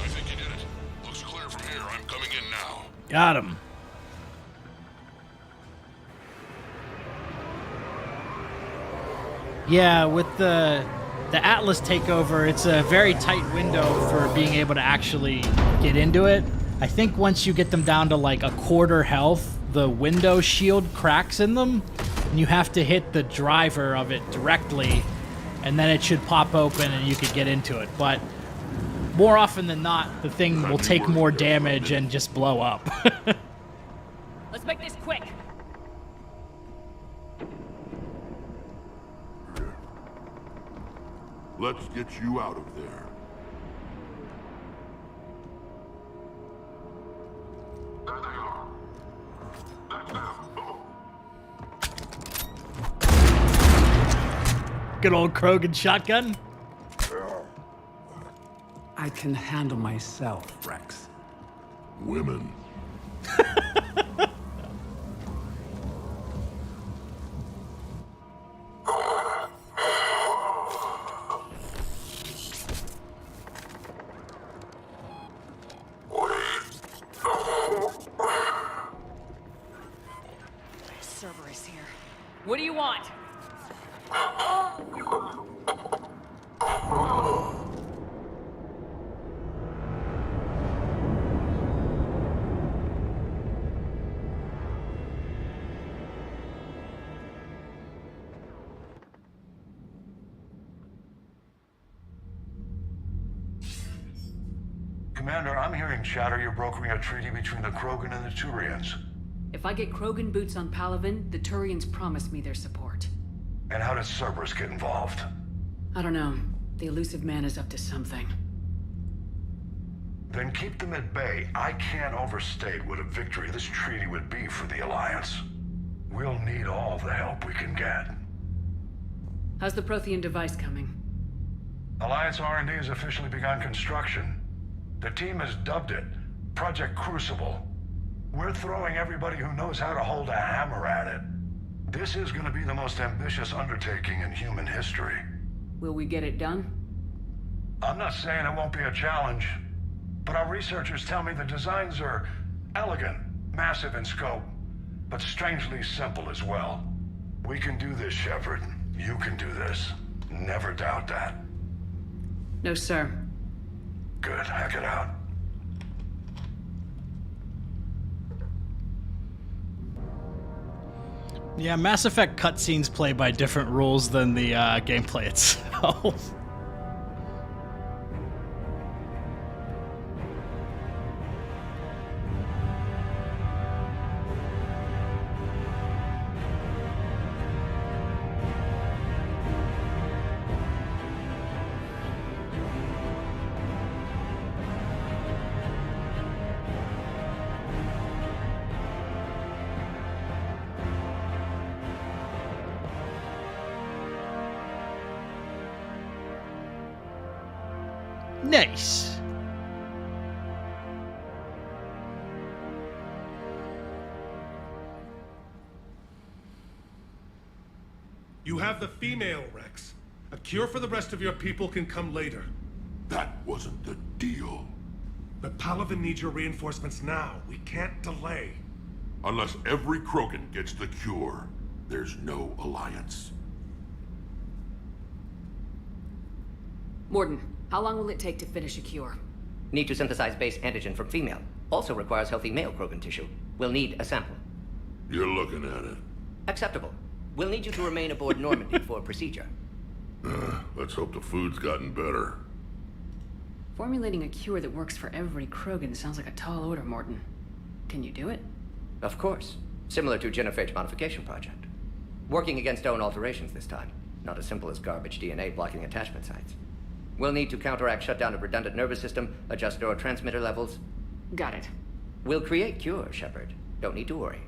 I think you did it. Looks clear from here. I'm coming in now. Got him. Yeah, with the Atlas takeover, it's a very tight window for being able to actually get into it. I think once you get them down to like a quarter health, the window shield cracks in them, and you have to hit the driver of it directly, and then it should pop open and you could get into it. But more often than not, the thing will take more damage and just blow up. Let's make this quick. Let's get you out of there. There they are. That's them. Good old Krogan shotgun. I can handle myself, Wrex. Women. Cerberus here. What do you want? Commander, I'm hearing chatter you're brokering a treaty between the Krogan and the Turians. If I get Krogan boots on Palaven, the Turians promise me their support. And how does Cerberus get involved? I don't know. The elusive man is up to something. Then keep them at bay. I can't overstate what a victory this treaty would be for the Alliance. We'll need all the help we can get. How's the Prothean device coming? Alliance R&D has officially begun construction. The team has dubbed it Project Crucible. We're throwing everybody who knows how to hold a hammer at it. This is going to be the most ambitious undertaking in human history. Will we get it done? I'm not saying it won't be a challenge, but our researchers tell me the designs are elegant, massive in scope, but strangely simple as well. We can do this, Shepard. You can do this. Never doubt that. No, sir. Good. Hack it out. Yeah, Mass Effect cutscenes play by different rules than the gameplay itself. Nice. You have the female, Wrex. A cure for the rest of your people can come later. That wasn't the deal. But Palaven needs your reinforcements now. We can't delay. Unless every Krogan gets the cure. there's no alliance. Morden, how long will it take to finish a cure? Need to synthesize base antigen from female. Also requires healthy male Krogan tissue. We'll need a sample. You're looking at it. Acceptable. We'll need you to remain aboard Normandy for procedure. Let's hope the food's gotten better. Formulating a cure that works for every Krogan sounds like a tall order, Morden. Can you do it? Of course. Similar to Genophage modification project. Working against own alterations this time. Not as simple as garbage DNA blocking attachment sites. We'll need to counteract shutdown of redundant nervous system, adjust neurotransmitter levels. Got it. We'll create cure, Shepard. Don't need to worry.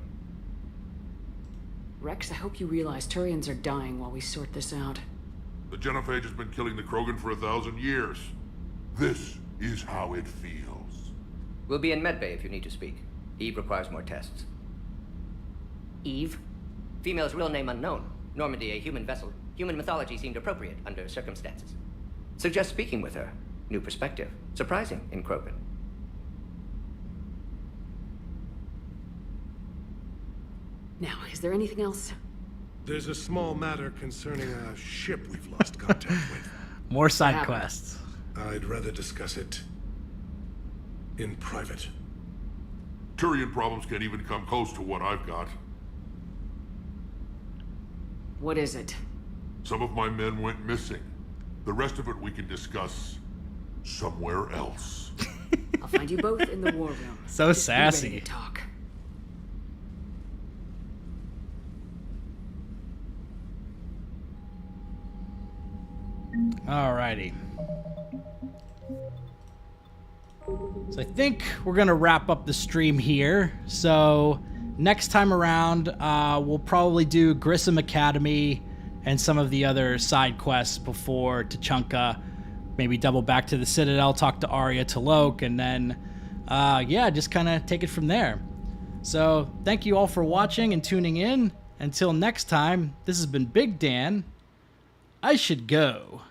Wrex, I hope you realize Turians are dying while we sort this out. The Genophage has been killing the Krogan for 1,000 years. This is how it feels. We'll be in medbay if you need to speak. Eve requires more tests. Eve? Female's real name unknown. Normandy, a human vessel. Human mythology seemed appropriate under circumstances. Suggest speaking with her. New perspective. Surprising in Krogan. Now, is there anything else? There's a small matter concerning a ship we've lost contact with. More side quests. I'd rather discuss it in private. Turian problems can't even come close to what I've got. What is it? Some of my men went missing. The rest of it we can discuss somewhere else. I'll find you both in the war room. So Just be ready sassy. to talk. Alrighty. So I think we're gonna wrap up the stream here. So next time around, we'll probably do Grissom Academy and some of the other side quests before Tachanka. Maybe double back to the Citadel, talk to Arya T'Lok, and then, yeah, just kind of take it from there. So thank you all for watching and tuning in. Until next time, this has been Big Dan. I should go.